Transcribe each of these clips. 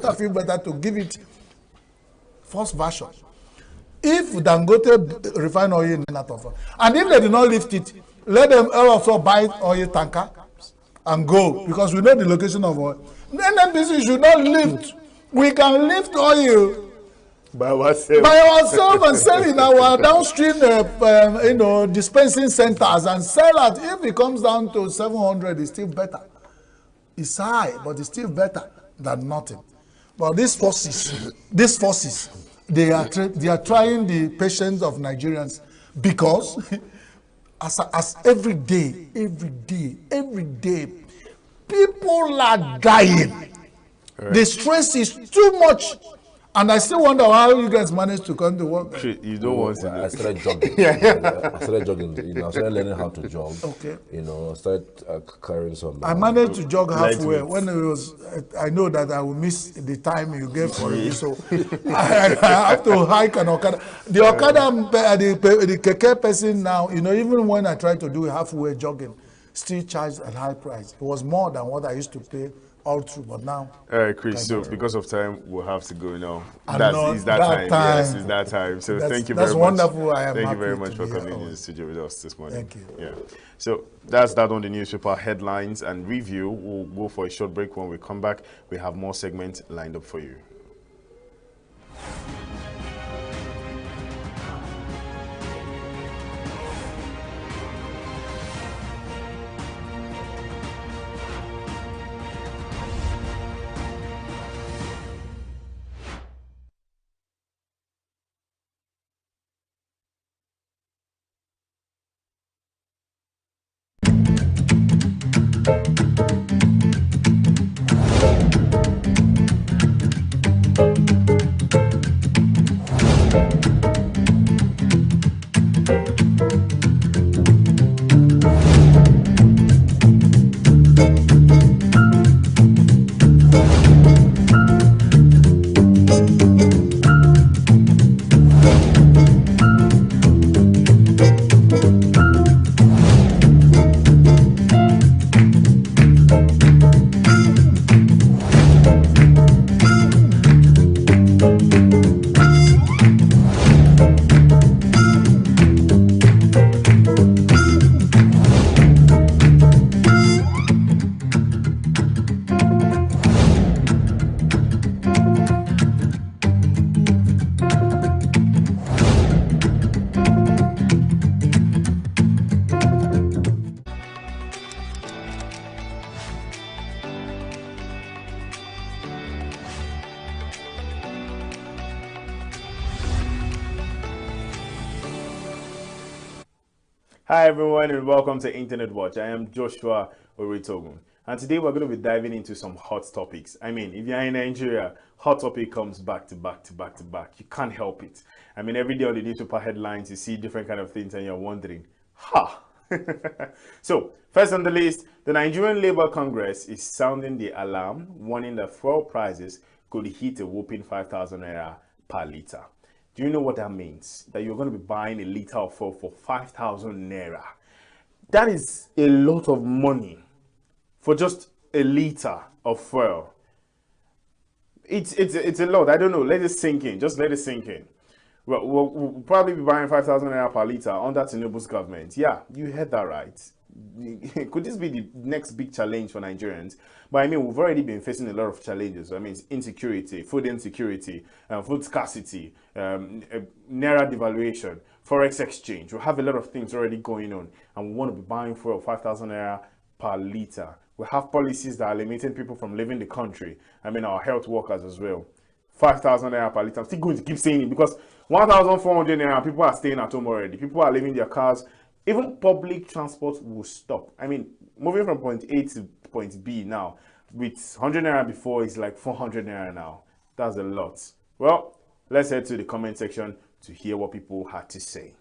I feel better to give it first version. If Dangote refine oil in Natofo, and if they do not lift it, let them also buy oil tanker and go, because we know the location of oil. The NNPC should not lift. We can lift oil by ourselves and sell in our downstream, dispensing centers and sell it. If it comes down to 700, it's still better. It's high, but it's still better than nothing. But these forces, they are trying the patience of Nigerians, because as every day, people are dying. Right. The stress is too much. And I still wonder how you guys manage to come to work. You don't want to. I started jogging. I started jogging. I started learning how to jog. Okay. I started carrying some. I managed to jog halfway. When it was, I know that I will miss the time you gave for it, so I have to hike an Okada. The Okada, the keke person now, even when I try to do halfway jogging, still charged a high price. It was more than what I used to pay all through, but now. All right, Chris. So because of time, we'll have to go now. It's that time. Yes, it's that time. So thank you very much. That's wonderful. Thank you very much for coming in the studio with us this morning. Thank you. Yeah. So that's that on the newspaper headlines and review. We'll go for a short break. When we come back, we have more segments lined up for you. Hi everyone and welcome to Internet Watch. I am Joshua Oritogun, and today we're going to be diving into some hot topics. I mean, if you're in Nigeria, hot topic comes back to back to back to back. You can't help it. I mean, every day on the newspaper headlines, you see different kind of things and you're wondering, So, first on the list, the Nigerian Labour Congress is sounding the alarm, warning that fuel prices could hit a whopping 5,000 naira per litre. Do you know what that means? That you're going to be buying a liter of fuel for 5,000 naira. That is a lot of money for just a liter of fuel. It's a lot. I don't know. Let it sink in. Just let it sink in. Well, we'll probably be buying 5,000 naira per liter under Tinubu's government. Yeah, you heard that right. Could this be the next big challenge for Nigerians? But I mean, we've already been facing a lot of challenges. I mean, insecurity, food insecurity, food scarcity, naira devaluation, forex exchange. We have a lot of things already going on, and we want to be buying fuel 5,000 naira per liter. We have policies that are limiting people from leaving the country. I mean, our health workers as well. 5,000 naira per liter. I'm still going to keep saying it because 1,400 naira, people are staying at home already. People are leaving their cars. Even public transport will stop. I mean, moving from point A to point B now, with 100 naira before, is like 400 naira now. That's a lot. Well, let's head to the comment section to hear what people had to say.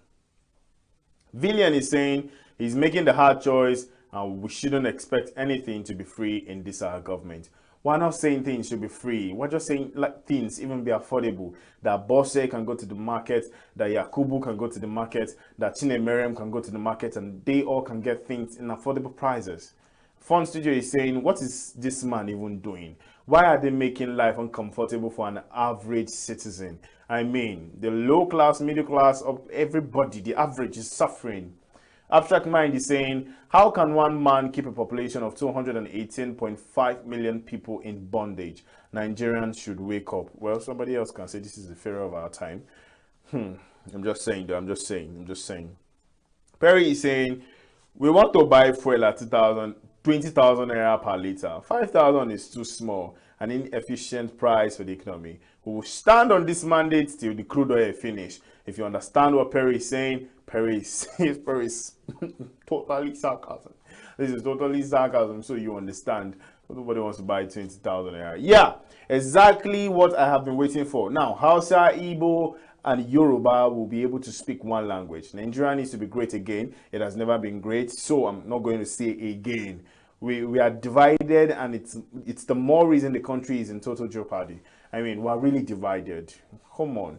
Villian is saying he's making the hard choice and we shouldn't expect anything to be free in this our government. We're not saying things should be free. We're just saying like things even be affordable. That Bosse can go to the market, that Yakubu can go to the market, that Chinemerem can go to the market, and they all can get things in affordable prices. Fun Studio is saying, what is this man even doing? Why are they making life uncomfortable for an average citizen? I mean, the low class, middle class, of everybody, the average is suffering. Abstract Mind is saying, how can one man keep a population of 218.5 million people in bondage? Nigerians should wake up. Well, somebody else can say this is the failure of our time. I'm just saying, though. I'm just saying. Perry is saying, we want to buy fuel at 20,000 naira per liter. 5,000 is too small, an inefficient price for the economy. We will stand on this mandate till the crude oil finish. If you understand what Perry is saying, Perry is totally sarcasm. This is totally sarcasm, so you understand. Nobody wants to buy 20,000 naira. Yeah, exactly what I have been waiting for. Now, Hausa, Igbo, and Yoruba will be able to speak one language. Nigeria needs to be great again. It has never been great, so I'm not going to say again. We are divided, and it's the more reason the country is in total jeopardy. I mean, we're really divided. Come on.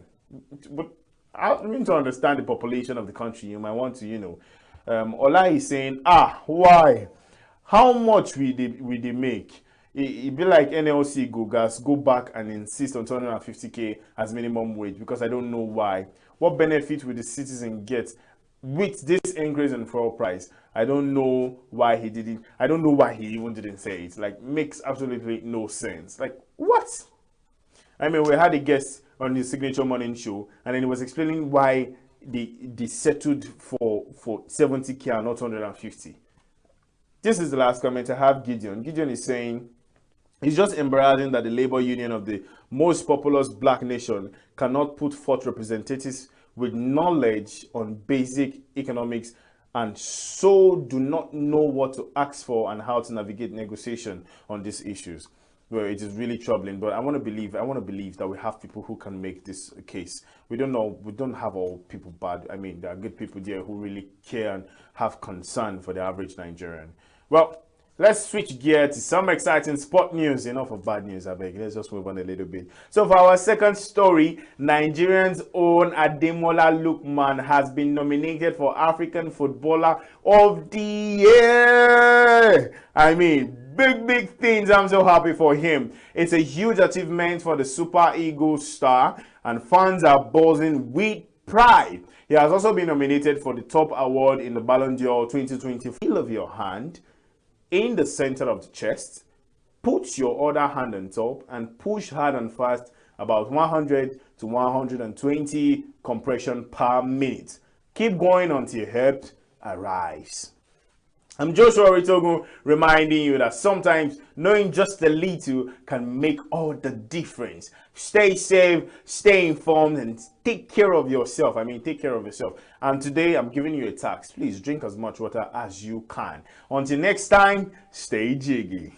But I mean, to understand the population of the country, you might want to, Ola is saying, why? How much will they make? It be like NLC go back and insist on 250k as minimum wage, because I don't know why. What benefit will the citizen get with this increase in fuel price? I don't know why he didn't. I don't know why he even didn't say it. Like, makes absolutely no sense. Like, what? I mean, we had a guest on the Signature Morning Show, and then he was explaining why they settled for 70k and not 150. This is the last comment I have. Gideon is saying, it's just embarrassing that the labor union of the most populous black nation cannot put forth representatives with knowledge on basic economics and so do not know what to ask for and how to navigate negotiation on these issues. Well, it is really troubling, but I want to believe that we have people who can make this a case. We don't have all people bad. I mean, there are good people there who really care and have concern for the average Nigerian. Well, let's switch gear to some exciting sport news. Enough of bad news, I beg. Let's just move on a little bit. So for our second story, Nigerians' own Ademola Lookman has been nominated for African Footballer of the Year. I mean, big things. I'm so happy for him. It's a huge achievement for the Super Eagles star, and fans are buzzing with pride. He has also been nominated for the top award in the Ballon d'Or 2020. Feel of your hand in the center of the chest, put your other hand on top and push hard and fast, about 100 to 120 compression per minute. Keep going until your help arrives. I'm Joshua Ritogun, reminding you that sometimes knowing just a little can make all the difference. Stay safe, stay informed, and take care of yourself. Take care of yourself. And today I'm giving you a task. Please drink as much water as you can. Until next time, stay jiggy.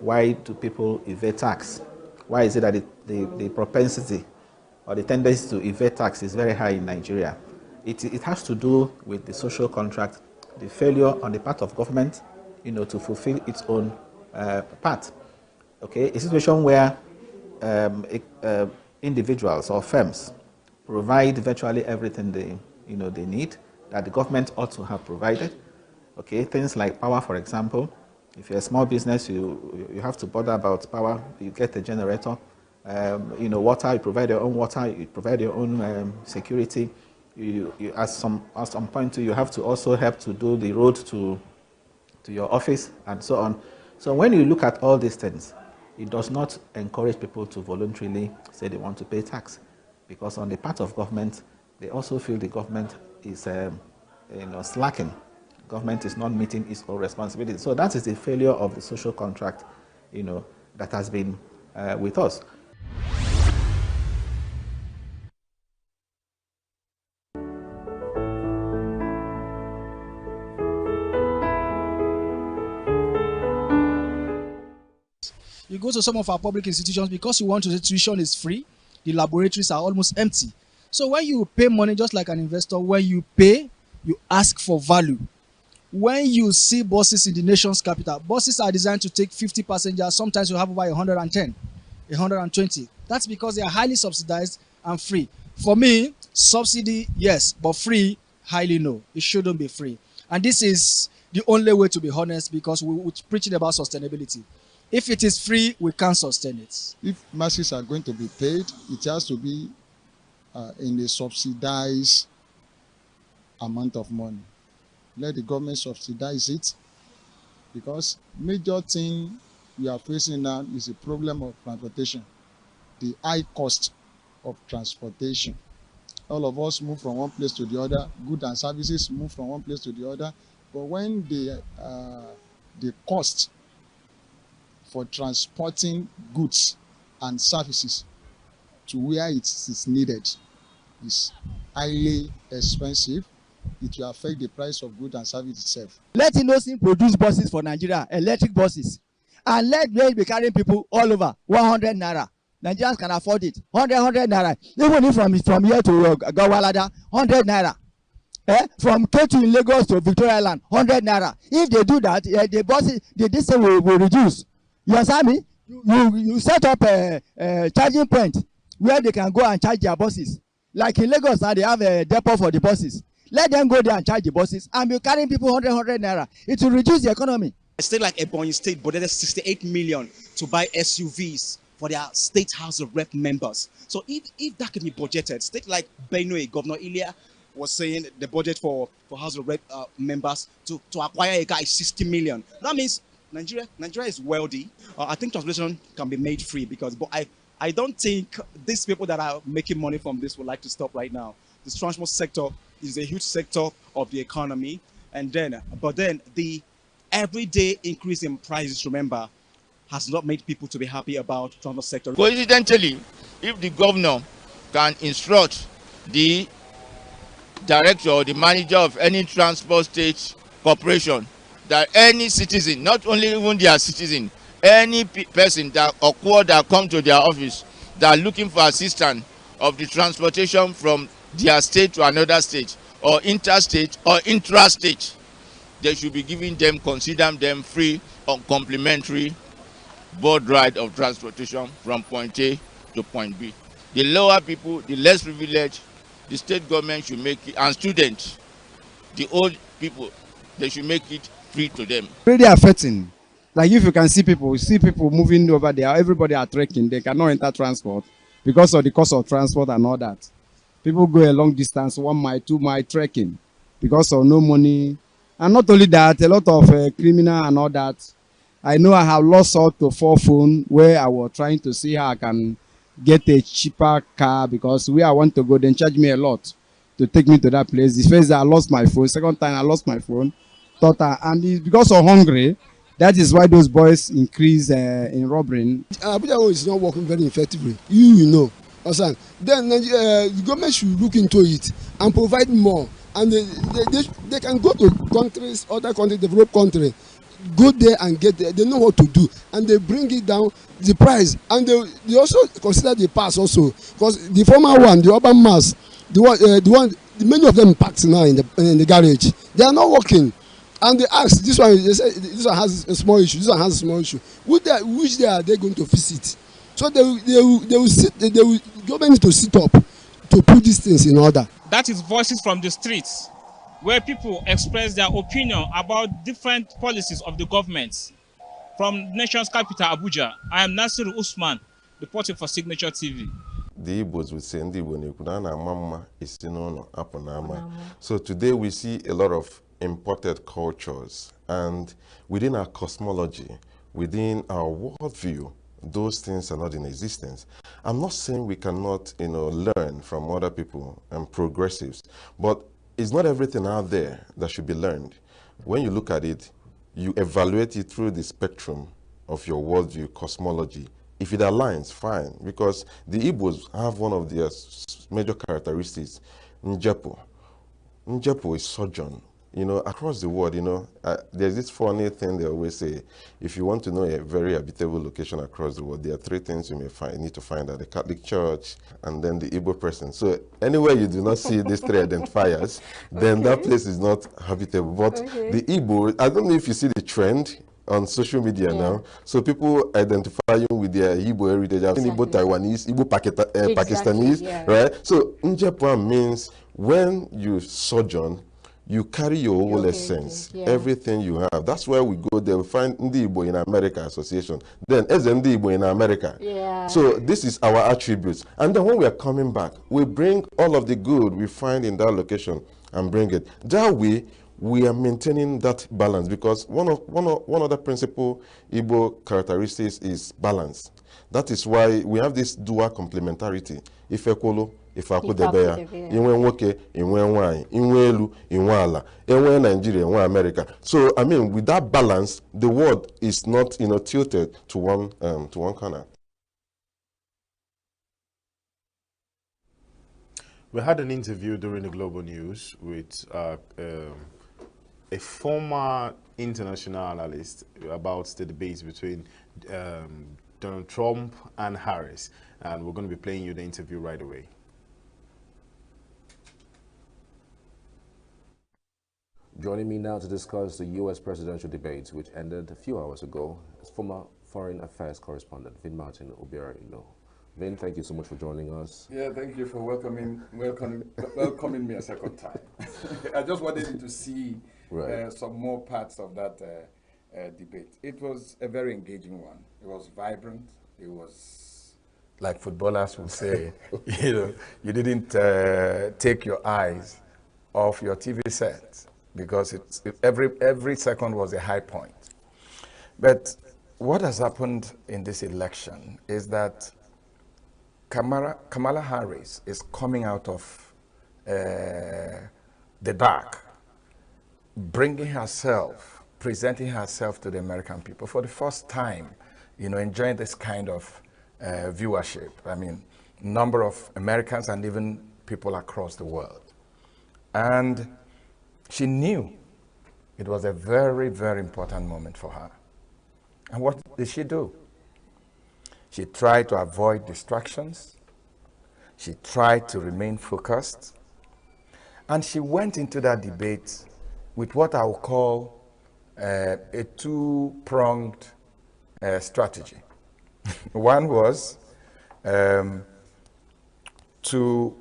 Why do people evade tax? Why is it that the propensity or the tendency to evade tax is very high in Nigeria? It has to do with the social contract, the failure on the part of government, to fulfill its own part. Okay, a situation where individuals or firms provide virtually everything they need that the government ought to have provided. Okay, things like power, for example. If you're a small business, you have to bother about power. You get a generator. Water. You provide your own water. You provide your own security. You at some point too, you have to also help to do the road to your office and so on. So when you look at all these things, it does not encourage people to voluntarily say they want to pay tax, because on the part of government, they also feel the government is slacking. Government is not meeting its own responsibilities. So that is the failure of the social contract, that has been with us. You go to some of our public institutions, because you want to say tuition is free, the laboratories are almost empty. So when you pay money, just like an investor, when you pay, you ask for value. When you see buses in the nation's capital, buses are designed to take 50 passengers. Sometimes you have over 110, 120. That's because they are highly subsidized and free. For me, subsidy, yes, but free, highly no. It shouldn't be free. And this is the only way to be honest, because we're preaching about sustainability. If it is free, we can't sustain it. If masses are going to be paid, it has to be in a subsidized amount of money. Let the government subsidize it, because major thing we are facing now is a problem of transportation, the high cost of transportation. All of us move from one place to the other, goods and services move from one place to the other, but when the cost for transporting goods and services to where it is needed is highly expensive, it will affect the price of goods and service itself. Let Innocent produce buses for Nigeria, electric buses, and let them be carrying people all over 100 naira. Nigerians can afford it. 100 naira. Even if from here to Gawalada, 100 naira. From Ketu in Lagos to Victoria Island, 100 naira. If they do that, the buses, the distance will reduce. You understand me? You set up a charging point where they can go and charge their buses. Like in Lagos now, they have a depot for the buses. Let them go there and charge the buses and be carrying people 100 naira. It will reduce the economy. A state like Ebonyi State budgeted 68 million to buy SUVs for their state House of Rep members. So if that could be budgeted, state like Benue, Governor Ilya was saying the budget for House of Rep members to acquire a car is 60 million. That means Nigeria is wealthy. I think transportation can be made free, because I don't think these people that are making money from this would like to stop right now. The transport sector is a huge sector of the economy, and but then the everyday increase in prices, remember, has not made people to be happy about the transport sector. Coincidentally, if the governor can instruct the director or the manager of any transport state corporation that any citizen, not only even their citizen, any person that occur that come to their office that are looking for assistance of the transportation from their state to another state or interstate or intrastate, they should be giving them, consider them free or complimentary board ride of transportation from point A to point B. The lower people, the less privileged, the state government should make it, and students, the old people, they should make it free to them. Really affecting. Like if you see people moving over there, everybody are trekking, they cannot enter transport because of the cost of transport and all that. People go a long distance, 1 mile, 2 mile trekking because of no money. And not only that, a lot of criminal and all that. I know I have lost out to 4 phone where I was trying to see how I can get a cheaper car because where I want to go, then charge me a lot to take me to that place. The first day I lost my phone, second time I lost my phone. And it's because of hungry, that is why those boys increase in robbery. Abuja is not working very effectively. You know. Then the government should look into it and provide more. And they can go to countries, other countries, developed countries, go there and get there. They know what to do, and they bring it down the price. And they also consider the pass also, because the former one, the urban mass, many of them packed now in the garage. They are not working. And they ask, they say this one has a small issue, this one has a small issue. Which day are they going to visit? So they will government need to sit up to put these things in order. That is voices from the streets, where people express their opinion about different policies of the government. From the nation's capital, Abuja, I am Nasiru Usman, reporting for Signature TV. The Igbos would say, so today we see a lot of imported cultures, and within our cosmology, within our worldview, those things are not in existence. I'm not saying we cannot, learn from other people and progressives, but it's not everything out there that should be learned. When you look at it, you evaluate it through the spectrum of your worldview, cosmology. If it aligns, fine, because the Igbos have one of their major characteristics, Njepo. Njepo is sojourn. Across the world, there's this funny thing they always say. If you want to know a very habitable location across the world, there are 3 things you need to find out: the Catholic Church, and then the Igbo person. So anywhere you do not see these 3 identifiers, then that place is not habitable. But the Igbo, I don't know if you see the trend on social media now. So people identify you with their Igbo heritage. I've seen Igbo Taiwanese, Igbo Pakistanese, right? So Njepa means when you sojourn, you carry your whole essence, everything you have. That's where we go there. We find Ndi Igbo in America Association. Then SMD Igbo in America. So this is our attributes. And then when we are coming back, we bring all of the good we find in that location and bring it. That way, we are maintaining that balance, because one of the principal Igbo characteristics is balance. That is why we have this dual complementarity. Ifekolo, Ifakudebeya, Inwe Nwoke, Inwe Nwanyị, Inwe Elu, Inwe Ala, Inwe Nigeria, Inwe America. So I mean, with that balance, the world is not tilted to one corner. We had an interview during the Global News with a former international analyst about the debates between Donald Trump and Harris, and we're going to be playing you the interview right away. Joining me now to discuss the U.S. presidential debates, which ended a few hours ago, is former Foreign Affairs correspondent Vin Martin Obiara-Ilo. Vin, thank you so much for joining us. Yeah, thank you for welcoming me a second time. I just wanted to see some more parts of that debate. It was a very engaging one. It was vibrant. It was, like footballers would say, you didn't take your eyes off your TV set, because every second was a high point. But what has happened in this election is that Kamala Harris is coming out of the dark, bringing herself, presenting herself to the American people for the first time, you know, enjoying this kind of viewership. I mean, number of Americans and even people across the world. And she knew it was a very, very important moment for her. And what did she do? She tried to avoid distractions. She tried to remain focused. And she went into that debate with what I would call a two-pronged strategy. One was to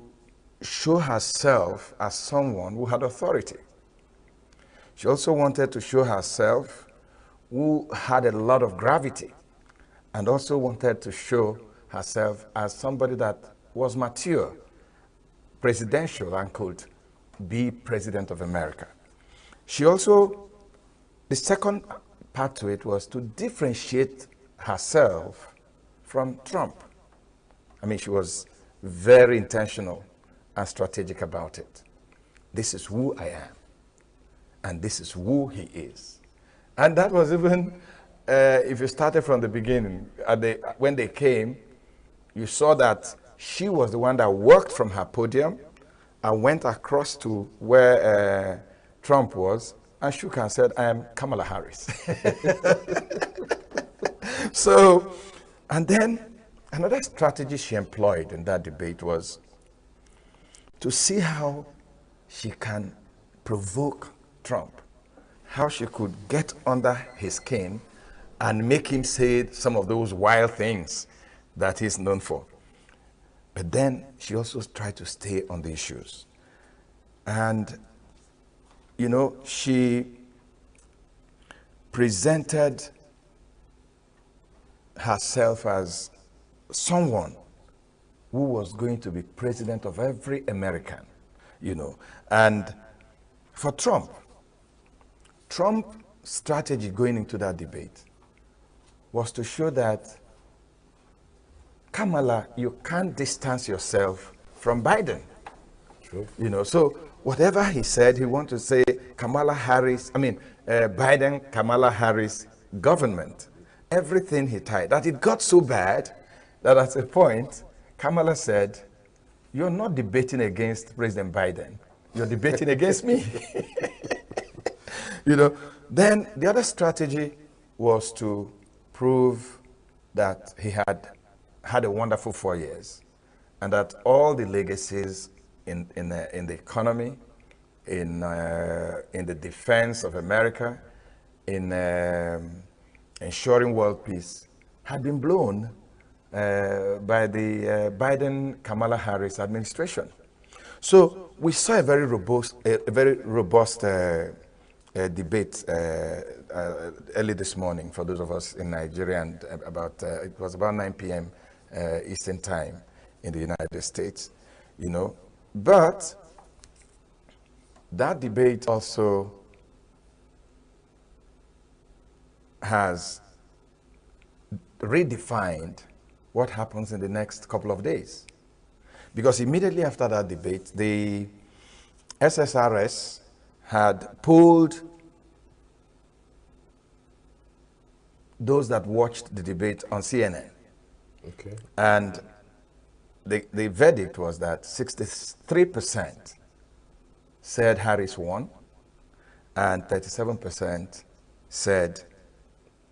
show herself as someone who had authority. She also wanted to show herself who had a lot of gravity, and also wanted to show herself as somebody that was mature, presidential, and could be president of America. She also, the second part to it was to differentiate herself from Trump. I mean, she was very intentional and strategic about it. This is who I am, and this is who he is. And that was even, if you started from the beginning, when they came, you saw that she was the one that walked from her podium and went across to where Trump was and shook and said, I am Kamala Harris. So, and then another strategy she employed in that debate was to see how she can provoke Trump, how she could get under his skin and make him say some of those wild things that he's known for. But then she also tried to stay on the issues. And, you know, she presented herself as someone who was going to be president of every American, you know. And for Trump's strategy going into that debate was to show that, Kamala, you can't distance yourself from Biden. True. You know, so whatever he said, he wanted to say Biden, Kamala Harris government. Everything he tied. That it got so bad that at a point, Kamala said, you're not debating against President Biden. You're debating against me. You know, then the other strategy was to prove that he had a wonderful 4 years, and that all the legacies in the economy, in the defense of America, in ensuring world peace, had been blown by the Biden-Kamala Harris administration. So we saw a very robust debate early this morning for those of us in Nigeria, and it was about 9 p.m. Eastern time in the United States, you know. But that debate also has redefined what happens in the next couple of days. Because immediately after that debate, the SSRS had polled those that watched the debate on CNN. Okay. And the verdict was that 63% said Harris won, and 37% said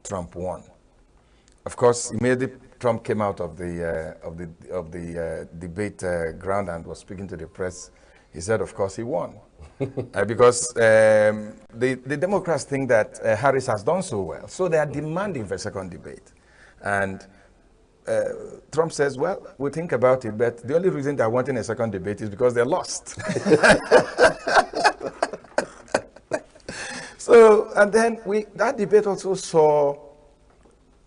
Trump won. Of course, immediately Trump came out of the debate ground and was speaking to the press. He said, of course, he won. Because the Democrats think that Harris has done so well. So they are demanding for a second debate. And Trump says, well, we'll think about it, but the only reason they're wanting a second debate is because they're lost. So, and then that debate also saw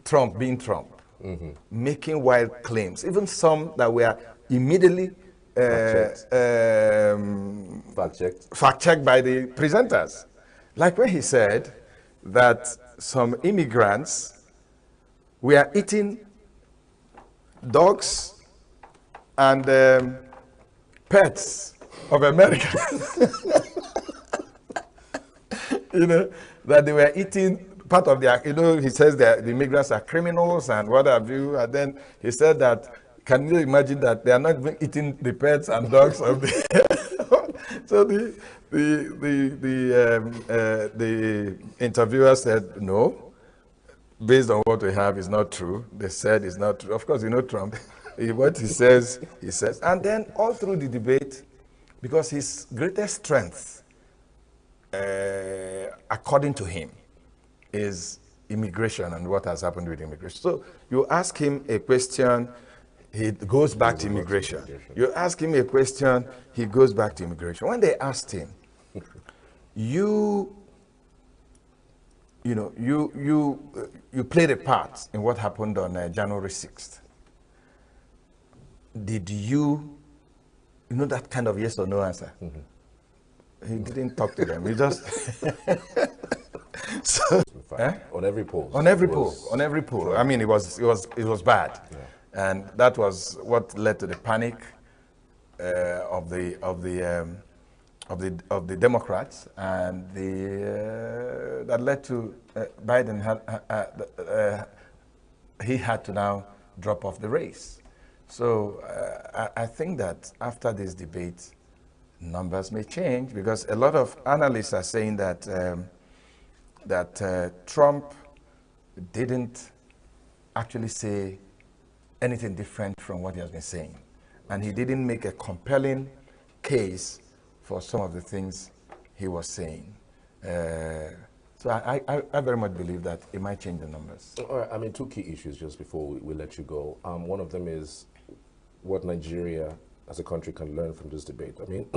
Trump being Trump, making wild claims, even some that were immediately fact-checked by the presenters. Like when he said that some immigrants were eating dogs and pets of America. You know, that they were eating part of their, you know, he says that the immigrants are criminals and what have you. And then he said that, can you imagine that they are not even eating the pets and dogs of the so the interviewer said, no, based on what we have is not true. They said it's not true. Of course, you know Trump. What he says, he says. And then all through the debate, because his greatest strength, according to him, is immigration and what has happened with immigration. So you ask him a question, he goes back to immigration. You ask him a question, he goes back to immigration. When they asked him, you played a part in what happened on January 6th. Did you know that kind of yes or no answer? He didn't talk to them. He just so, on every poll. On every poll. On every poll. I mean, it was bad, and that was what led to the panic of the Democrats, and that led to Biden he had to now drop off the race. So I think that after this debate, numbers may change, because a lot of analysts are saying that Trump didn't actually say anything different from what he has been saying, and he didn't make a compelling case for some of the things he was saying. So I very much believe that it might change the numbers. All right, I mean, two key issues just before we let you go. One of them is what Nigeria as a country can learn from this debate. I mean,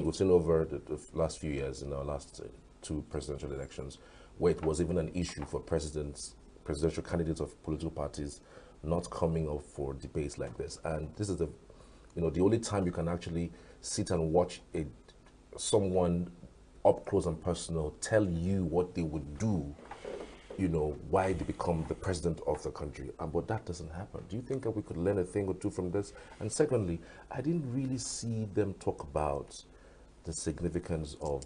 we've seen over the last few years, in our last two presidential elections, where it was even an issue for presidential candidates of political parties not coming up for debates like this. And this is the only time you can actually sit and watch someone up close and personal tell you what they would do, why they become the president of the country. But that doesn't happen. Do you think that we could learn a thing or two from this? And secondly, I didn't really see them talk about the significance of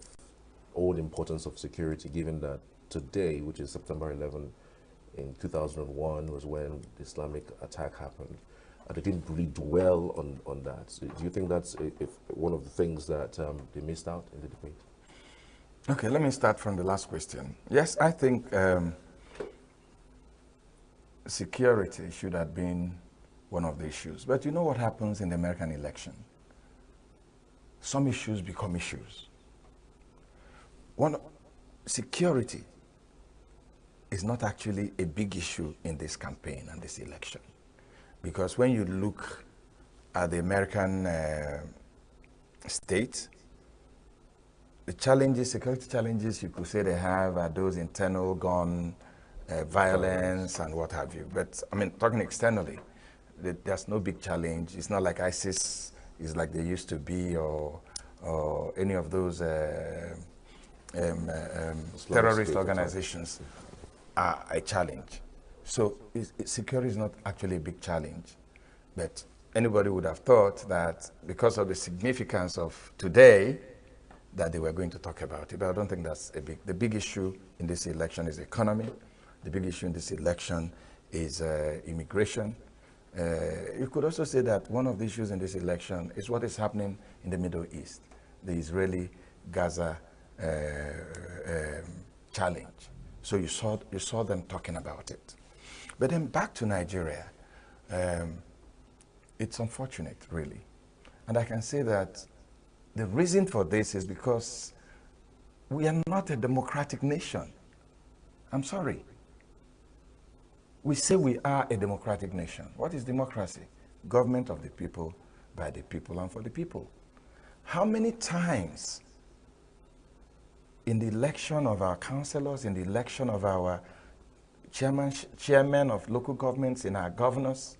or the importance of security, given that today, which is September 11, in 2001, was when the Islamic attack happened. They didn't really dwell on that. So do you think that's one of the things that they missed out in the debate? Okay, let me start from the last question. Yes, I think security should have been one of the issues. But you know what happens in the American election? Some issues become issues. Security is not actually a big issue in this campaign and this election. Because when you look at the American state, the challenges, security challenges, you could say they have are those internal gun violence and what have you. But I mean, talking externally, there's no big challenge. It's not like ISIS is like they used to be, or any of those terrorist organizations are a challenge. So security is not actually a big challenge. But anybody would have thought that because of the significance of today, that they were going to talk about it. But I don't think that's the big issue in this election is economy. The big issue in this election is immigration. You could also say that one of the issues in this election is what is happening in the Middle East, the Israeli-Gaza challenge. So you saw them talking about it. But then back to Nigeria, it's unfortunate, really. And I can say that the reason for this is because we are not a democratic nation. I'm sorry. We say we are a democratic nation. What is democracy? Government of the people, by the people, and for the people. How many times in the election of our councillors, in the election of our chairmen of local governments, in our governors,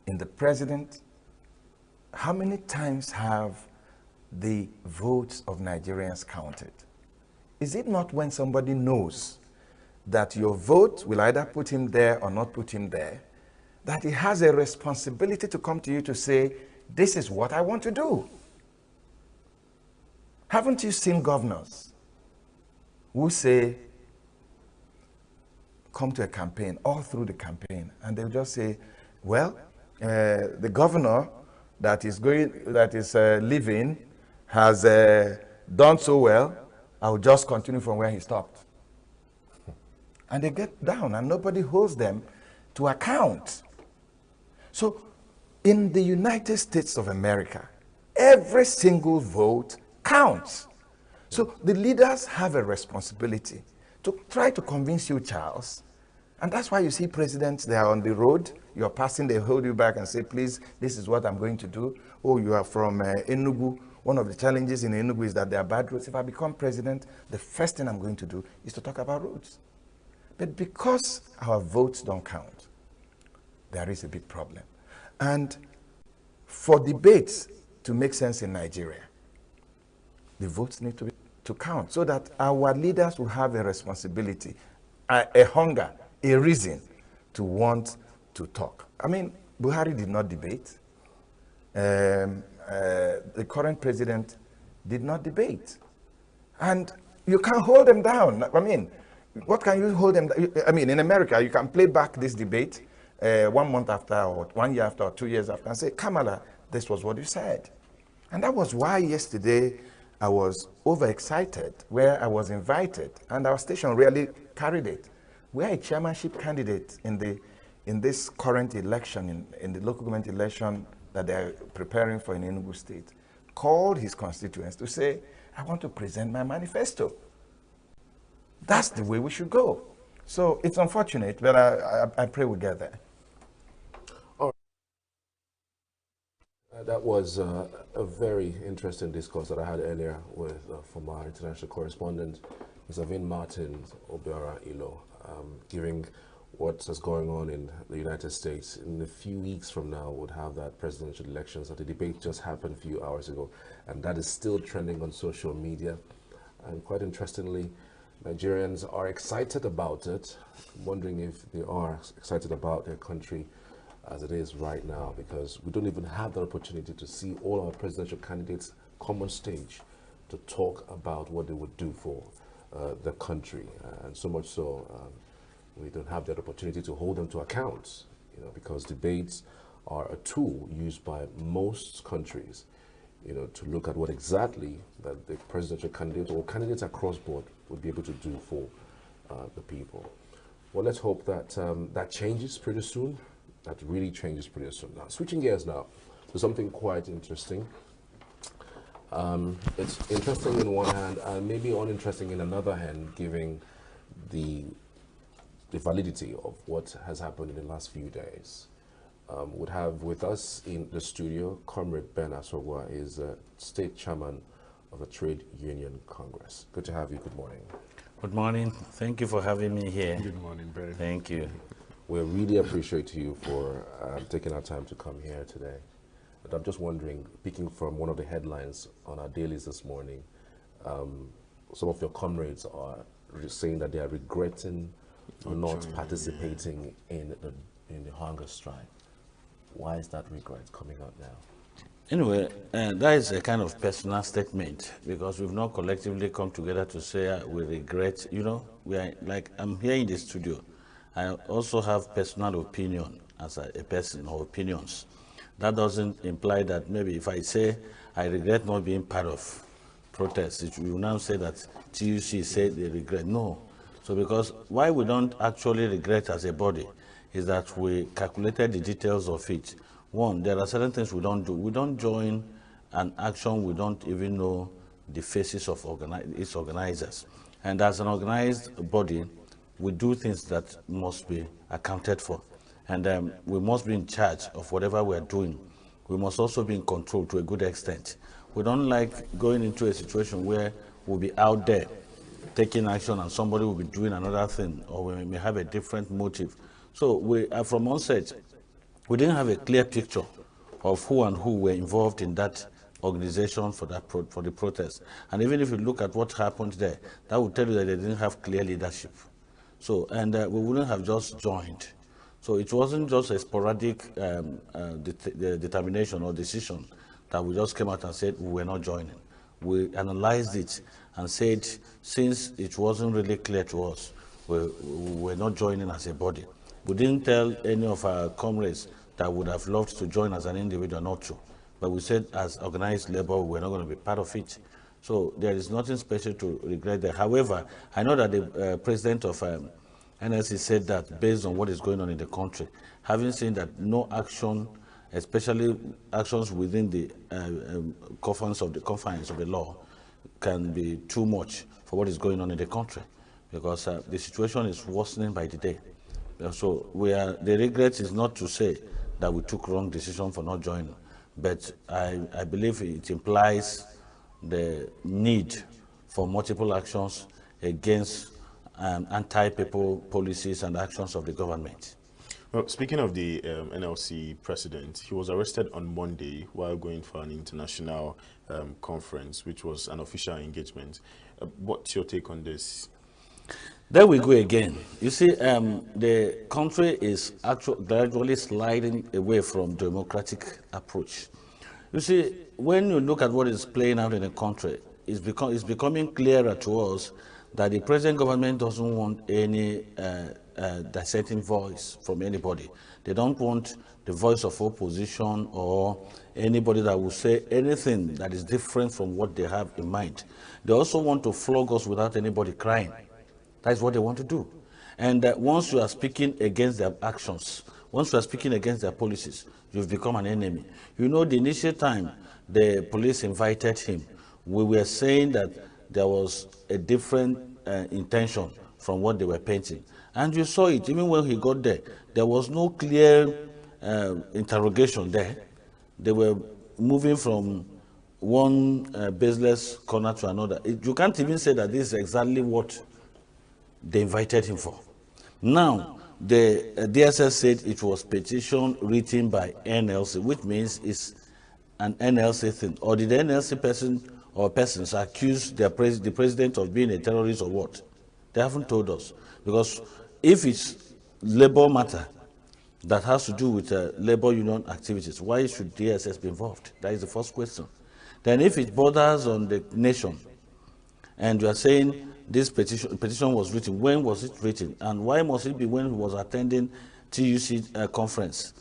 in the president, how many times have the votes of Nigerians counted? Is it not when somebody knows that your vote will either put him there or not put him there, that he has a responsibility to come to you to say, this is what I want to do. Haven't you seen governors who say, come to a campaign, all through the campaign, and they'll just say, well, the governor that is leaving has done so well, I'll just continue from where he stopped. And they get down and nobody holds them to account. So in the United States of America, every single vote counts. So the leaders have a responsibility to try to convince you, Charles. And that's why you see presidents, they are on the road, you're passing, they hold you back and say, please, this is what I'm going to do. Oh, you are from ENUGU. One of the challenges in ENUGU is that there are bad roads. If I become president, the first thing I'm going to do is to talk about roads. But because our votes don't count, there is a big problem. And for debates to make sense in Nigeria, the votes need to count so that our leaders will have a responsibility, a hunger, a reason to want to talk. I mean, Buhari did not debate. The current president did not debate. And you can't hold them down. I mean, what can you hold them down? I mean, in America, you can play back this debate 1 month after, or 1 year after, or 2 years after, and say, Kamala, this was what you said. And that was why yesterday I was overexcited, where I was invited, and our station really carried it. We are a chairmanship candidate in this current election, in the local government election that they're preparing for in Enugu State, called his constituents to say, I want to present my manifesto. That's the way we should go. So it's unfortunate, but I pray we get there. That was a very interesting discourse that I had earlier with from our international correspondent, Mr. Vin Martins Obiora Ilo, giving what is going on in the United States. In a few weeks from now, we'll have that presidential elections. So the debate just happened a few hours ago, and that is still trending on social media. And quite interestingly, Nigerians are excited about it. I'm wondering if they are excited about their country as it is right now, because we don't even have the opportunity to see all our presidential candidates come on stage to talk about what they would do for the country, and so much so we don't have that opportunity to hold them to account, because debates are a tool used by most countries, to look at what exactly that the presidential candidate or candidates across board would be able to do for the people. Well, let's hope that that changes pretty soon. That really changes pretty soon. Now, switching gears now to something quite interesting. It's interesting in one hand and maybe uninteresting in another hand, given the validity of what has happened in the last few days. Would have with us in the studio Comrade Ben Asogwa, is State Chairman of the Trade Union Congress. Good to have you. Good morning. Good morning. Thank you for having me here. Good morning, Ben. Thank you. We really appreciate you for taking our time to come here today. But I'm just wondering, picking from one of the headlines on our dailies this morning, some of your comrades are saying that they are regretting not participating in the hunger strike. Why is that regret coming out now? Anyway, that is a kind of personal statement, because we've not collectively come together to say we regret. We are like, I'm here in the studio. I also have personal opinion as a person, or opinions. That doesn't imply that maybe if I say I regret not being part of protests, it will now say that TUC said they regret. No. So because why we don't actually regret as a body is that we calculated the details of it. One, there are certain things we don't do. We don't join an action we don't even know the faces of its organizers. And as an organized body, we do things that must be accounted for. And we must be in charge of whatever we're doing. We must also be in control to a good extent. We don't like going into a situation where we'll be out there taking action and somebody will be doing another thing, or we may have a different motive. So we, from onset, we didn't have a clear picture of who and who were involved in that organization for the protest. And even if you look at what happened there, that would tell you that they didn't have clear leadership. So, and we wouldn't have just joined. So it wasn't just a sporadic determination or decision that we just came out and said we were not joining. We analyzed it and said, since it wasn't really clear to us, we were not joining as a body. We didn't tell any of our comrades that would have loved to join as an individual not to. But we said as organized labor, we're not going to be part of it. So there is nothing special to regret there. However, I know that the president of NLC said that based on what is going on in the country, having seen that no action, especially actions within the confines of the law, can be too much for what is going on in the country, because the situation is worsening by the day. So the regret is not to say that we took wrong decision for not joining, but I believe it implies the need for multiple actions against anti-people policies and actions of the government. Well, speaking of the NLC president, he was arrested on Monday while going for an international conference, which was an official engagement. What's your take on this? There we go again. You see, the country is gradually sliding away from democratic approach. You see, when you look at what is playing out in the country, it's becoming clearer to us that the present government doesn't want any dissenting voice from anybody. They don't want the voice of opposition or anybody that will say anything that is different from what they have in mind. They also want to flog us without anybody crying. That is what they want to do. And once you are speaking against their actions, once you are speaking against their policies, you've become an enemy. You know, the initial time the police invited him, we were saying that there was a different intention from what they were painting. And you saw it, even when he got there, there was no clear interrogation there. They were moving from one baseless corner to another. You can't even say that this is exactly what they invited him for. Now, the DSS said it was petition written by NLC, which means it's an NLC thing. Or did the NLC person or persons accuse the president of being a terrorist or what? They haven't told us. Because if it's labor matter that has to do with labor union activities, why should DSS be involved? That is the first question. Then if it borders on the nation, and you are saying this petition was written, when was it written? And why must it be when he was attending TUC conference,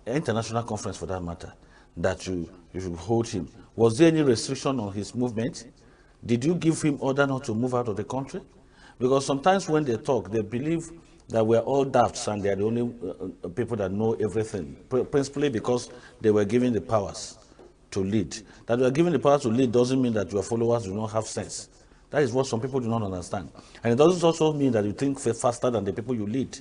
international conference for that matter, that you should hold him? Was there any restriction on his movement? Did you give him order not to move out of the country? Because sometimes when they talk, they believe that we're all dafts and they're the only people that know everything, principally because they were given the powers to lead. That we are given the power to lead doesn't mean that your followers do not have sense. That is what some people do not understand. And it doesn't also mean that you think faster than the people you lead.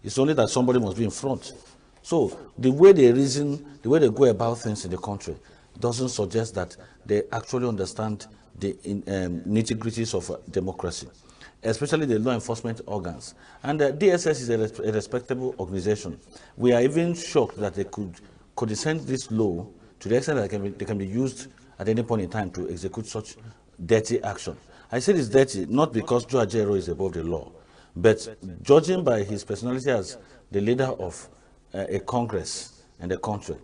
It's only that somebody must be in front. So the way they reason, the way they go about things in the country doesn't suggest that they actually understand the nitty-gritties of democracy, especially the law enforcement organs. And the DSS is a respectable organization. We are even shocked that they could condescend this law to the extent that they can be used at any point in time to execute such dirty action. I said it's dirty not because Joe Ajaero is above the law, but judging by his personality as the leader of a Congress and a country,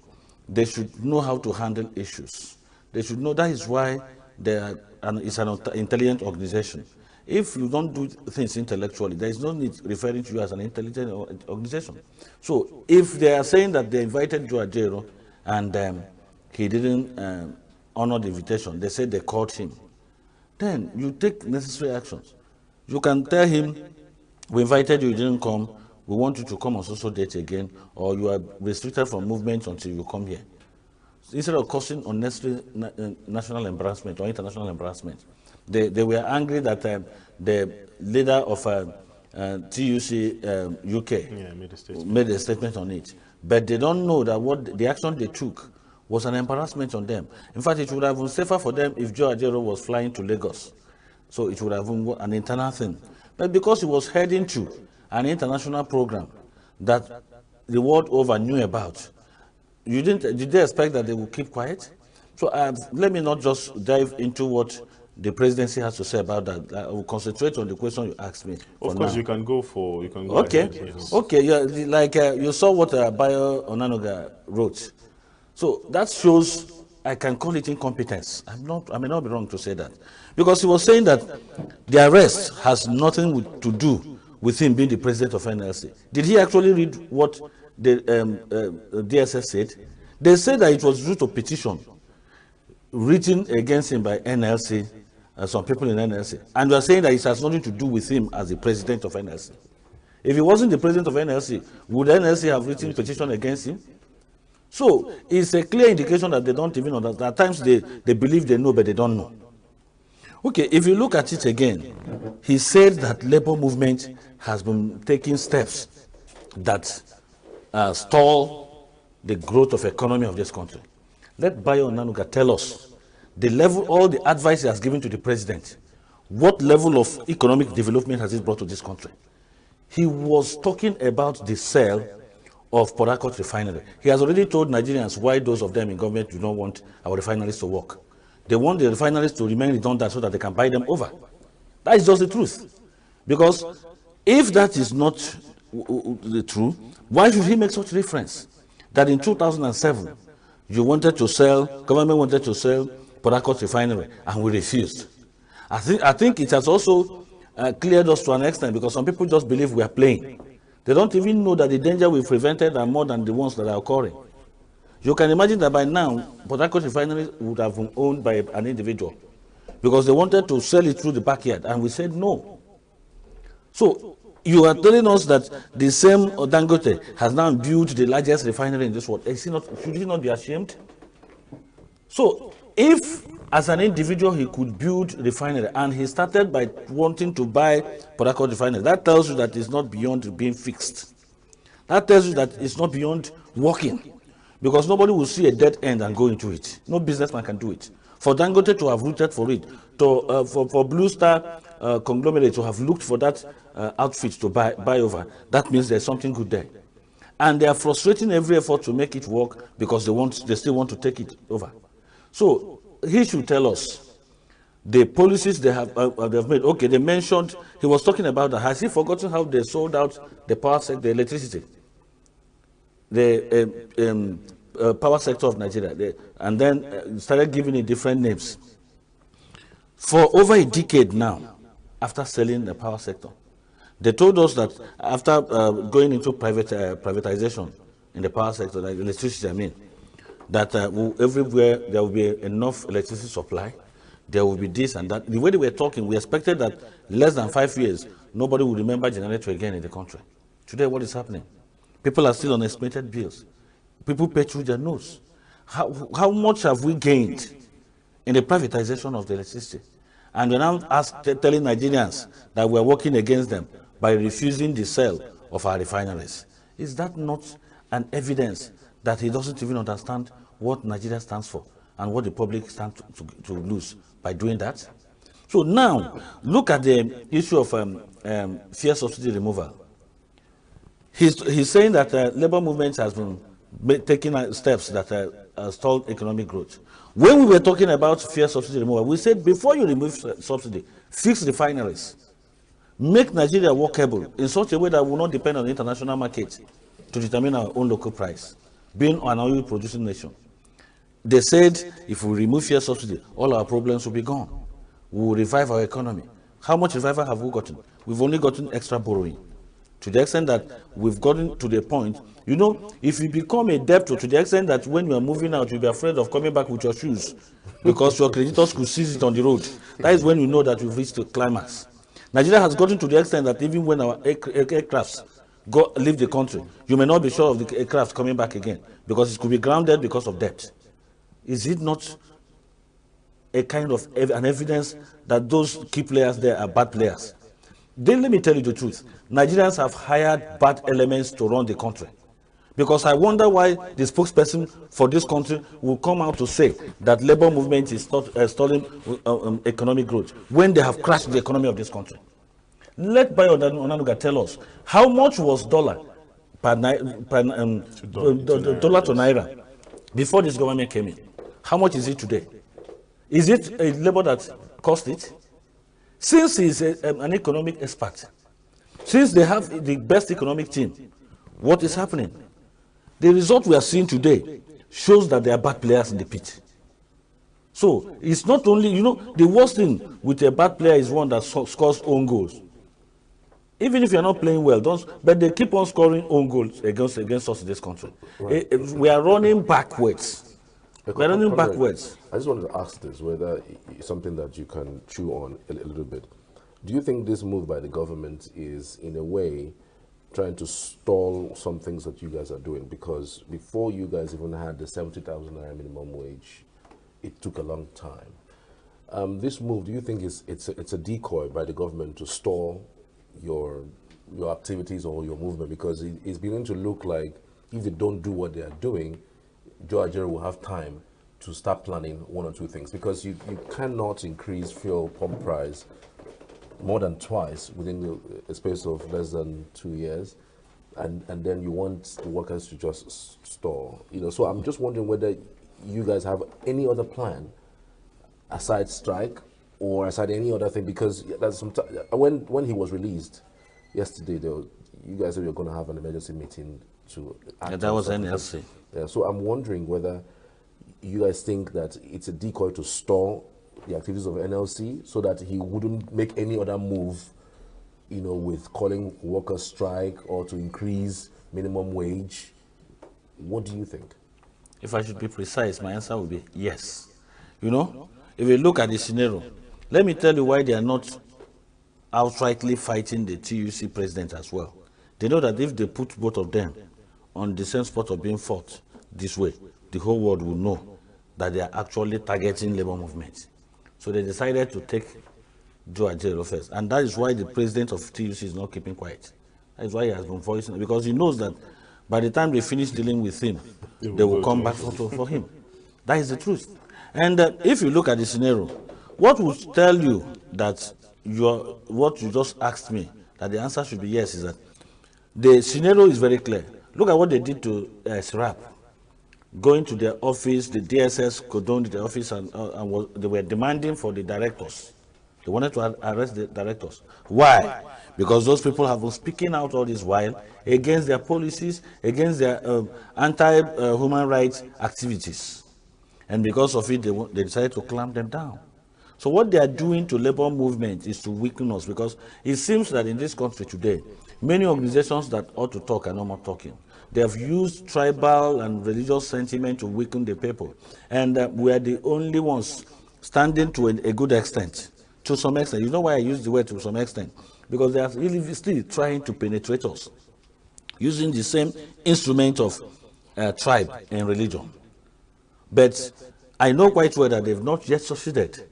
they should know how to handle issues. They should know that is why it's an intelligent organization. If you don't do things intellectually, there is no need referring to you as an intelligent organization. So if they are saying that they invited Joe Ajaero and he didn't honor the invitation, they said they called him, then you take necessary actions. You can tell him, we invited you, you didn't come, we want you to come on social date again, or you are restricted from movement until you come here. Instead of causing unnecessary national embarrassment or international embarrassment. They were angry that the leader of TUC UK made a statement on it. But they don't know that what the action they took was an embarrassment on them. In fact, it would have been safer for them if Joe Ajaero was flying to Lagos. So it would have been an internal thing. But because he was heading to an international program that the world over knew about, did they expect that they would keep quiet? So let me not just dive into what the presidency has to say about that. I will concentrate on the question you asked me. Of course, now. you can go Okay, ahead, yes. okay, yeah, like you saw what Bayo Onanuga wrote. So that shows, I can call it incompetence. I may not be wrong to say that. Because he was saying that the arrest has nothing to do with him being the president of NLC. Did he actually read what the DSS said? They said that it was due to petition written against him by NLC, some people in NLC. And we are saying that it has nothing to do with him as the president of NLC. If he wasn't the president of NLC, would NLC have written a petition against him? So it's a clear indication that they don't even know. At times they believe they know, but they don't know. Okay, if you look at it again, he said that labor movement has been taking steps that stall the growth of economy of this country. Let Bayo Onanuga tell us the level, all the advice he has given to the president. What level of economic development has it brought to this country? He was talking about the sale of Port Harcourt refinery. He has already told Nigerians why those of them in government do not want our refineries to work. They want the refineries to remain redundant so that they can buy them over. That is just the truth. Because if that is not the truth, why should he make such reference? That in 2007, you wanted to sell, government wanted to sell Port Harcourt refinery, and we refused. I think it has also cleared us to an extent, because some people just believe we are playing. They don't even know that the danger we've prevented are more than the ones that are occurring. You can imagine that by now, Port Harcourt refinery would have been owned by an individual, because they wanted to sell it through the backyard, and we said no. So you are telling us that the same Dangote has now built the largest refinery in this world. Should he not be ashamed? So if, as an individual, he could build refinery, and he started by wanting to buy Port Harcourt refinery, that tells you that it's not beyond being fixed. That tells you that it's not beyond working, because nobody will see a dead end and go into it. No businessman can do it. For Dangote to have rooted for it, for Blue Star conglomerate to have looked for that outfit to buy over, that means there's something good there. And they are frustrating every effort to make it work, because they still want to take it over. So he should tell us the policies they have they've made. Okay, they mentioned, he was talking about that. Has he forgotten how they sold out the power sector, the electricity, the power sector of Nigeria, and then started giving it different names? For over a decade now, after selling the power sector, they told us that after going into privatization in the power sector, like electricity, I mean, that everywhere there will be enough electricity supply, there will be this and that. The way they were talking, we expected that less than 5 years, nobody will remember generator again in the country. Today, what is happening? People are still on estimated bills. People pay through their nose. How much have we gained in the privatization of the electricity? And we're now telling Nigerians that we're working against them by refusing the sale of our refineries. Is that not an evidence that he doesn't even understand what Nigeria stands for and what the public stands to lose by doing that? So now, look at the issue of fuel subsidy removal. He's saying that labor movement has been taking steps that stalled economic growth. When we were talking about fuel subsidy removal, we said before you remove subsidy, fix refineries. Make Nigeria workable in such a way that will not depend on the international market to determine our own local price, being an oil-producing nation. They said if we remove fuel subsidy, all our problems will be gone. We will revive our economy. How much revival have we gotten? We've only gotten extra borrowing. To the extent that we've gotten to the point, you know, if you become a debtor to the extent that when you are moving out, you'll be afraid of coming back with your shoes because your creditors could seize it on the road. That is when you know that you've reached the climax. Nigeria has gotten to the extent that even when our aircrafts leave the country, you may not be sure of the aircraft coming back again because it could be grounded because of debt. Is it not a kind of an evidence that those key players there are bad players? Then let me tell you the truth. Nigerians have hired bad elements to run the country. Because I wonder why the spokesperson for this country will come out to say that labor movement is stalling economic growth when they have crashed the economy of this country. Let Bayo Onanuga tell us how much was dollar to naira before this government came in. How much is it today? Is it a labor that caused it? Since he's an economic expert, since they have the best economic team, what is happening? The result we are seeing today shows that there are bad players in the pit. So it's not only, you know, the worst thing with a bad player is one that scores own goals. Even if you're not playing well, but they keep on scoring own goals against us in this country. Right. We are running backwards. We are running backwards. I just wanted to ask this, whether it's something that you can chew on a little bit. Do you think this move by the government is, in a way, trying to stall some things that you guys are doing? Because before you guys even had the 70,000 naira minimum wage, it took a long time. This move, do you think it's a decoy by the government to stall your activities or your movement? Because it's beginning to look like if they don't do what they are doing, Joe Ajero will have time to start planning one or two things. Because you cannot increase fuel pump price more than twice within the space of less than 2 years, and then you want the workers to just stall. You know, so I'm just wondering whether you guys have any other plan aside strike or aside any other thing, because that's when he was released yesterday, you guys said you were going to have an emergency meeting to act. Yeah, that was NLC. Yeah, so I'm wondering whether you guys think that it's a decoy to stall the activities of NLC so that he wouldn't make any other move, you know, with calling workers strike or to increase minimum wage. What do you think? If I should be precise, my answer would be yes. You know, if you look at the scenario, let me tell you why they are not outrightly fighting the TUC president as well. They know that if they put both of them on the same spot of being fought this way, the whole world will know that they are actually targeting labor movements. So they decided to take Joe Ajero first. And that is why the president of TUC is not keeping quiet. That is why he has been voicing it, because he knows that by the time they finish dealing with him, they will come back for him. That is the truth. And if you look at the scenario, what would tell you that what you just asked me, that the answer should be yes, is that the scenario is very clear. Look at what they did to SRAP. Going to their office, the DSS condoned the office and they were demanding for the directors. They wanted to arrest the directors. Why? Because those people have been speaking out all this while against their policies, against their anti-human rights activities. And because of it, they decided to clamp them down. So what they are doing to labor movement is to weaken us, because it seems that in this country today, many organizations that ought to talk are no more talking. They have used tribal and religious sentiment to weaken the people. And we are the only ones standing to a good extent, to some extent. You know why I use the word to some extent? Because they are really still trying to penetrate us, using the same instrument of tribe and religion. But I know quite well that they've not yet succeeded.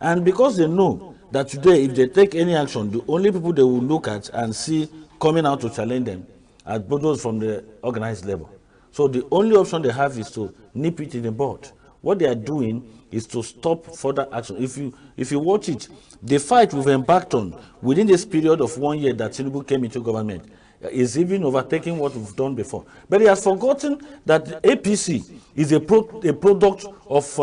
And because they know that today, if they take any action, the only people they will look at and see coming out to challenge them are those from the organized labor. So the only option they have is to nip it in the bud. What they are doing is to stop further action. If you watch it, the fight we've embarked on within this period of 1 year that Tinubu came into government is even overtaking what we've done before. But he has forgotten that APC is a product of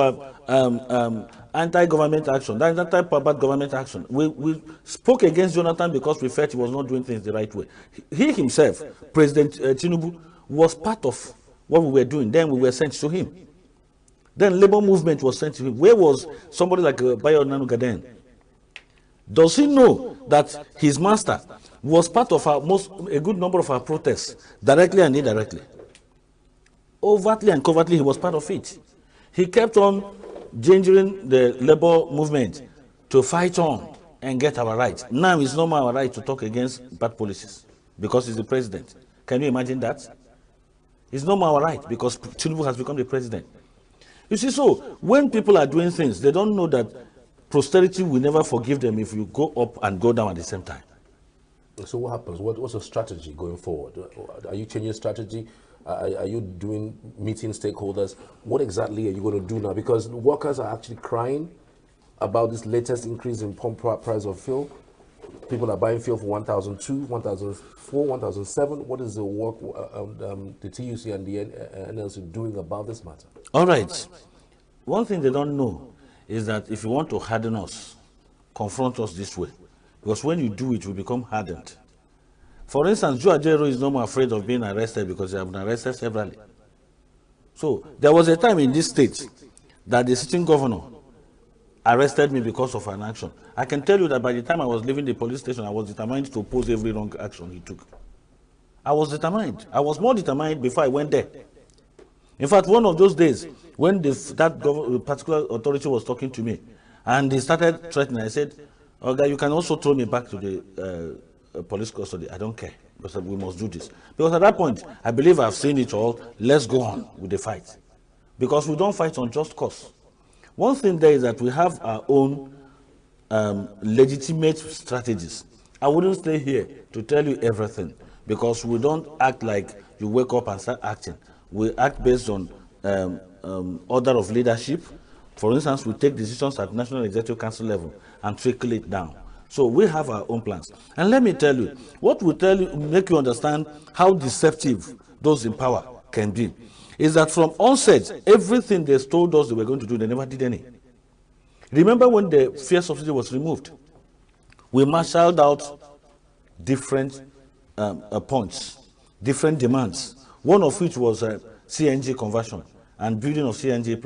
anti-government action, that anti-bad government action. We spoke against Jonathan because we felt he was not doing things the right way. He himself, President Tinubu, was part of what we were doing. Then we were sent to him. Then labor movement was sent to him. Where was somebody like Bayo Nanugaden? Does he know that his master was part of a good number of our protests, directly and indirectly? Overtly and covertly, he was part of it. He kept on gingering the labor movement to fight on and get our rights. Now it's no more our right to talk against bad policies because he's the president. Can you imagine that? It's no more our right because Tinubu has become the president. You see, so when people are doing things, they don't know that posterity will never forgive them if you go up and go down at the same time. So what happens? What's your strategy going forward? Are you changing strategy? Are you doing meeting stakeholders? What exactly are you going to do now? Because workers are actually crying about this latest increase in pump price of fuel. People are buying fuel for 1,002, 1,004, 1,007. What is the work the TUC and the NLC doing about this matter? All right. One thing they don't know is that if you want to harden us, confront us this way. Because when you do it, you become hardened. For instance, Joe Ajero is no more afraid of being arrested because he has been arrested severally. So there was a time in this state that the sitting governor arrested me because of an action. I can tell you that by the time I was leaving the police station, I was determined to oppose every wrong action he took. I was determined. I was more determined before I went there. In fact, one of those days, when that particular authority was talking to me, and they started threatening, I said, "Okay, you can also throw me back to the police custody. I don't care, because we must do this." Because at that point, I believe I've seen it all. Let's go on with the fight. Because we don't fight on just cause. One thing there is that we have our own legitimate strategies. I wouldn't stay here to tell you everything, because we don't act like you wake up and start acting. We act based on order of leadership. For instance, we take decisions at National Executive Council level and trickle it down. So we have our own plans. And let me tell you, what will make you understand how deceptive those in power can be, is that from onset, everything they told us they were going to do, they never did any. Remember when the fuel subsidy was removed? We marshaled out different points, different demands, one of which was CNG conversion and building of CNG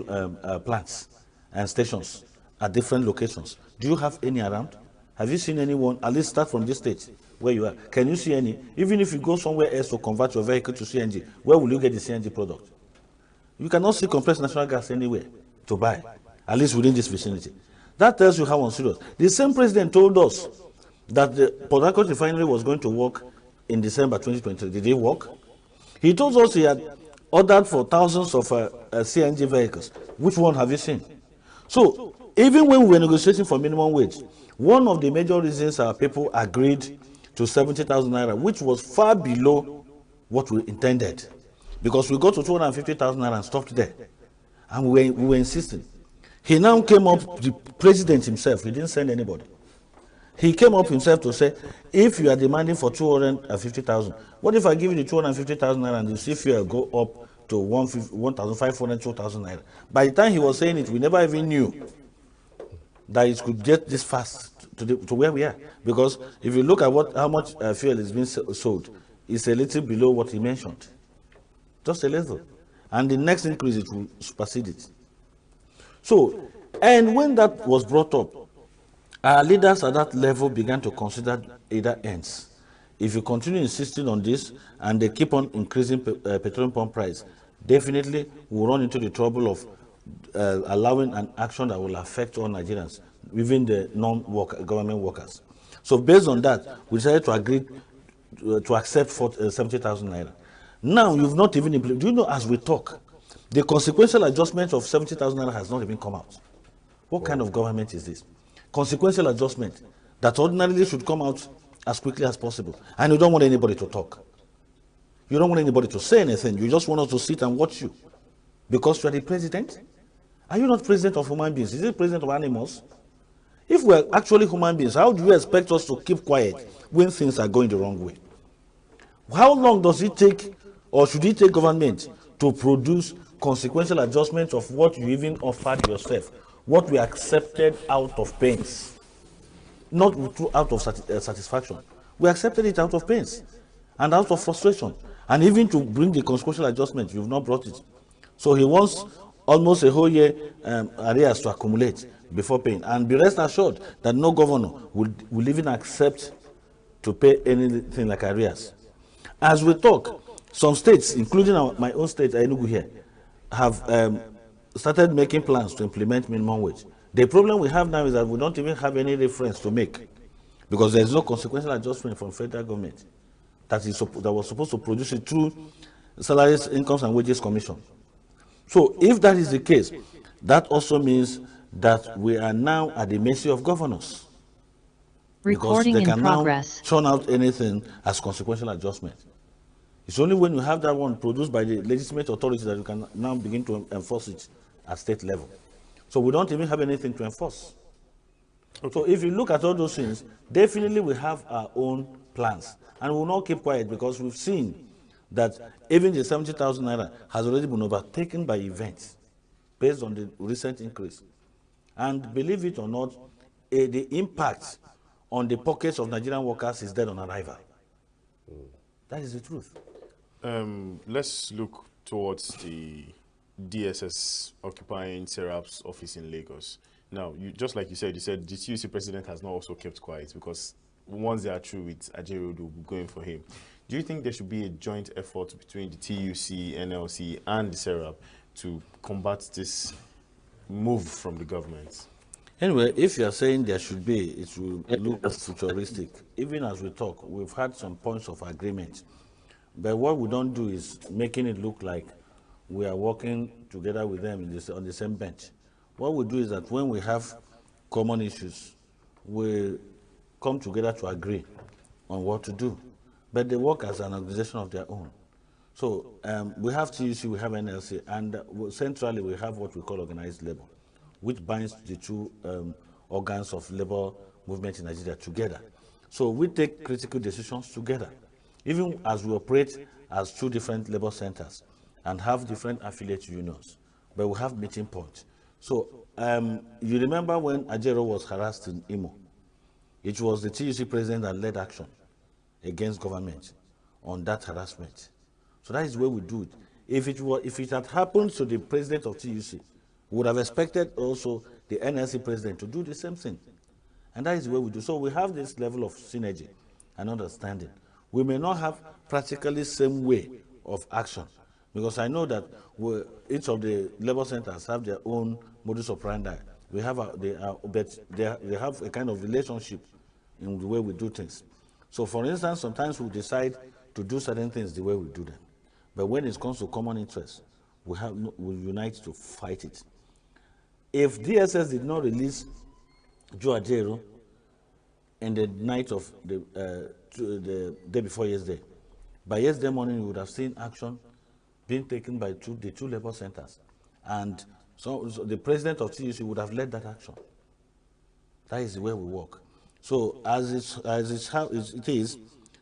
plants and stations at different locations. Do you have any around? Have you seen anyone, at least start from this state where you are? Can you see any? Even if you go somewhere else to convert your vehicle to CNG, where will you get the CNG product? You cannot see compressed natural gas anywhere to buy, at least within this vicinity. That tells you how unserious. The same president told us that the Port Harcourt refinery was going to work in December 2023. Did it work? He told us he had ordered for thousands of CNG vehicles. Which one have you seen? So, even when we were negotiating for minimum wage, one of the major reasons our people agreed to 70,000 naira, which was far below what we intended, because we got to 250,000 naira and stopped there. And we were insisting. He now came up, the president himself, he didn't send anybody. He came up himself to say, if you are demanding for 250,000, what if I give you the 250,000 naira and you see fuel go up to 1,500, 2,000 naira? By the time he was saying it, we never even knew that it could get this fast to where we are. Because if you look at how much fuel is being sold, it's a little below what he mentioned. Just a little. And the next increase, it will supersede it. So, and when that was brought up, our leaders at that level began to consider either ends. If you continue insisting on this and they keep on increasing petroleum pump price, definitely we'll run into the trouble of allowing an action that will affect all Nigerians, even the non-government workers. So based on that, we decided to agree to accept 70,000 naira. Now, you've not even implemented. Do you know, as we talk, the consequential adjustment of 70,000 naira has not even come out. What kind of government is this? Consequential adjustment that ordinarily should come out as quickly as possible. And you don't want anybody to talk. You don't want anybody to say anything. You just want us to sit and watch you. Because you are the president? Are you not president of human beings? Is it president of animals? If we are actually human beings, how do you expect us to keep quiet when things are going the wrong way? How long does it take, or should it take government to produce consequential adjustments of what you even offered yourself, what we accepted out of pains, not out of satisfaction? We accepted it out of pains and out of frustration. And even to bring the consequential adjustment, you've not brought it. So he wants almost a whole year arrears to accumulate before paying. And be rest assured that no governor will even accept to pay anything like arrears. As we talk, some states, including my own state, ENUGU here, have started making plans to implement minimum wage. The problem we have now is that we don't even have any reference to make, because there is no consequential adjustment from federal government that was supposed to produce it through Salaries, Incomes and Wages Commission. So if that is the case, that also means that we are now at the mercy of governors. Recording because they in can progress. now churn out anything as consequential adjustment. It's only when you have that one produced by the legitimate authority that you can now begin to enforce it at state level. So we don't even have anything to enforce. Okay. So if you look at all those things, definitely we have our own plans. And we will not keep quiet, because we've seen that even the 70,000 naira has already been overtaken by events based on the recent increase. And believe it or not, the impact on the pockets of Nigerian workers is dead on arrival. That is the truth. Let's look towards the DSS occupying Serap's office in Lagos. Now, just like you said the TUC president has not also kept quiet, because once they are through with Ajero, they'll be going for him. Do you think there should be a joint effort between the TUC, NLC, and the Serap to combat this move from the government? Anyway, if you are saying there should be, it will look futuristic. Even as we talk, we've had some points of agreement. But what we don't do is making it look like we are working together with them on the same bench. What we do is that when we have common issues, we come together to agree on what to do. But they work as an organization of their own. So we have TUC, we have NLC, and centrally we have what we call organized labor, which binds the two organs of labor movement in Nigeria together. So we take critical decisions together, even as we operate as two different labor centers and have different affiliate unions, but we have meeting points. So you remember when Ajero was harassed in Imo, it was the TUC president that led action against government on that harassment. So that is the way we do it. If it had happened to the president of TUC, we would have expected also the NLC president to do the same thing. And that is the way we do. So we have this level of synergy and understanding. We may not have practically the same way of action, because I know that each of the labor centers have their own modus operandi. They have a kind of relationship in the way we do things. So for instance, sometimes we decide to do certain things the way we do them. But when it comes to common interests, we unite to fight it. If DSS did not release Joe Ajero in the night of the day before yesterday, by yesterday morning you would have seen action being taken by the two labor centers. And so the president of TUC would have led that action. That is the way we work. So as it is,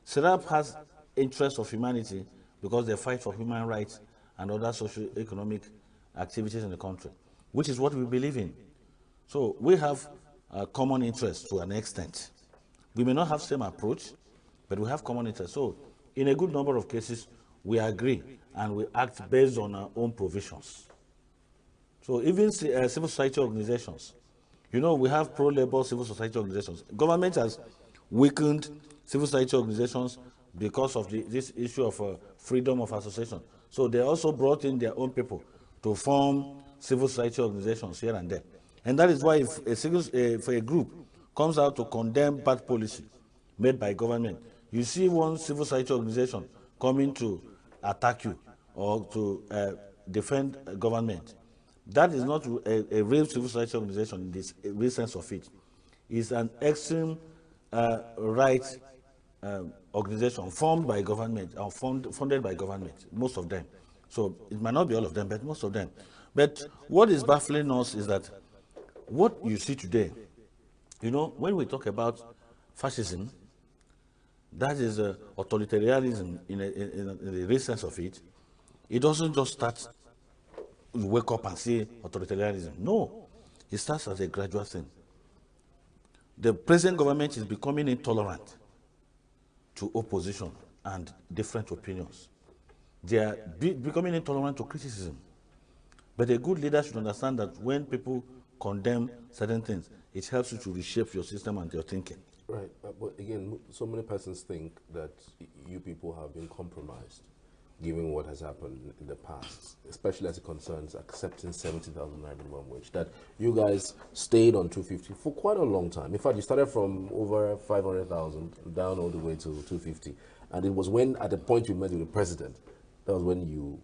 Serap has interests of humanity because they fight for human rights and other socio-economic activities in the country, which is what we believe in. So we have a common interests to an extent. We may not have the same approach, but we have common interests. So in a good number of cases, we agree and we act based on our own provisions. So even civil society organizations, you know, we have pro-labor civil society organizations. Government has weakened civil society organizations because of this issue of freedom of association. So they also brought in their own people to form civil society organizations here and there. And that is why if a group comes out to condemn bad policy made by government, you see one civil society organization coming to attack you or to defend government. That is not a real civil society organization in this real sense of it. It's an extreme right organization formed by government or funded by government, most of them. So it might not be all of them, but most of them. But what is baffling us is that what you see today, you know, when we talk about fascism, that is authoritarianism in the real sense of it. It doesn't just start, you wake up and say authoritarianism. No, it starts as a gradual thing. The present government is becoming intolerant to opposition and different opinions. They are becoming intolerant to criticism. But a good leader should understand that when people condemn certain things, it helps you to reshape your system and your thinking. Right, but again, so many persons think that you people have been compromised, given what has happened in the past, especially as it concerns accepting 70,000 minimum wage, that you guys stayed on 250 for quite a long time. In fact, you started from over 500,000 down all the way to 250. And it was when, at the point you met with the president, that was when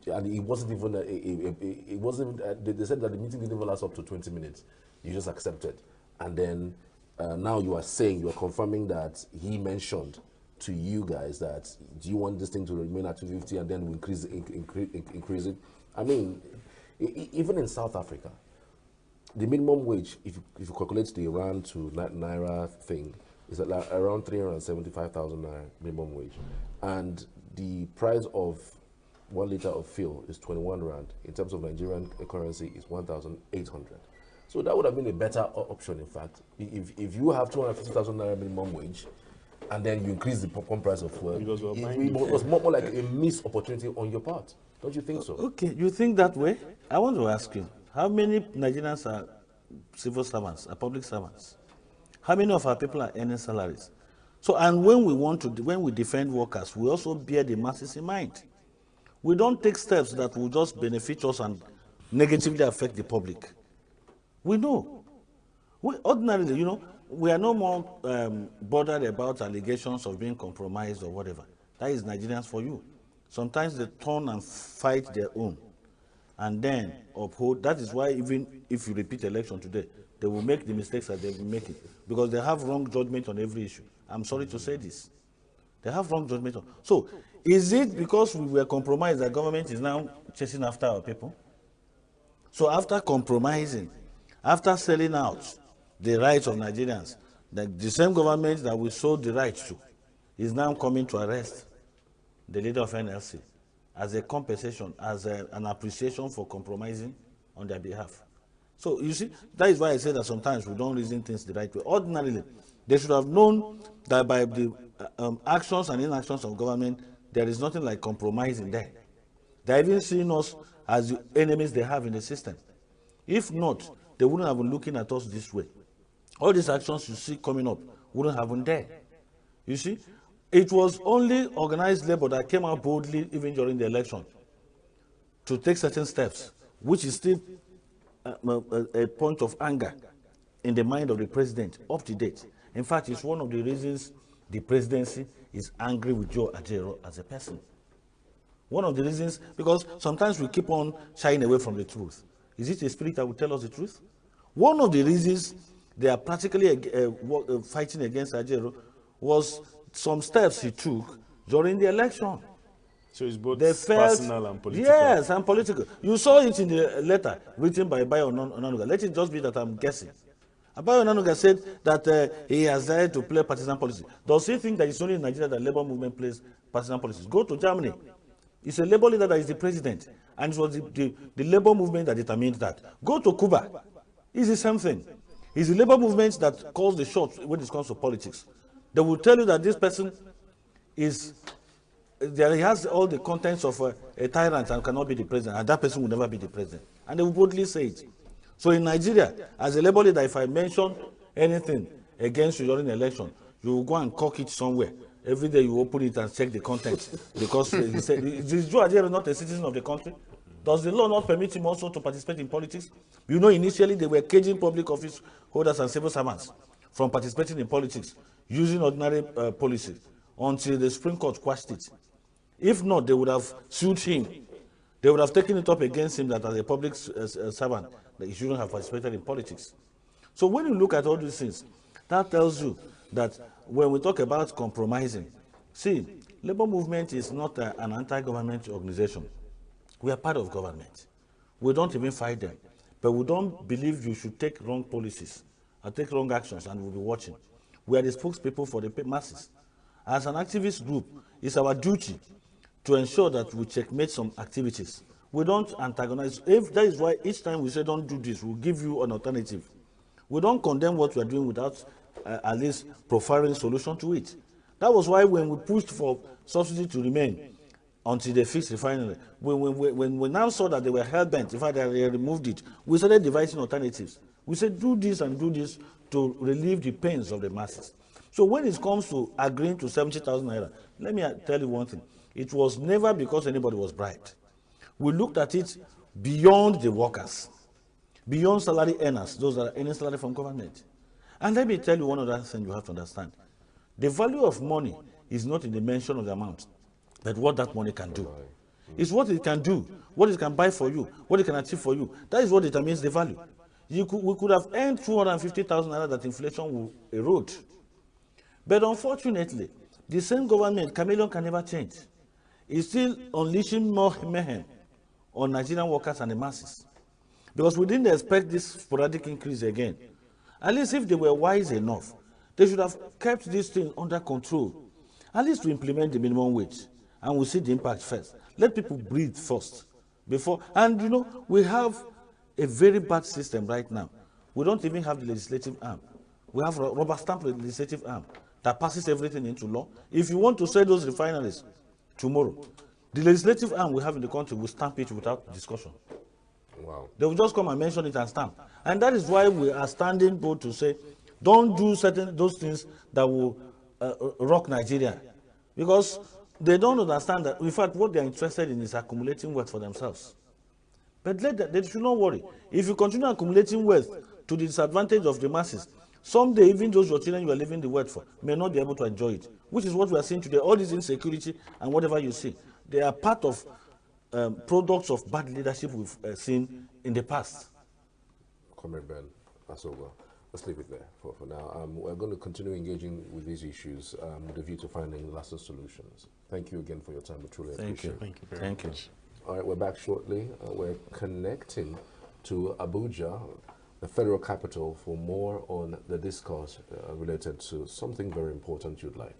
and it wasn't even, it wasn't, they said that the meeting didn't even last up to 20 minutes. You just accepted. And then now you are saying, you are confirming that he mentioned to you guys that, do you want this thing to remain at 250 and then we increase it? I mean, even in South Africa, the minimum wage, if you calculate the Rand to Naira thing, is around 375,000 Naira minimum wage. And the price of 1 liter of fuel is 21 Rand. In terms of Nigerian currency, is 1,800. So that would have been a better option, in fact. If you have 250,000 naira minimum wage, and then you increase the popcorn price of fuel, Because we're buying it was more like a missed opportunity on your part. Don't you think so? Okay, you think that way? I want to ask you, how many Nigerians are civil servants, are public servants? How many of our people are earning salaries? So, and when we defend workers, we also bear the masses in mind. We don't take steps that will just benefit us and negatively affect the public. We know. Ordinarily, you know, we are no more bothered about allegations of being compromised or whatever. That is Nigerians for you. Sometimes they turn and fight their own and then uphold. That is why even if you repeat election today, they will make the mistakes that they've been making because they have wrong judgment on every issue. I'm sorry to say this. They have wrong judgment on. So, is it because we were compromised that government is now chasing after our people? So after compromising, after selling out the rights of Nigerians, the same government that we sold the rights to is now coming to arrest the leader of NLC as a compensation, as an appreciation for compromising on their behalf. So you see, that is why I say that sometimes we don't reason things the right way. Ordinarily, they should have known that by the actions and inactions of government, there is nothing like compromising there. They're even seeing us as the enemies they have in the system. If not, they wouldn't have been looking at us this way. All these actions you see coming up wouldn't have been there. You see, it was only organized labor that came out boldly even during the election to take certain steps, which is still a point of anger in the mind of the president up to date. In fact, it's one of the reasons the presidency is angry with Joe Ajero as a person. One of the reasons, because sometimes we keep on shying away from the truth. Is it a spirit that will tell us the truth? One of the reasons they are practically fighting against Ajero was some steps he took during the election. So it's both personal and political. Yes, and political. You saw it in the letter written by Bayo Onanuga. Let it just be that I'm guessing. Bayo Onanuga said that he has decided to play partisan policy. Does he think that it's only in Nigeria that labor movement plays partisan policies? Go to Germany. It's a labor leader that is the president, and it was the labor movement that determined that. Go to Cuba. It's the same thing. It's the labor movement that calls the shots when it comes to politics. They will tell you that this person is, that he has all the contents of a tyrant and cannot be the president, and that person will never be the president. And they will boldly say it. So in Nigeria, as a labor leader, if I mention anything against you during the election, you will go and cock it somewhere. Every day you open it and check the contents. Because he said, is Joe Ajero not a citizen of the country? Does the law not permit him also to participate in politics? You know, initially they were caging public office holders and civil servants from participating in politics using ordinary policies until the Supreme Court quashed it. If not, they would have sued him. They would have taken it up against him that as a public servant, that he shouldn't have participated in politics. So when you look at all these things, that tells you that when we talk about compromising, see, labor movement is not an anti-government organization. We are part of government. We don't even fight them. But we don't believe you should take wrong policies or take wrong actions, and we'll be watching. We are the spokespeople for the masses. As an activist group, it's our duty to ensure that we checkmate some activities. We don't antagonize. If that is why each time we say don't do this, we'll give you an alternative. We don't condemn what we are doing without at least profiling solution to it. That was why when we pushed for subsidy to remain until they fixed refinery, when we now saw that they were hell-bent, in fact they removed it, we started devising alternatives. We said do this and do this to relieve the pains of the masses. So when it comes to agreeing to 70,000 naira, let me tell you one thing. It was never because anybody was bribed. We looked at it beyond the workers, beyond salary earners, those that are earning salary from government. And let me tell you one other thing you have to understand. The value of money is not in the mention of the amount, but what that money can do. It's what it can do, what it can buy for you, what it can achieve for you. That is what determines the value. We could have earned 250,000 naira that inflation will erode. But unfortunately, the same government, chameleon can never change. It's still unleashing more mayhem on Nigerian workers and the masses. Because we didn't expect this sporadic increase again. At least if they were wise enough, they should have kept this thing under control. At least to implement the minimum wage. And we'll see the impact first. Let people breathe first. And you know, we have a very bad system right now We don't even have the legislative arm. We have a rubber stamp legislative arm that passes everything into law. If you want to sell those refineries tomorrow, the legislative arm we have in the country will stamp it without discussion. Wow. They will just come and mention it and stamp. And that is why we are standing bold to say, don't do those things that will rock Nigeria. Because they don't understand that, in fact, what they are interested in is accumulating wealth for themselves. But they should not worry. If you continue accumulating wealth to the disadvantage of the masses, someday even those your children you are leaving the wealth for may not be able to enjoy it, which is what we are seeing today. All this insecurity and whatever you see, they are part of products of bad leadership we've seen in the past. Comrade Ben, that's over. Let's leave it there for now. We're going to continue engaging with these issues with a view to finding lasting solutions. Thank you again for your time. We truly appreciate it. Thank you very much. All right, we're back shortly. We're connecting to Abuja, the federal capital, for more on the discourse related to something very important you'd like.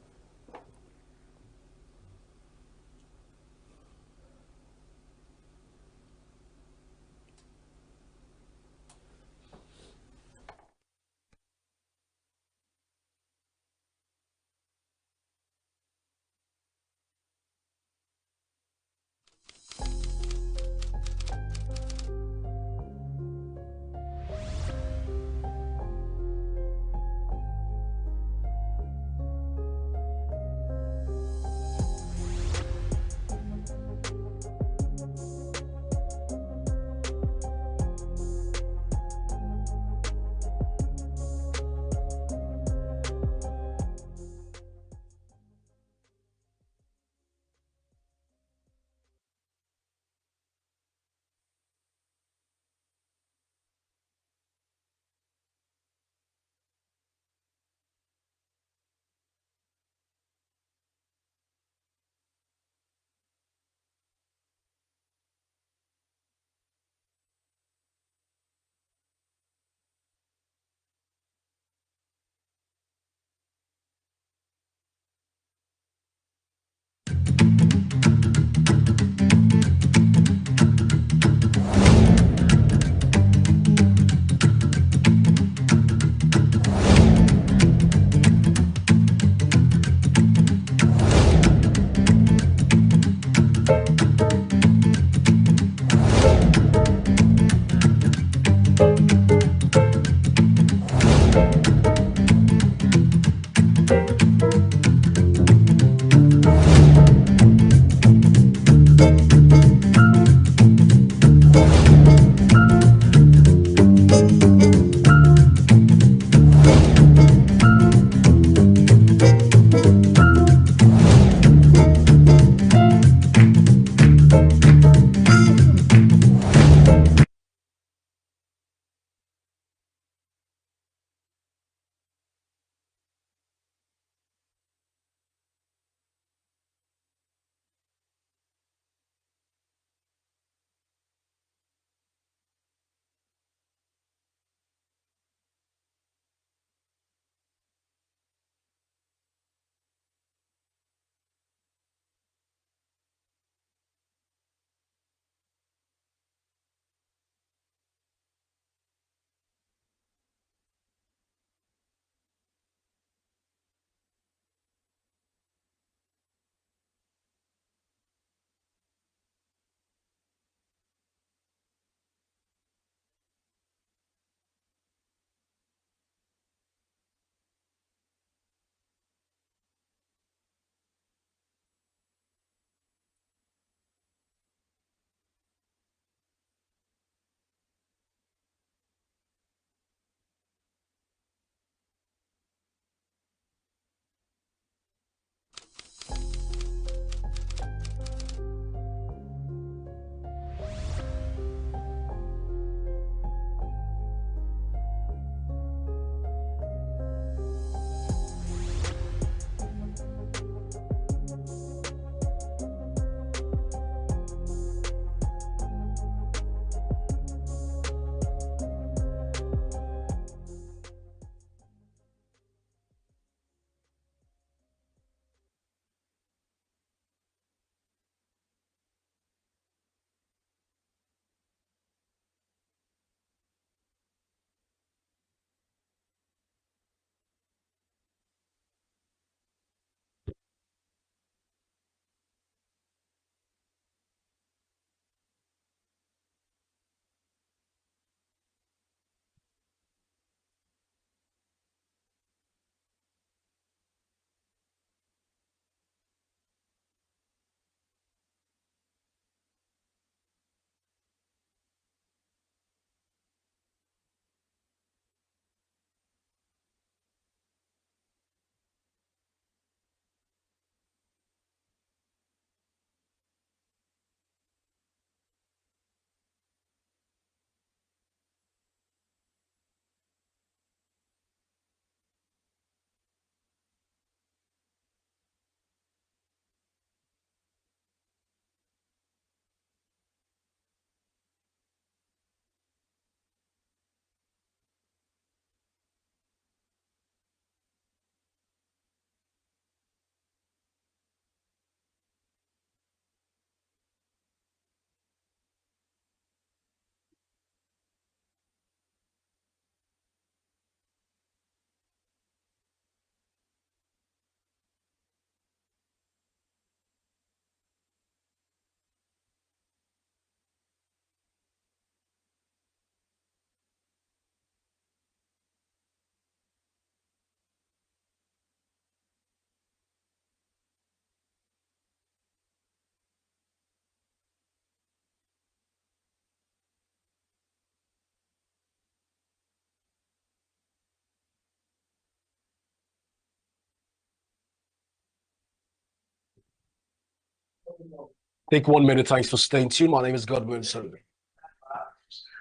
Take 1 minute. Thanks for staying tuned. My name is Godwin. So,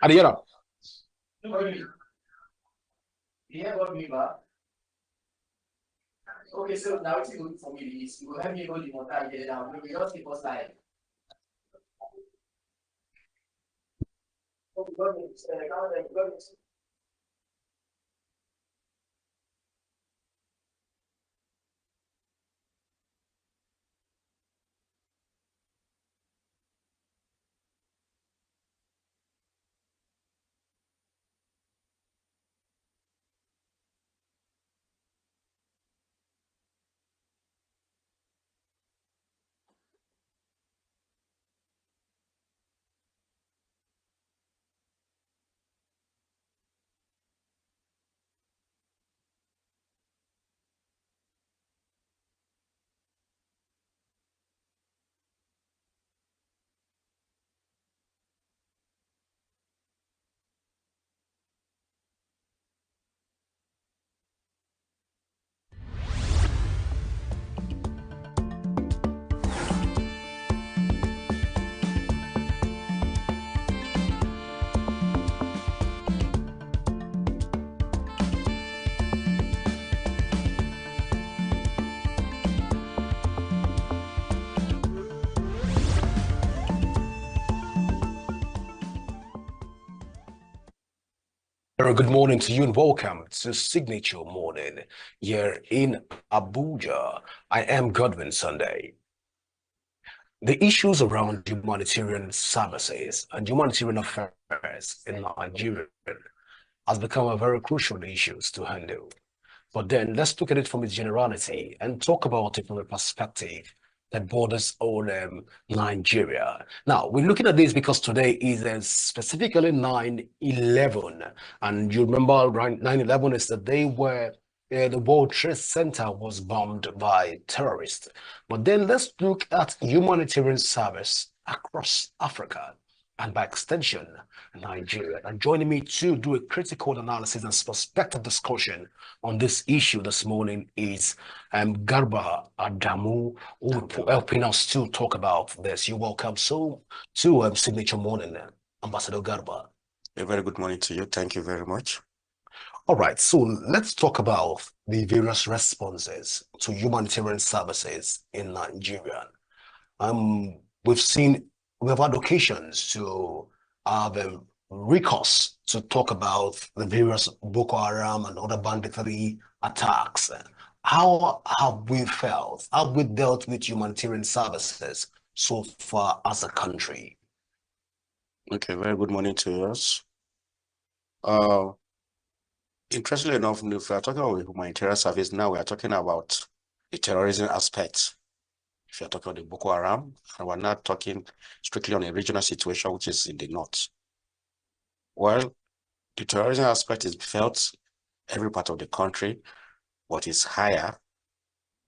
Adiera. Okay, so now it's good for me. Is you help me go the water and get it down. Maybe just keep us like. Good morning to you and welcome to Signature Morning here in Abuja. I am Godwin Sunday. The issues around humanitarian services and humanitarian affairs in Nigeria has become a very crucial issue to handle. But then let's look at it from its generality and talk about it from a perspective that borders on Nigeria. Now, we're looking at this because today is specifically 9/11. And you remember 9/11 is the day where the World Trade Center was bombed by terrorists. But then let's look at humanitarian service across Africa and by extension, Nigeria. And joining me to do a critical analysis and perspective discussion on this issue this morning is Garba Adamu, who will be helping us to talk about this. You're welcome to Signature Morning, Ambassador Garba. A very good morning to you. Thank you very much. All right, so let's talk about the various responses to humanitarian services in Nigeria. We've had occasions to have recourse to talk about the various Boko Haram and other banditry attacks. How have we felt? How have we dealt with humanitarian services so far as a country? Okay, very good morning to us. Interestingly enough, if we are talking about humanitarian service, now we are talking about the terrorism aspect. If you're talking about the Boko Haram, and we're not talking strictly on a regional situation, which is in the north. Well, the terrorism aspect is felt every part of the country, but it's higher,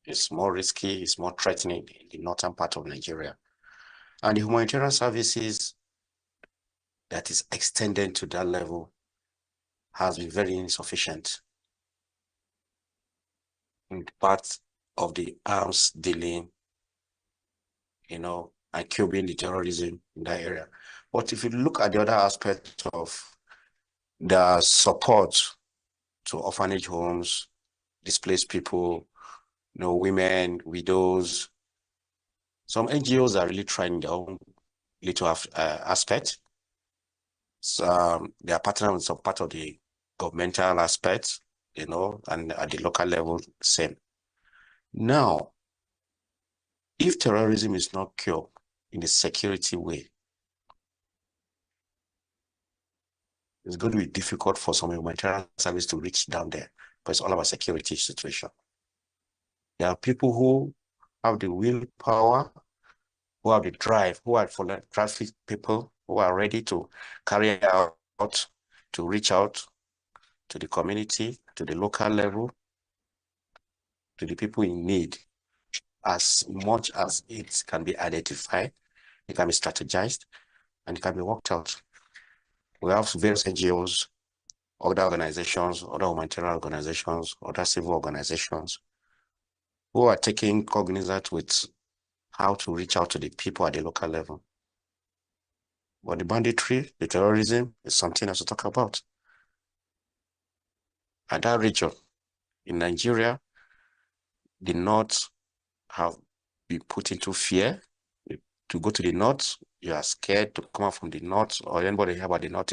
it's more risky, it's more threatening in the northern part of Nigeria. And the humanitarian services that is extended to that level has been very insufficient in part of the arms dealing, and curbing the terrorism in that area. But if you look at the other aspect of the support to orphanage homes, displaced people, women, widows, some NGOs are really trying their own little aspect. So, they are partnering with some part of the governmental aspect, and at the local level, same. Now, if terrorism is not cured in a security way, it's going to be difficult for some humanitarian service to reach down there, but it's all about security situation. There are people who have the willpower, who have the drive, who are philanthropic people, who are ready to carry out, to reach out to the community, to the local level, to the people in need. As much as it can be identified, it can be strategized, and it can be worked out. We have various NGOs, other organizations, other humanitarian organizations, other civil organizations who are taking cognizance with how to reach out to the people at the local level. But the banditry, the terrorism is something else to talk about. At that region, in Nigeria, the North have been put into fear. To go to the North, you are scared to come out from the North, or anybody here about the North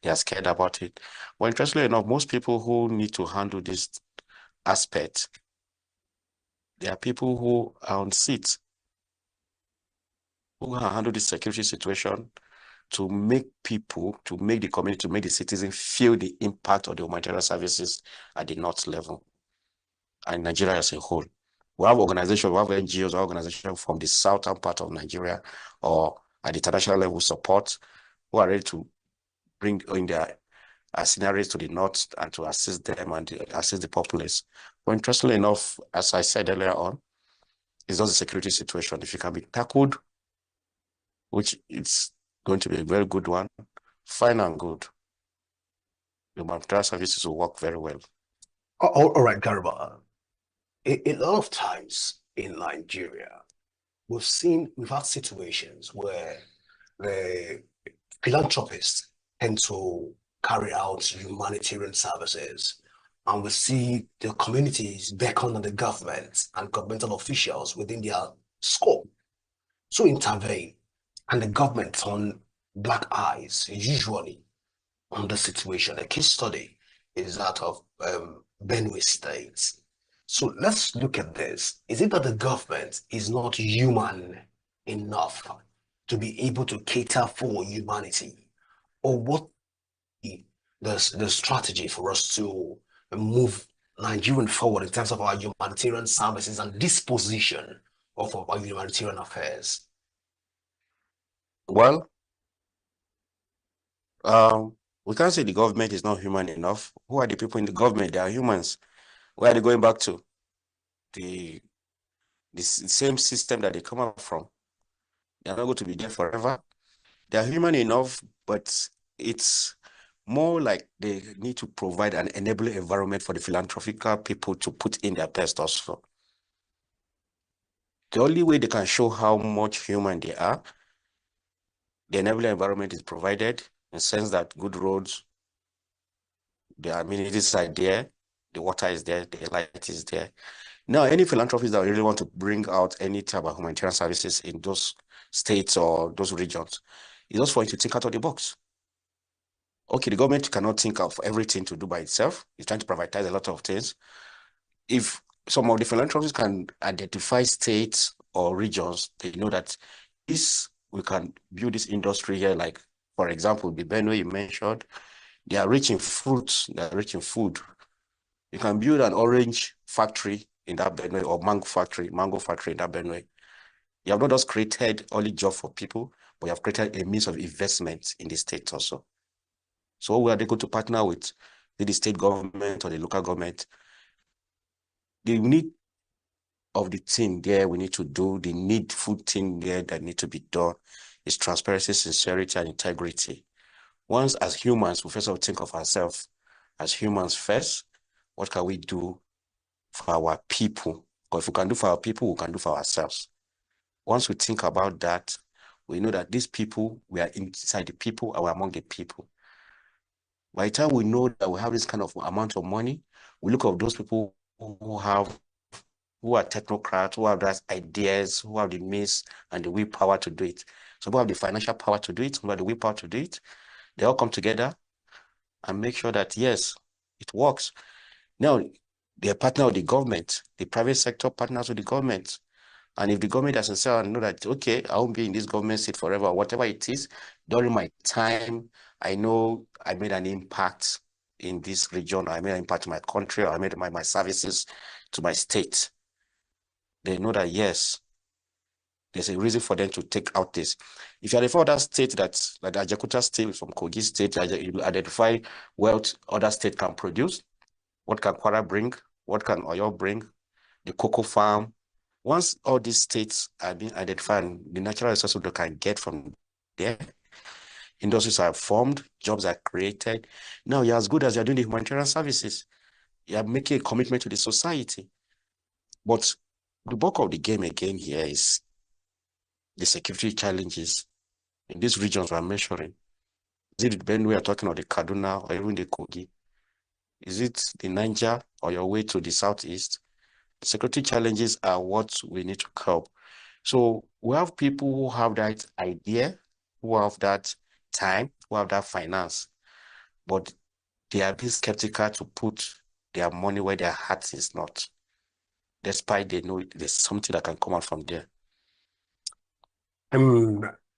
they are scared about it. But interestingly enough, most people who need to handle this aspect, there are people who are on seats, who handle this security situation to make people, to make the community, to make the citizens feel the impact of the humanitarian services at the North level and Nigeria as a whole. We have organizations, we have NGOs, organizations from the southern part of Nigeria or at the international level support who are ready to bring in their scenarios to the North and to assist them and assist the populace. But interestingly enough, as I said earlier on, it's just a security situation. If it can be tackled, which it's going to be a very good one, fine and good. The humanitarian services will work very well. All right, Garba. A lot of times in Nigeria, we've had situations where the philanthropists tend to carry out humanitarian services, and we see the communities beckon on the government and governmental officials within their scope to intervene, and the government turn black eyes usually on the situation. A case study is that of Benue State. So let's look at this. Is it that the government is not human enough to be able to cater for humanity? Or what is the strategy for us to move Nigeria forward in terms of our humanitarian services and disposition of our humanitarian affairs? Well, we can't say the government is not human enough. Who are the people in the government? They are humans. Where are they going back to? The same system that they come up from. They are not going to be there forever. They are human enough, but it's more like they need to provide an enabling environment for the philanthropic people to put in their best also. The only way they can show how much human they are, the enabling environment is provided in the sense that good roads, the amenities are there, the water is there, the light is there. Now, any philanthropists that really want to bring out any type of humanitarian services in those states or those regions, it's just for you to think out of the box. Okay, the government cannot think of everything to do by itself. It's trying to privatize a lot of things. If some of the philanthropists can identify states or regions, they know that we can build this industry here, like, for example, the Benue you mentioned, they are rich in fruits, they are rich in food. You can build an orange factory in that Benue or mango factory in that Benue. You have not just created only job for people, but you have created a means of investment in the state also. So what are they going to partner with? The state government or the local government? The need of the thing there we need to do, the needful thing there that need to be done is transparency, sincerity, and integrity. Once as humans, we first of all think of ourselves as humans first. What can we do for our people? Because if we can do for our people, we can do for ourselves. Once we think about that, we know that these people, we are inside the people and we're among the people. By the time we know that we have this kind of amount of money, we look at those people who are technocrats, who have those ideas, who have the means and the willpower to do it. Some people have the financial power to do it, some have the willpower to do it. They all come together and make sure that, yes, it works. Now, they're partner with the government. The private sector partners with the government. And if the government doesn't say, know that, okay, I won't be in this government seat forever, whatever it is, during my time, I know I made an impact in this region, I made an impact to my country, or I made my services to my state. They know that, yes, there's a reason for them to take out this. If you identify other states that, like the Ajakuta state from Kogi state, you identify what other state can produce, what can Kwara bring, what can Oyo bring, the cocoa farm. Once all these states are being identified, the natural resources they can get from there, industries are formed, jobs are created. Now you're as good as you're doing the humanitarian services. You're making a commitment to the society. But the bulk of the game again here is the security challenges in these regions we're measuring? Is it the Benue we're talking, or the Kaduna, or even the Kogi? Is it the Niger, or your way to the southeast? The security challenges are what we need to curb. So we have people who have that idea, who have that time, who have that finance, but they are being skeptical to put their money where their heart is not, despite they know there's something that can come out from there.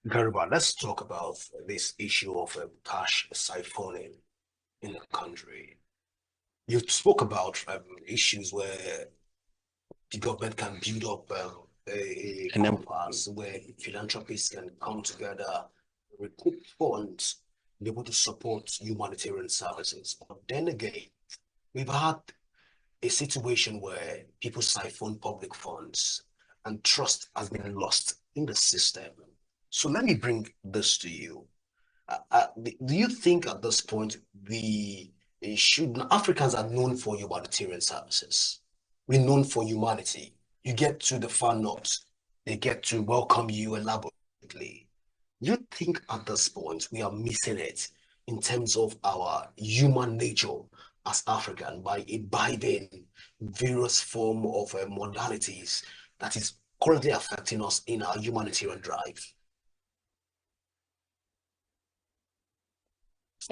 Very well. Let's talk about this issue of cash siphoning in the country. You spoke about issues where the government can build up a compass where philanthropists can come together, recoup funds, be able to support humanitarian services. But then again, we've had a situation where people siphon public funds and trust has been lost in the system. So let me bring this to you. Do you think at this point Africans are known for humanitarian services? We're known for humanity. You get to the far north, they get to welcome you elaborately. You think at this point we are missing it in terms of our human nature as African by imbibing various form of modalities that is currently affecting us in our humanitarian drive?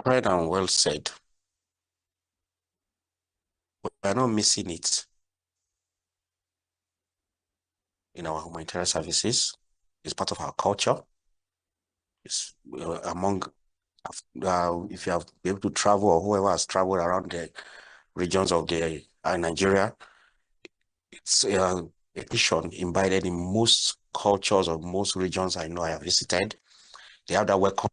Right and well said. We're not missing it in our humanitarian services. It's part of our culture. It's among, if you have been able to travel, or whoever has traveled around the regions of the Nigeria, it's a tradition embedded in most cultures of most regions I know I have visited. They have that welcome.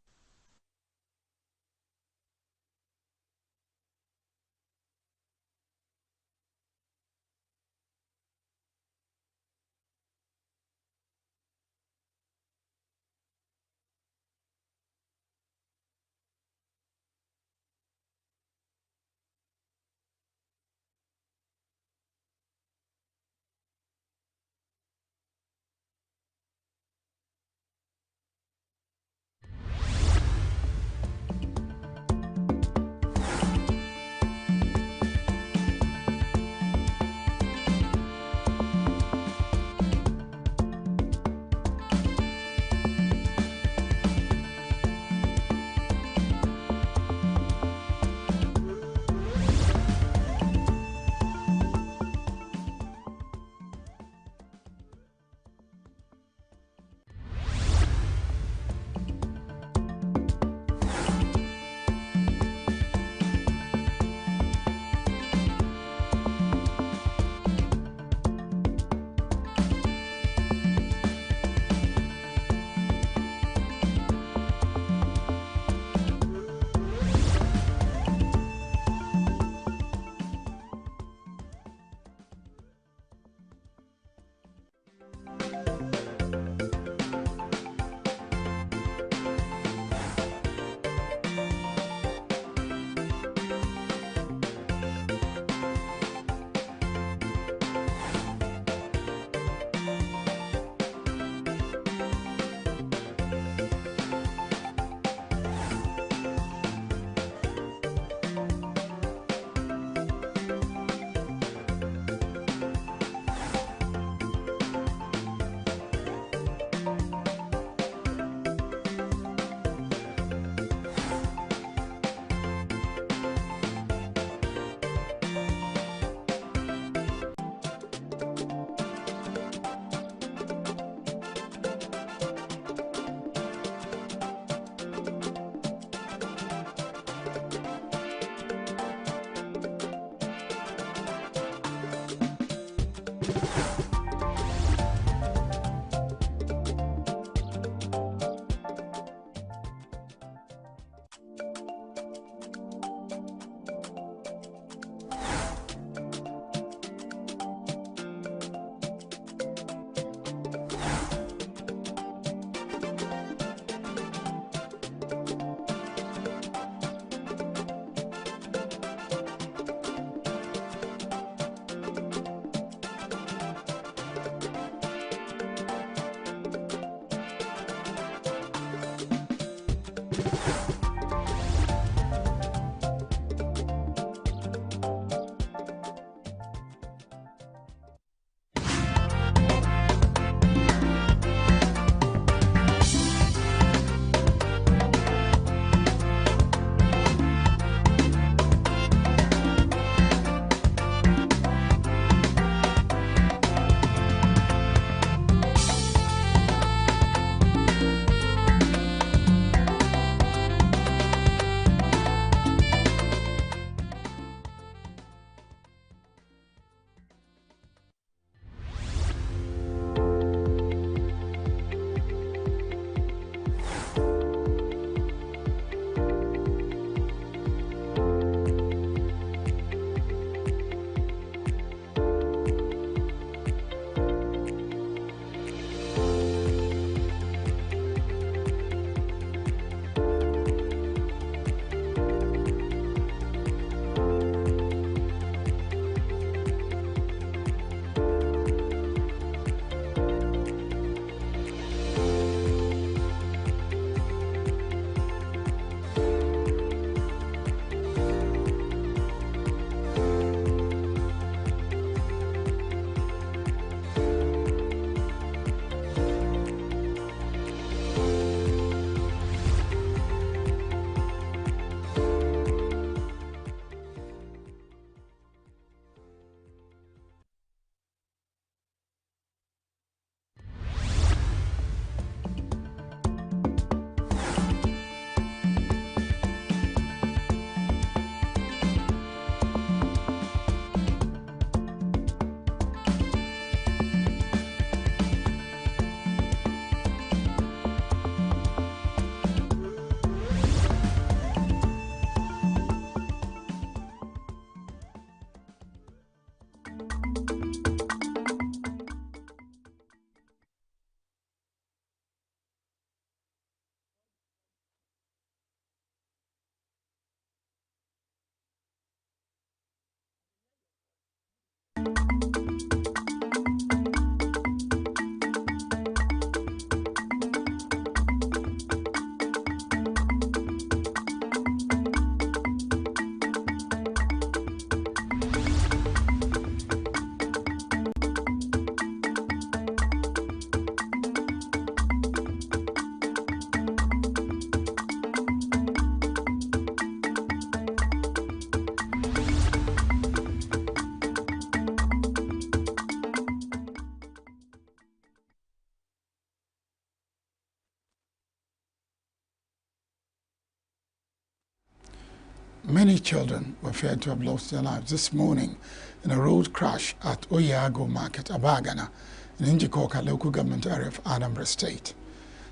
Many children were feared to have lost their lives this morning in a road crash at Oyago Market, Abagana, in Njikoka local government area of Anambra State.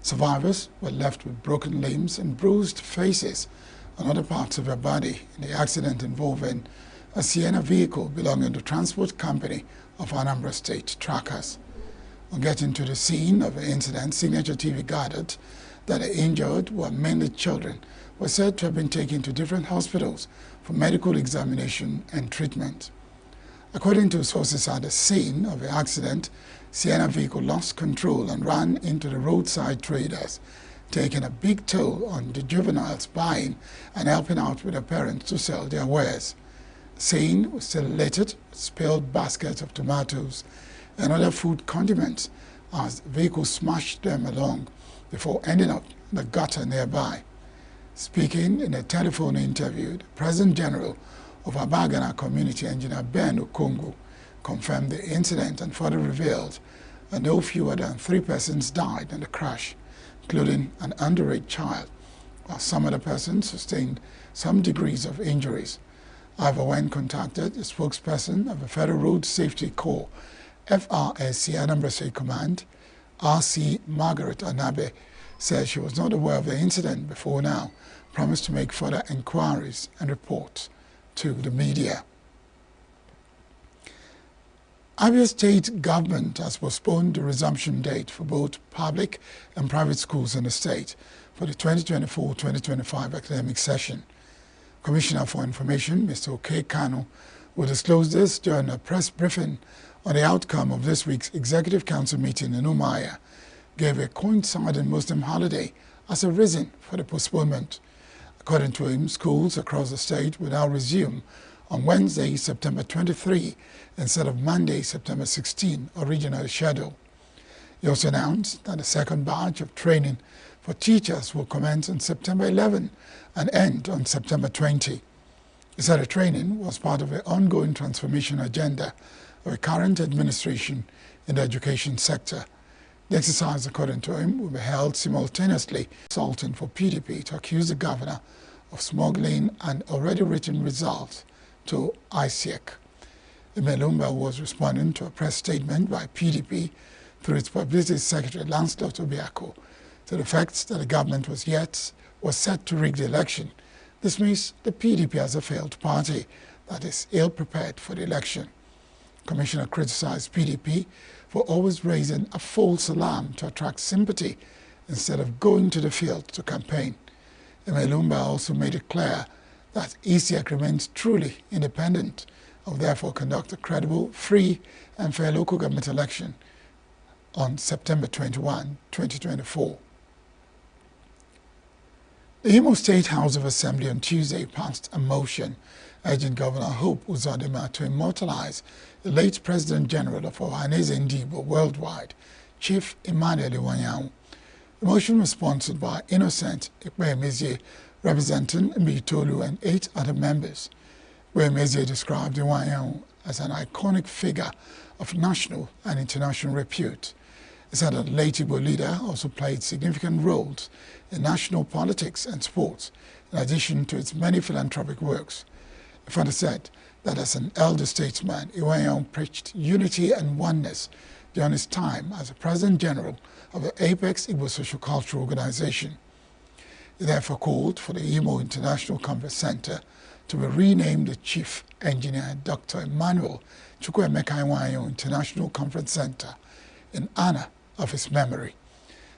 Survivors were left with broken limbs and bruised faces on other parts of their body in the accident involving a Sienna vehicle belonging to Transport Company of Anambra State Trackers. On getting to the scene of the incident, Signature TV gathered that the injured were mainly children, were said to have been taken to different hospitals for medical examination and treatment. According to sources at the scene of the accident, Sienna vehicle lost control and ran into the roadside traders, taking a big toll on the juveniles buying and helping out with their parents to sell their wares. The scene was still littered with spilled baskets of tomatoes and other food condiments as the vehicle smashed them along before ending up in the gutter nearby. Speaking in a telephone interview, the President General of Abagana Community, Engineer Ben Okongo, confirmed the incident and further revealed that no fewer than 3 persons died in the crash, including an underage child, while some other persons sustained some degrees of injuries. However, when contacted, the spokesperson of the Federal Road Safety Corps, FRSC Anambra State Command, RC Margaret Anabe, said she was not aware of the incident before now, promised to make further inquiries and reports to the media. Abia State government has postponed the resumption date for both public and private schools in the state for the 2024-2025 academic session. Commissioner for Information, Mr. OK Kano, will disclose this during a press briefing on the outcome of this week's Executive Council meeting in Umuahia, gave a coinciding Muslim holiday as a reason for the postponement. According to him, schools across the state will now resume on Wednesday, September 23, instead of Monday, September 16, originally scheduled. He also announced that the second batch of training for teachers will commence on September 11 and end on September 20. He said the training was part of the ongoing transformation agenda of the current administration in the education sector. The exercise, according to him, will be held simultaneously, consulting for PDP to accuse the governor of smuggling an already written result to ISEC. Imelumba was responding to a press statement by PDP through its publicity secretary, Lancelot Obiako, to the effect that the government was set to rig the election. Dismissed the PDP as a failed party that is ill-prepared for the election. Commissioner criticized PDP for always raising a false alarm to attract sympathy instead of going to the field to campaign. Imelumba also made it clear that ISEC remains truly independent and will therefore conduct a credible, free and fair local government election on September 21, 2024. The Imo State House of Assembly on Tuesday passed a motion urging Governor Hope Uzodimma to immortalize the late President General of Ohaneze Ndigbo worldwide, Chief Emmanuel Iwanyao. The motion was sponsored by Innocent Ikpemezie, representing Mbitolu and 8 other members. Ikpemezie described Iwanyao as an iconic figure of national and international repute. He said that the late Igbo leader also played significant roles in national politics and sports, in addition to its many philanthropic works. He further said that as an elder statesman, Iwanyao preached unity and oneness during his time as the President General of the Apex Igbo Social Cultural Organization. He therefore called for the Imo International Conference Center to be renamed the Chief Engineer Dr. Emmanuel Chukwuemeka Iwanyao International Conference Center in honor of his memory.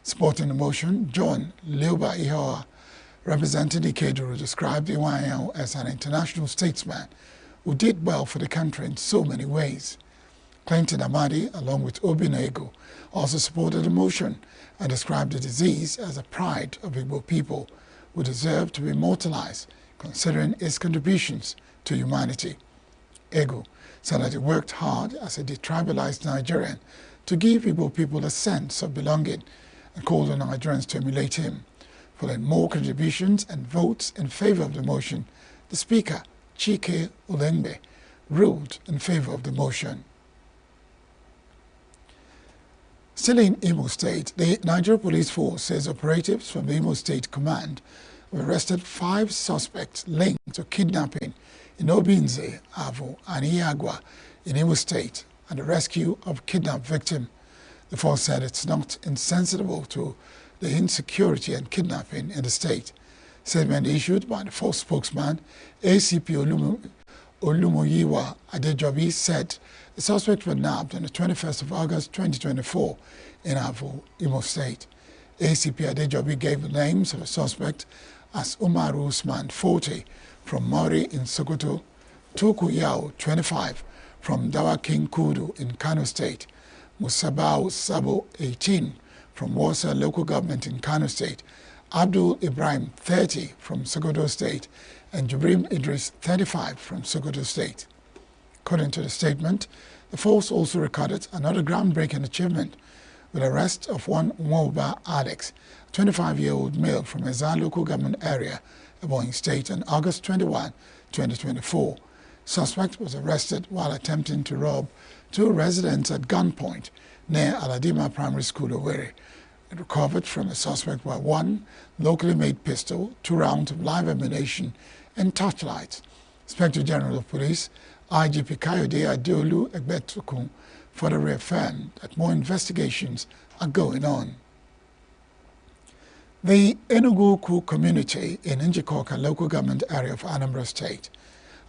Supporting the motion, John Leuba Ihoa, representing Ikeduru, described Iwanyao as an international statesman who did well for the country in so many ways. Clinton Amadi, along with Obinego, also supported the motion and described the disease as a pride of Igbo people who deserve to be immortalized, considering its contributions to humanity. Ego said that he worked hard as a detribalized Nigerian to give Igbo people a sense of belonging and called on Nigerians to emulate him. Following more contributions and votes in favor of the motion, the Speaker, Chike Olenbe, ruled in favor of the motion. Still in Imo State, the Nigeria Police Force says operatives from the Imo State Command arrested 5 suspects linked to kidnapping in Obinze, Avo, and Iagua in Imo State and the rescue of kidnapped victim. The force said it's not insensitive to the insecurity and kidnapping in the state. Statement issued by the force spokesman, ACP Olumoyiwa Adejobi, said the suspects were nabbed on the 21st of August 2024 in Avo, Imo State. ACP Adejobi gave the names of the suspect as Umaru Usman, 40, from Mori in Sokoto, Tuku Yao, 25, from Dawakin Kudu in Kano State, Musabao Sabo, 18, from Warsaw Local Government in Kano State, Abdul Ibrahim, 30, from Sokoto State, and Jibrim Idris, 35, from Sokoto State. According to the statement, the force also recorded another groundbreaking achievement with the arrest of one Mwoba Alex, a 25-year-old male from Ezza local government area, Ebonyi State, on August 21, 2024. Suspect was arrested while attempting to rob 2 residents at gunpoint near Aladima Primary School, Owerri. It recovered from the suspect were 1 locally made pistol, 2 rounds of live ammunition, and torchlights. Inspector General of Police IGP Kayode Adeolu Egbetukun further reaffirmed that more investigations are going on. The ENUGU community in Njikoka local government area of Anambra State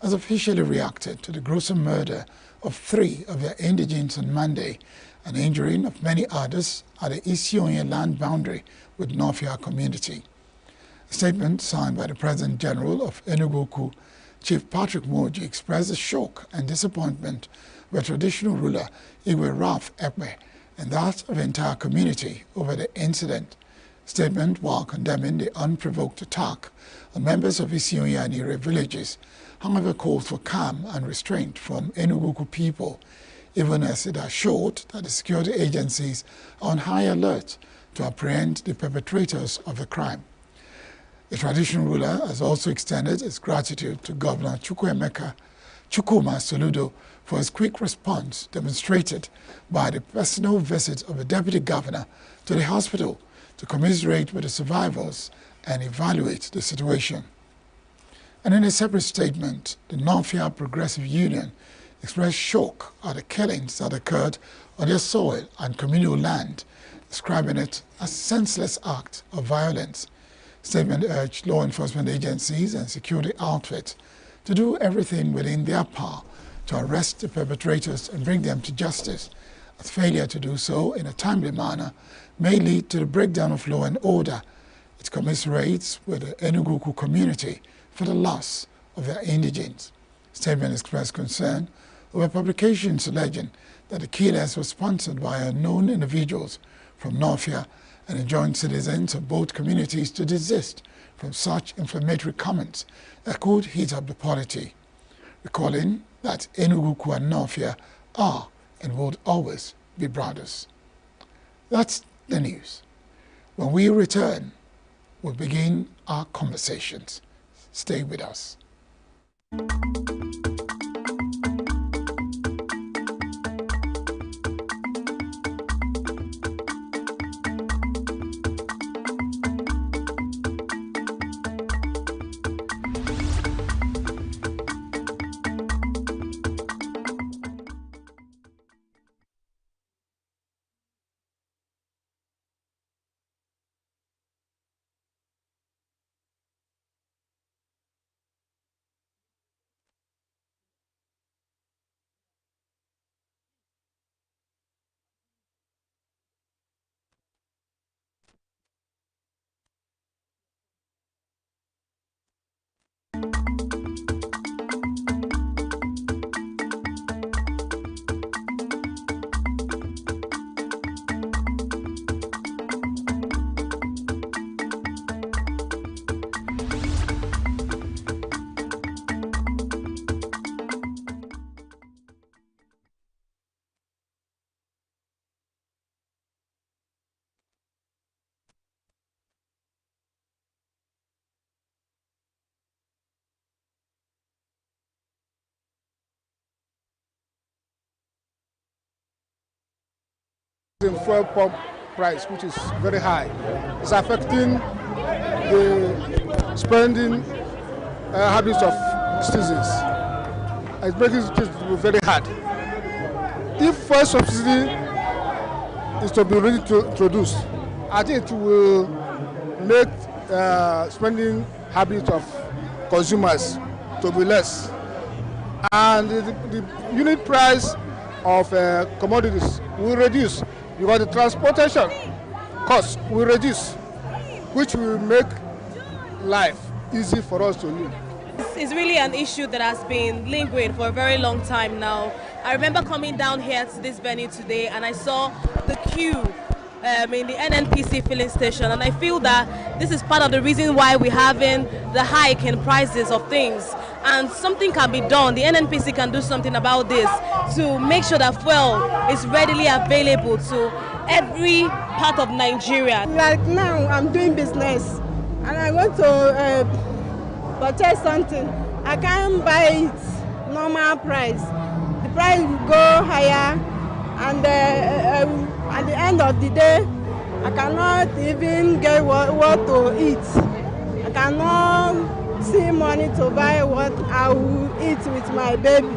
has officially reacted to the gruesome murder of 3 of their indigents on Monday and injuring of many others at the Isionye land boundary with Northia community. A statement signed by the President General of ENUGU, Chief Patrick Moji, expressed the shock and disappointment of traditional ruler Igwe Ralph Ekpe and that of the entire community over the incident. Statement, while condemning the unprovoked attack on members of Isionye and Ire villages, however called for calm and restraint from ENUGU people, even as it assured that the security agencies are on high alert to apprehend the perpetrators of the crime. The traditional ruler has also extended its gratitude to Governor Chukwuma Soludo for his quick response demonstrated by the personal visit of the Deputy Governor to the hospital to commiserate with the survivors and evaluate the situation. And in a separate statement, the Northia Progressive Union expressed shock at the killings that occurred on their soil and communal land, describing it as a senseless act of violence. Statement urged law enforcement agencies and security outfits to do everything within their power to arrest the perpetrators and bring them to justice, as failure to do so in a timely manner may lead to the breakdown of law and order. It commiserates with the ENUGU community for the loss of their indigents. Statement expressed concern over publications alleging that the killers were sponsored by unknown individuals from Northia and enjoined citizens of both communities to desist from such inflammatory comments that could heat up the polity, recalling that ENUGU and Northia are and will always be brothers. That's the news. When we return, we'll begin our conversations. Stay with us. The fuel pump price, which is very high, is affecting the spending habits of citizens. It's making it very hard. If first subsidy is to be really introduced, I think it will make spending habits of consumers to be less, and the unit price of commodities will reduce because the transportation costs will reduce, which will make life easy for us to live. It's really an issue that has been lingering for a very long time now. I remember coming down here to this venue today and I saw the queue in the NNPC filling station, and I feel that this is part of the reason why we're having the hike in prices of things, and something can be done. The NNPC can do something about this to make sure that fuel is readily available to every part of Nigeria. Like now I'm doing business and I want to purchase something. I can't buy it normal price. The price will go higher, and at the end of the day, I cannot even get what to eat. I cannot see money to buy what I will eat with my baby.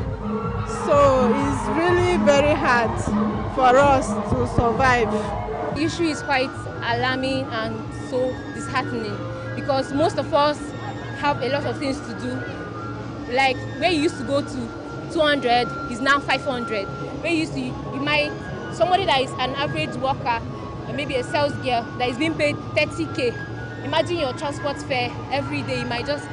So it's really very hard for us to survive. The issue is quite alarming and so disheartening because most of us have a lot of things to do. Like where you used to go to 200 is now 500. Where you used to, somebody that is an average worker, maybe a sales girl that is being paid 30K. Imagine your transport fare every day. You might just,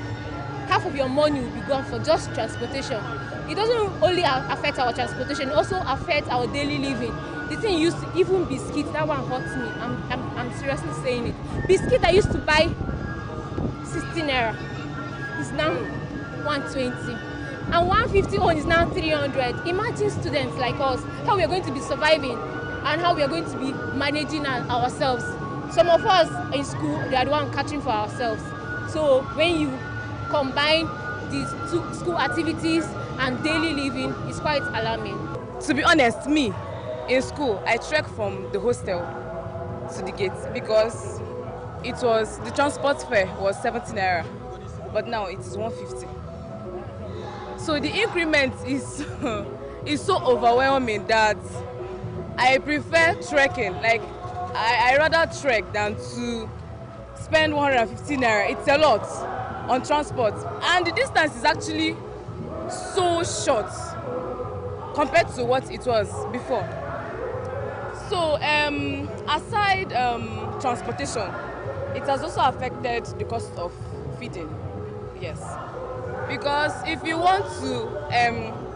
half of your money will be gone for just transportation. It doesn't only affect our transportation, it also affects our daily living. The thing used to, even biscuit, that one hurts me. I'm seriously saying it. Biscuit I used to buy 16 naira is now 120. And 150 on is now 300. Imagine students like us, how we are going to be surviving and how we are going to be managing ourselves. Some of us in school, they are the one catching for ourselves. So when you combine these two school activities and daily living, it's quite alarming. To be honest, me, in school, I trekked from the hostel to the gate because the transport fare was 70 naira, but now it is 150. So the increment is is so overwhelming that I prefer trekking. Like I rather trek than to spend 150 naira. It's a lot on transport, and the distance is actually so short compared to what it was before. So aside transportation, it has also affected the cost of feeding. Yes. Because if you want to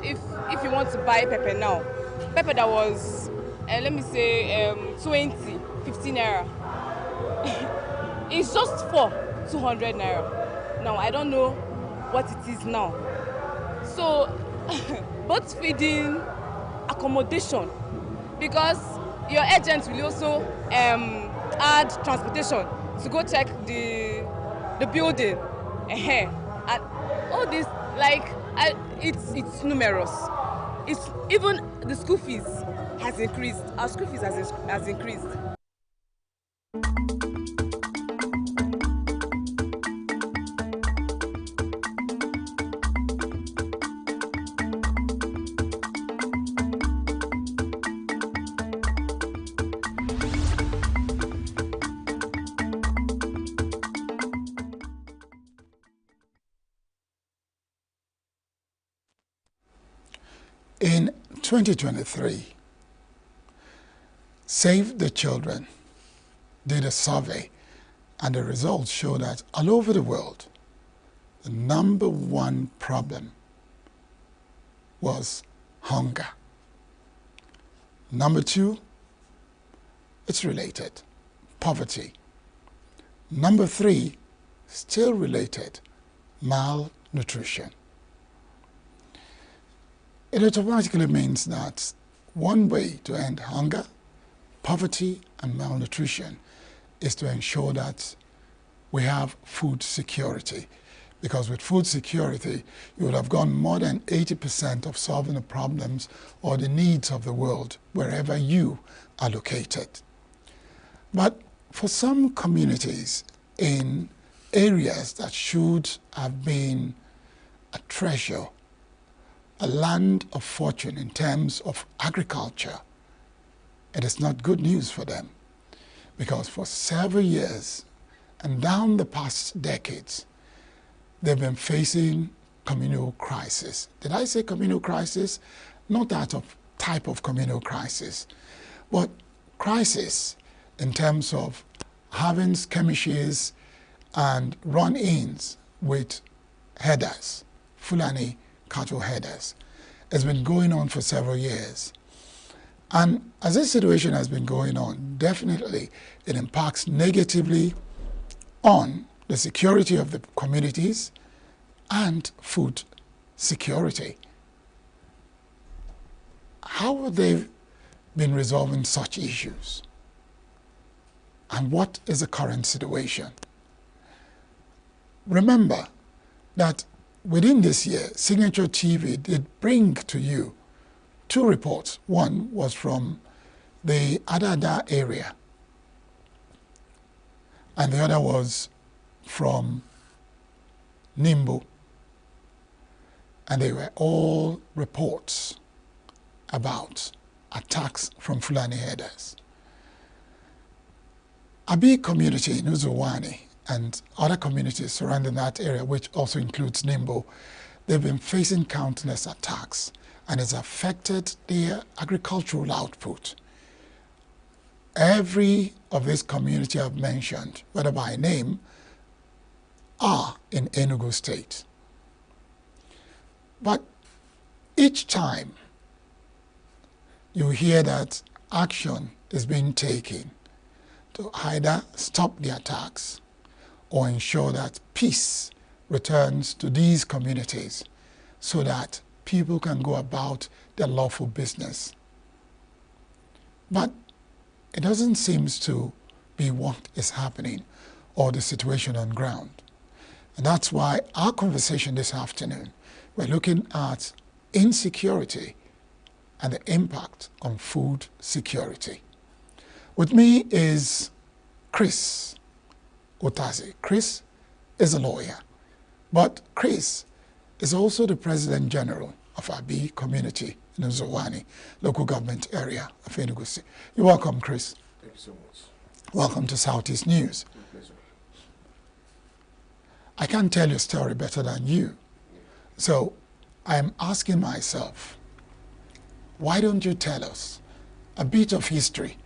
if you want to buy pepper now, pepper that was let me say 20, 15 naira, it's just for 200 naira. Now I don't know what it is now. So both feeding, accommodation, because your agent will also add transportation to go check the building. And all this, like, it's numerous. It's even the school fees has increased. Our school fees has increased. In 2023, Save the Children did a survey, and the results show that all over the world, the #1 problem was hunger. #2, it's related, poverty. #3, still related, malnutrition. It automatically means that one way to end hunger, poverty, and malnutrition is to ensure that we have food security. Because with food security, you would have gone more than 80% of solving the problems or the needs of the world wherever you are located. But for some communities in areas that should have been a treasure, a land of fortune in terms of agriculture, it is not good news for them, because for several years and down the past decades, they've been facing communal crisis. Did I say communal crisis? Not that of type of communal crisis, but crisis in terms of having skirmishes and run-ins with herders, Fulani cattle herders. It's been going on for several years. And as this situation has been going on, definitely it impacts negatively on the security of the communities and food security. How have they been resolving such issues? And what is the current situation? Remember that within this year, Signature TV did bring to you 2 reports. One was from the Adada area, and the other was from Nimbo. And they were all reports about attacks from Fulani herders. Abi community in Uzuwani and other communities surrounding that area, which also includes Nimbo, they've been facing countless attacks, and it's affected their agricultural output. Every of this community I've mentioned, whether by name, are in ENUGU state. But each time you hear that action is being taken to either stop the attacks or ensure that peace returns to these communities so that people can go about their lawful business. But it doesn't seem to be what is happening or the situation on ground. And that's why our conversation this afternoon, we're looking at insecurity and the impact on food security. With me is Chris Otazi. Chris is a lawyer, but Chris is also the President General of Abi community in Uzowani, local government area of Enugu State. You're welcome, Chris. Thank you so much. Welcome to Southeast News. My pleasure. I can't tell your story better than you. So I'm asking myself, why don't you tell us a bit of history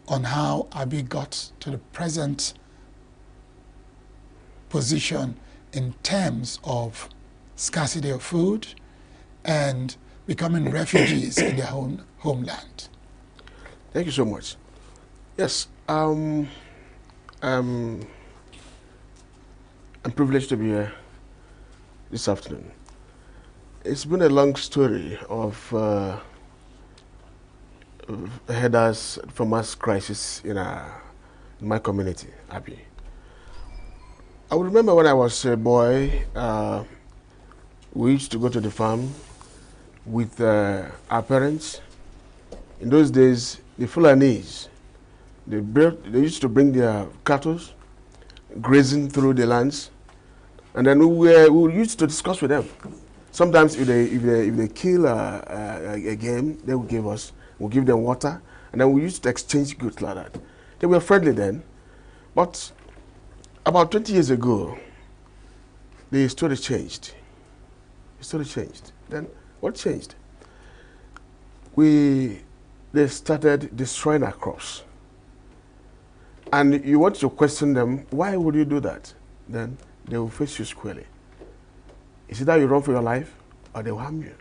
on how Abi got to the present position in terms of scarcity of food and becoming refugees in their own homeland? Thank you so much. Yes, I'm privileged to be here this afternoon. It's been a long story of herders from mass crisis in my community, Abi. I would remember when I was a boy, we used to go to the farm with our parents. In those days, the Fulanese, they used to bring their cattle grazing through the lands, and then we used to discuss with them. Sometimes if they kill a game, they will give us. We'll give them water, and then we used to exchange goods like that. They were friendly then, but about 20 years ago, the story changed. The story changed. Then what changed? They started destroying our crops. And you want to question them, why would you do that? Then they will face you squarely. Is it that you run for your life, or they will harm you?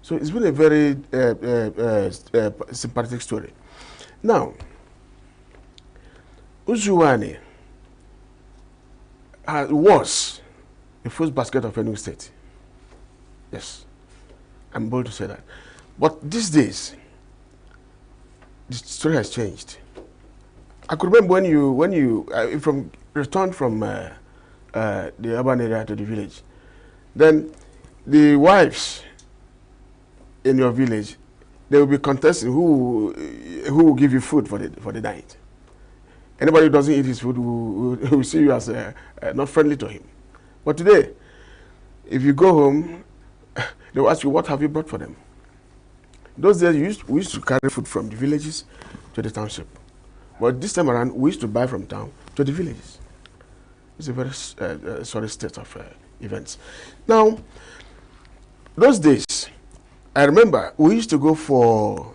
So it's been a very sympathetic story. Now, Uzuwani was the first basket of Enugu State. Yes, I'm bold to say that. But these days, the story has changed. I could remember when you returned from the urban area to the village, then the wives in your village, they will be contesting who will give you food for the night. Anybody who doesn't eat his food will see you as not friendly to him. But today, if you go home, they will ask you, what have you brought for them? Those days, we used to carry food from the villages to the township. But this time around, we used to buy from town to the villages. It's a very sorry state of events. Now, those days, I remember we used to go for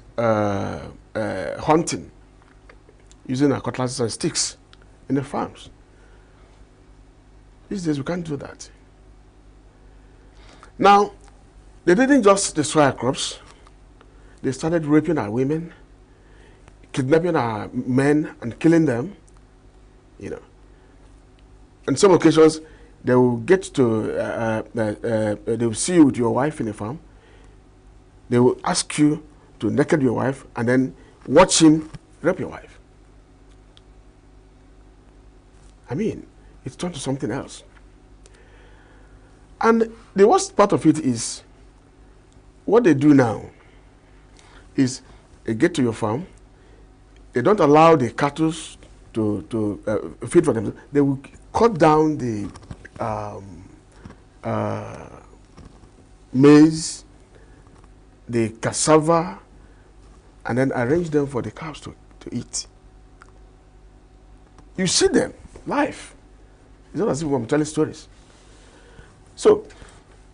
hunting using our cutlasses and sticks in the farms. These days, we can't do that. Now, they didn't just destroy our crops. They started raping our women, kidnapping our men and killing them, you know. On some occasions, they will get to, they will see you with your wife in a farm. They will ask you to naked your wife and then watch him rape your wife. I mean, it's turned to something else. And the worst part of it is, what they do now is they get to your farm, they don't allow the cattle to feed for them. They will cut down the maize, the cassava, and then arrange them for the cows to eat. You see them live. It's not as if I'm telling stories. So,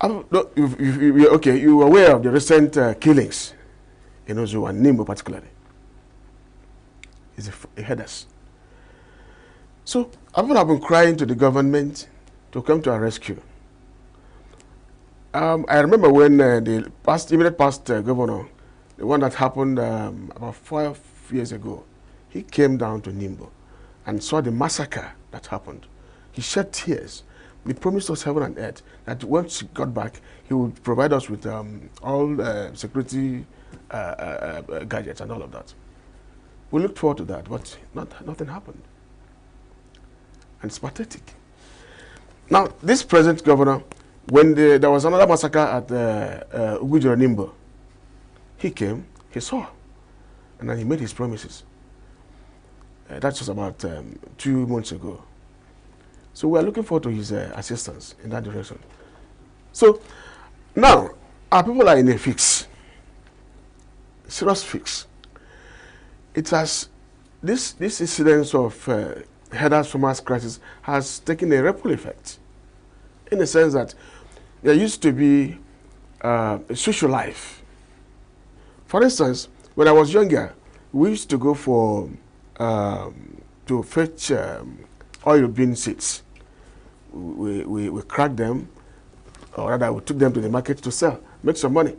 okay, you are aware of the recent killings in ENUGU and Nimbo particularly. It's a headache. So, people have been crying to the government to come to our rescue. I remember when the immediate past governor, the one that happened about 5 years ago, he came down to Nimbo and saw the massacre that happened. He shed tears. He promised us heaven and earth that once he got back, he would provide us with all security gadgets and all of that. We looked forward to that, but nothing happened. And it's pathetic. Now, this present governor, when there was another massacre at ENUGU Nimbo, he came, he saw, and then he made his promises. That was about 2 months ago. So we are looking forward to his assistance in that direction. So now, our people are in a fix, serious fix. It has, this incidence of headers from mass crisis has taken a ripple effect, in the sense that there used to be a social life. For instance, when I was younger, we used to go for to fetch oil bean seeds. We cracked them, or rather we took them to the market to sell, make some money.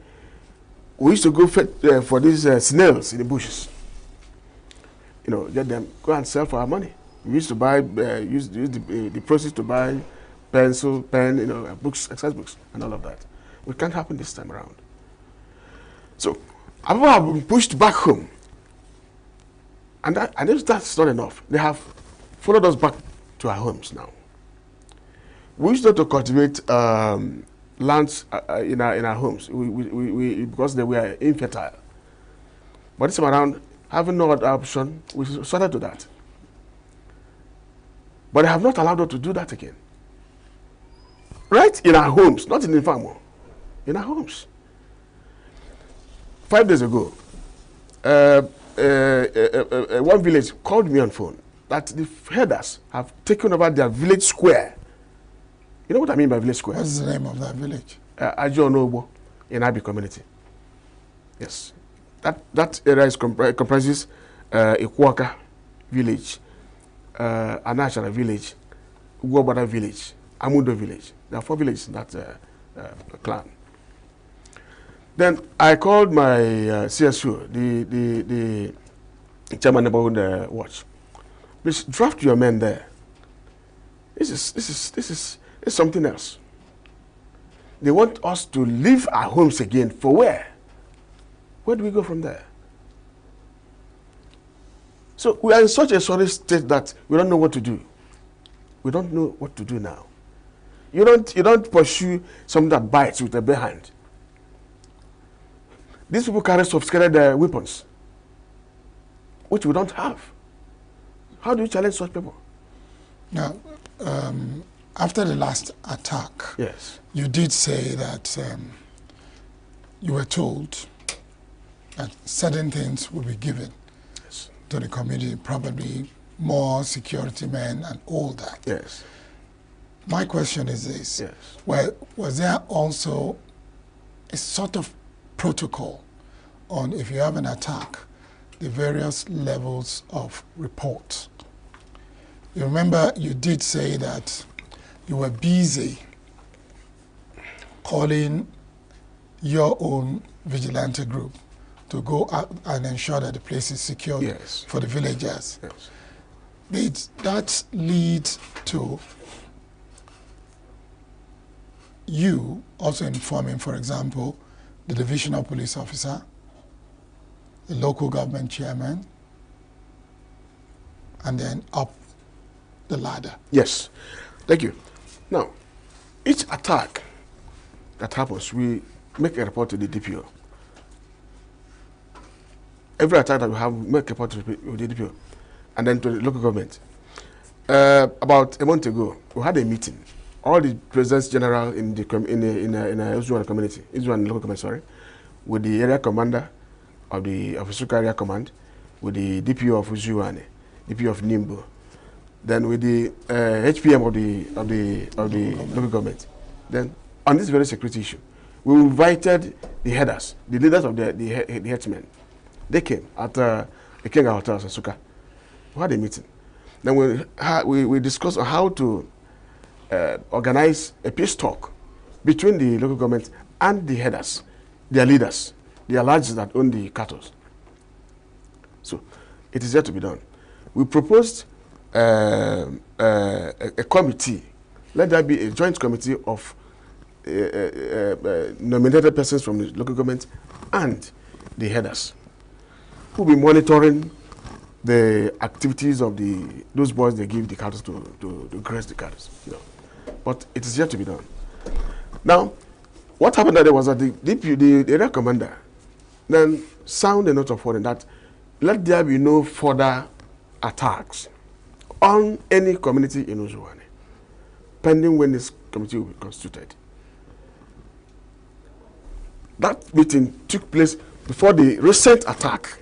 We used to go fetch for these snails in the bushes. You know, get them, go and sell for our money. We used to buy, use the proceeds to buy pencil, pen, you know, books, exercise books, and all of that. It can't happen this time around. So, people have been pushed back home. And if that's not enough, they have followed us back to our homes now. We used to cultivate lands in our homes because they were infertile. But this time around, having no other option, we started to that. But they have not allowed us to do that again. Right in our homes, not in the farm, in our homes. 5 days ago, one village called me on phone that the herders have taken over their village square. You know what I mean by village square? What's the name of that village? Ajonobo in Abi community. Yes. That area comprises Ikwaka village, Anashara village, Ugwabada village, Amundo village. There are 4 villages in that clan. Then I called my CSO, the chairman neighborhood watch. Please draft your men there. This is something else. They want us to leave our homes again. For where? Where do we go from there? So we are in such a sorry state that we don't know what to do. We don't know what to do now. You don't pursue something that bites with a bare hand. These people carry sophisticated weapons, which we don't have. How do you challenge such people? Now, after the last attack, yes, you did say that you were told that certain things will be given to the community, probably more security men and all that. Yes. My question is this. Yes. Well, was there also a sort of protocol on, if you have an attack, the various levels of report? You remember you did say that you were busy calling your own vigilante group to go out and ensure that the place is secure for the villagers. Yes. Did that lead to you also informing, for example, the divisional police officer, the local government chairman, and then up the ladder? Yes. Thank you. Now, each attack that happens, we make a report to the DPO. Every attack that we have, we make a report to the DPO, and then to the local government. About a month ago, we had a meeting. All the presidents general in the Uzuana community, Uzuana local government, sorry, with the area commander of the Isuka area command, with the DPO of Uzuana, DPO of Nimbo, then with the HPM of the local government. Then on this very security issue, we invited the headers, the leaders of the headsmen. They came at the King Hotel in Suka. We had a meeting. Then we discussed on how to organize a peace talk between the local government and the headers, their leaders, the alliances that own the cattle. So it is yet to be done. We proposed a committee. Let there be a joint committee of nominated persons from the local government and the headers, who will be monitoring the activities of those boys they give the cattle to graze the cattle. You know. But it is yet to be done. Now, what happened that day was that the area commander then sounded a note of warning that let there be no further attacks on any community in Uzuane, pending when this committee will be constituted. That meeting took place before the recent attack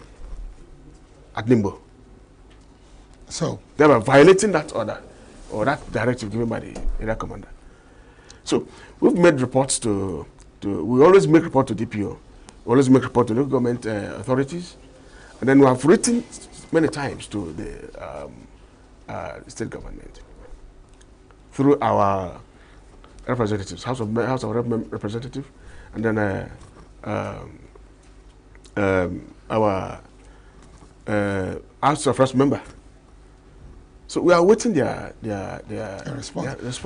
at Nimbo. So they were violating that order or that directive given by the area commander. So we've made reports we always make report to DPO, we always make report to local government authorities, and then we have written many times to the state government through our representatives, House of Representatives, and then our House of First Member. So we are waiting their response.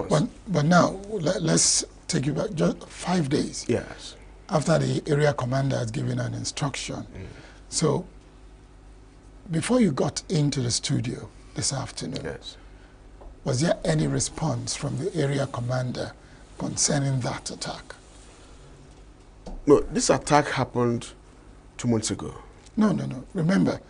But now, let's take you back just 5 days. Yes. After the area commander has given an instruction. So before you got into the studio this afternoon, was there any response from the area commander concerning that attack? No, this attack happened 2 months ago. No. Remember,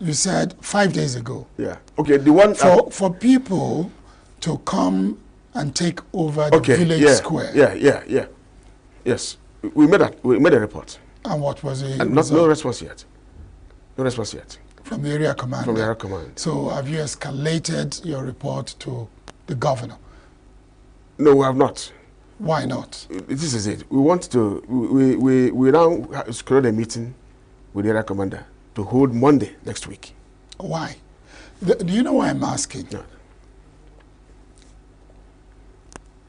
you said 5 days ago. Yeah. Okay, the one... For people to come and take over the village square. Yeah. Yes. We made a report. And what was the and no response yet. No response yet. From the area commander? From the area command. So have you escalated your report to the governor? No, we have not. Why not? This is it. We want to... We now scheduled a meeting with the area commander to hold Monday next week. Why? Do you know why I'm asking? No.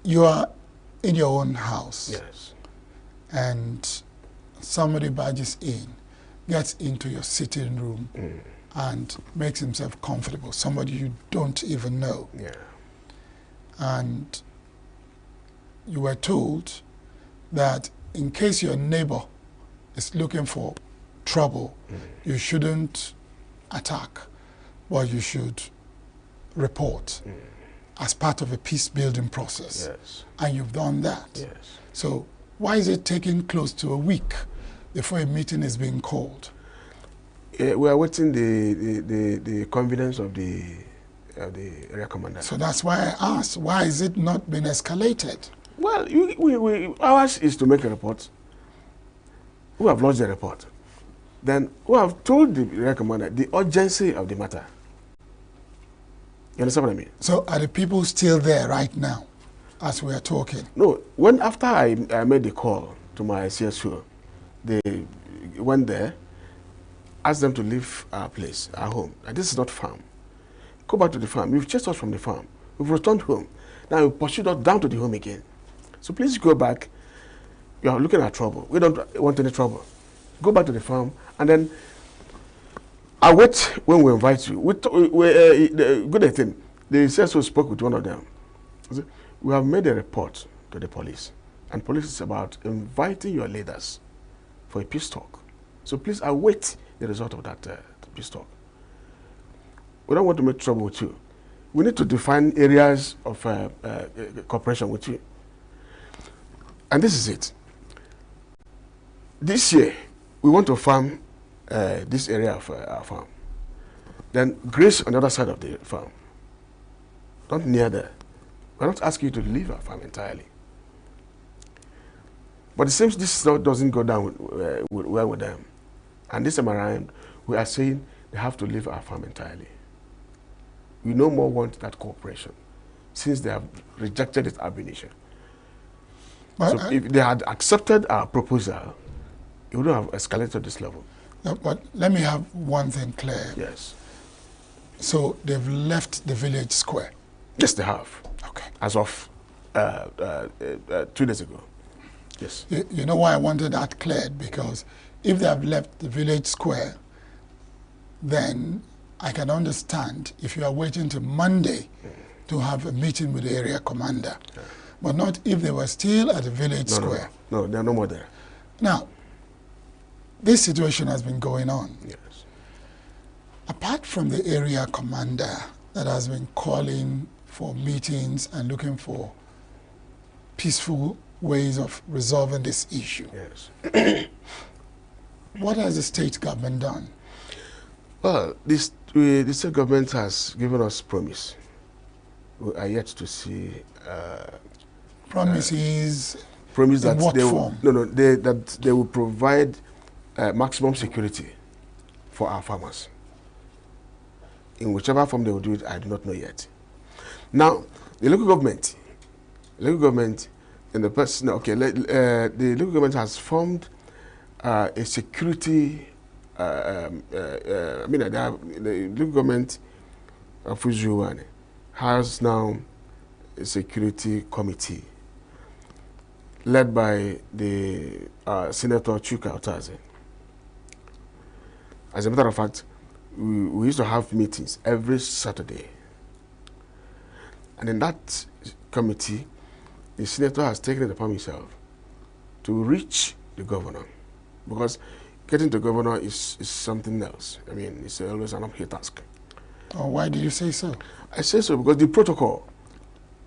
You are in your own house. Yes. And somebody barges in, gets into your sitting room and makes himself comfortable. Somebody you don't even know. Yeah. And you were told that in case your neighbor is looking for trouble, you shouldn't attack, but you should report as part of a peace-building process. Yes. And you've done that. Yes. So why is it taking close to a week before a meeting is being called? We are waiting the convenience of the area commander. So that's why I asked, why has it not been escalated? Well, ours is to make a report. We have lodged the report. Then we have told the area commander the urgency of the matter. You understand what I mean? So are the people still there right now, as we are talking? No. After I made the call to my CSO, they went there, asked them to leave our place, our home. And this is not farm. Go back to the farm. You've chased us from the farm. We've returned home. Now you pursued us down to the home again. So please go back. You are looking at trouble. We don't want any trouble. Go back to the farm and then I wait when we invite you. Good thing. The CSO spoke with one of them. Said, we have made a report to the police, and police is about inviting your leaders for a peace talk. So please await the result of that peace talk. We don't want to make trouble with you. We need to define areas of cooperation with you. And this is it. This year, we want to farm this area of our farm. Then graze on the other side of the farm. Not near there. We're not asking you to leave our farm entirely. But it seems this doesn't go down well with them. And this time around, we are saying they have to leave our farm entirely. We no more want that cooperation since they have rejected it ab initio. So if they had accepted our proposal, it wouldn't have escalated to this level. No, but let me have one thing clear. Yes. So they've left the village square? Yes, they have. Okay. As of 2 days ago. Yes. You know why I wanted that cleared? Because if they have left the village square, then I can understand if you are waiting till Monday to have a meeting with the area commander. Yeah. But not if they were still at the village square. No, they're no more there. Now, this situation has been going on. Yes. Apart from the area commander that has been calling for meetings and looking for peaceful ways of resolving this issue. Yes. What has the state government done? Well, the state government has given us promise. We are yet to see promises. Promise in that what they form? that they will provide maximum security for our farmers. In whichever form they will do it, I do not know yet. Now, the local government in the person, okay, the local government has formed a security. The local government of Ujuwane has now a security committee led by the Senator Chuka Otaze. As a matter of fact, we used to have meetings every Saturday. And in that committee, the senator has taken it upon himself to reach the governor. Because getting to the governor is something else. I mean, it's always an uphill task. Oh, why did you say so? I say so because the protocol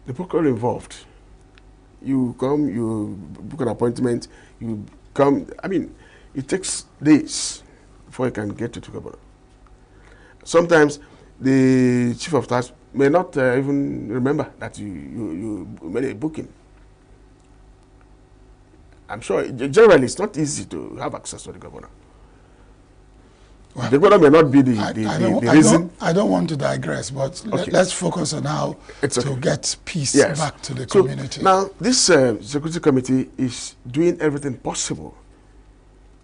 involved. You come, you book an appointment, you come. I mean, it takes days before you can get to the governor. Sometimes the chief of staff may not even remember that you made a booking. I'm sure generally it's not easy to have access to the governor. Well, the governor may not be the reason. I don't want to digress, but okay. Let's focus on how to get peace back to the community. Now, this security committee is doing everything possible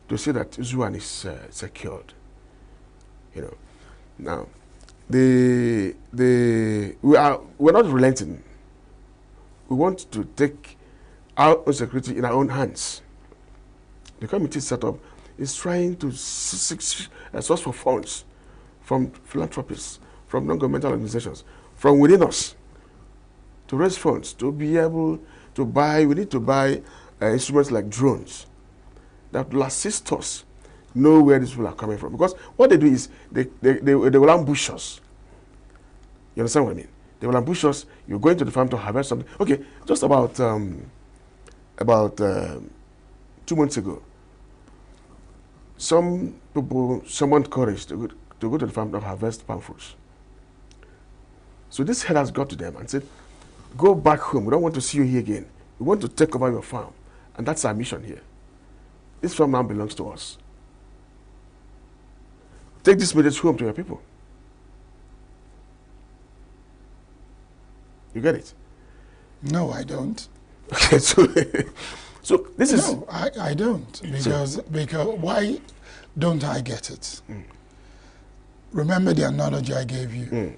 to see that Uzuan is secured. You know, now we're not relenting. We want to take our own security in our own hands. The committee set up is trying to source for funds from philanthropists, from non-governmental organizations, from within us, to raise funds, to be able to buy. We need to buy instruments like drones that will assist us know where these people are coming from. Because what they do is they will ambush us. You understand what I mean? They will ambush us. You're going to the farm to harvest something. Okay, just about 2 months ago, some people summoned courage to go to the farm to harvest palm fruits. So this herders got to them and said, go back home. We don't want to see you here again. We want to take over your farm. And that's our mission here. This farm now belongs to us. Take this message home to your people. You get it? No, I don't. Okay, so this is... No, I don't. Because why don't I get it? Remember the analogy I gave you.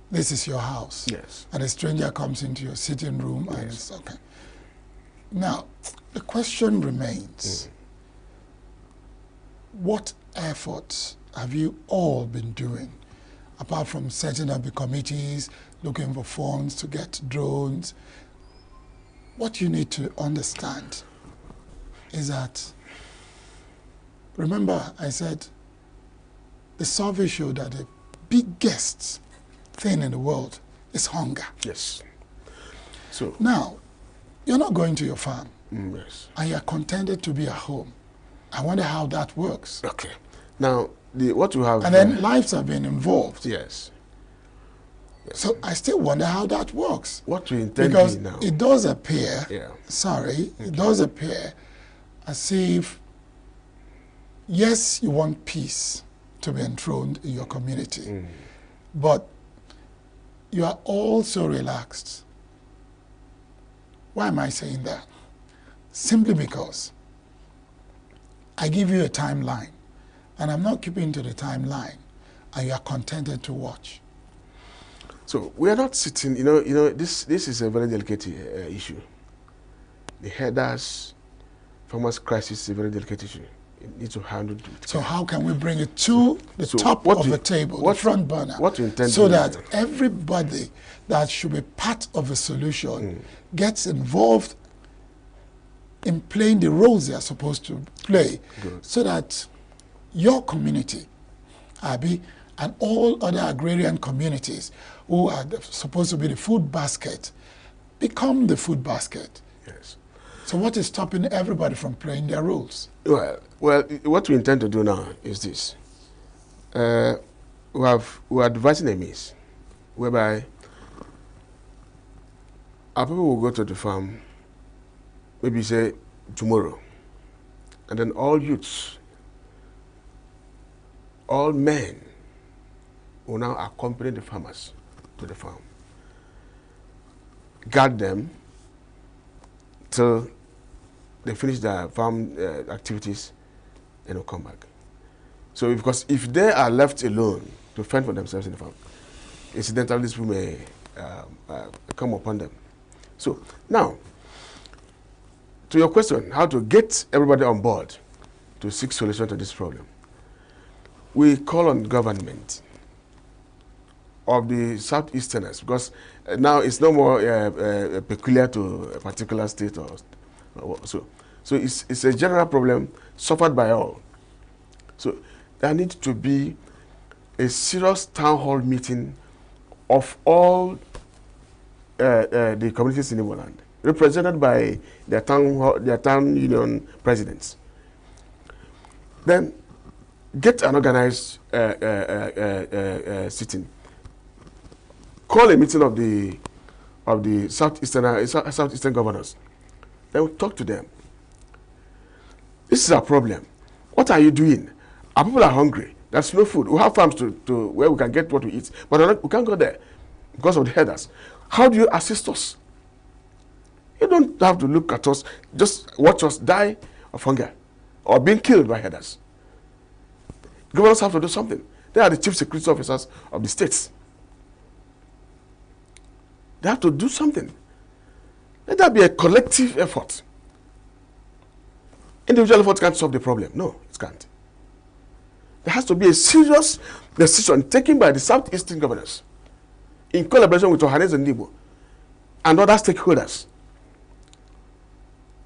This is your house. Yes. And a stranger comes into your sitting room and it's okay. Now, the question remains, what efforts have you all been doing, apart from setting up the committees, looking for funds to get drones? What you need to understand is that, remember I said, the survey showed that the biggest thing in the world is hunger. Yes. So now, you're not going to your farm. Yes. And you're contented to be at home. I wonder how that works. Okay. Now, what you have... And then lives have been involved. Yes. So I still wonder how that works. What you intend because now? It does appear, okay. It does appear as if, yes, you want peace to be enthroned in your community, but you are also relaxed. Why am I saying that? Simply because I give you a timeline, and I'm not keeping to the timeline, and you are contented to watch. So we are not sitting, this is a very delicate issue. The herders, farmers' crisis is a very delicate issue. It needs to handle it. So how can we bring it to the top of the table, the front burner, so that everybody that should be part of a solution gets involved in playing the roles they are supposed to play, so that your community, Abi, and all other agrarian communities who are supposed to be the food basket become the food basket. Yes. So what is stopping everybody from playing their roles? Well, what we intend to do now is this. We are devising a means whereby our people will go to the farm, maybe say tomorrow, and then all youths, all men will now accompany the farmers to the farm, guard them till they finish their farm activities and will come back. So because if they are left alone to fend for themselves in the farm, incidentally this may come upon them. So now, to your question, how to get everybody on board to seek solution to this problem, we call on government of the Southeasterners, because now it's no more peculiar to a particular state or so. So it's a general problem suffered by all. So there needs to be a serious town hall meeting of all the communities in Igbo land, represented by their town union presidents. Then get an organized sitting. Call a meeting of the Southeastern governors. Then we'll talk to them. This is our problem. What are you doing? Our people are hungry. There's no food. We have farms to where we can get what we eat, but we can't go there because of the herders. How do you assist us? You don't have to look at us, just watch us die of hunger or being killed by herders. Governors have to do something. They are the chief security officers of the states. They have to do something. Let that be a collective effort. Individual effort can't solve the problem. No, it can't. There has to be a serious decision taken by the Southeastern governors in collaboration with Ohanes and Igbo and other stakeholders.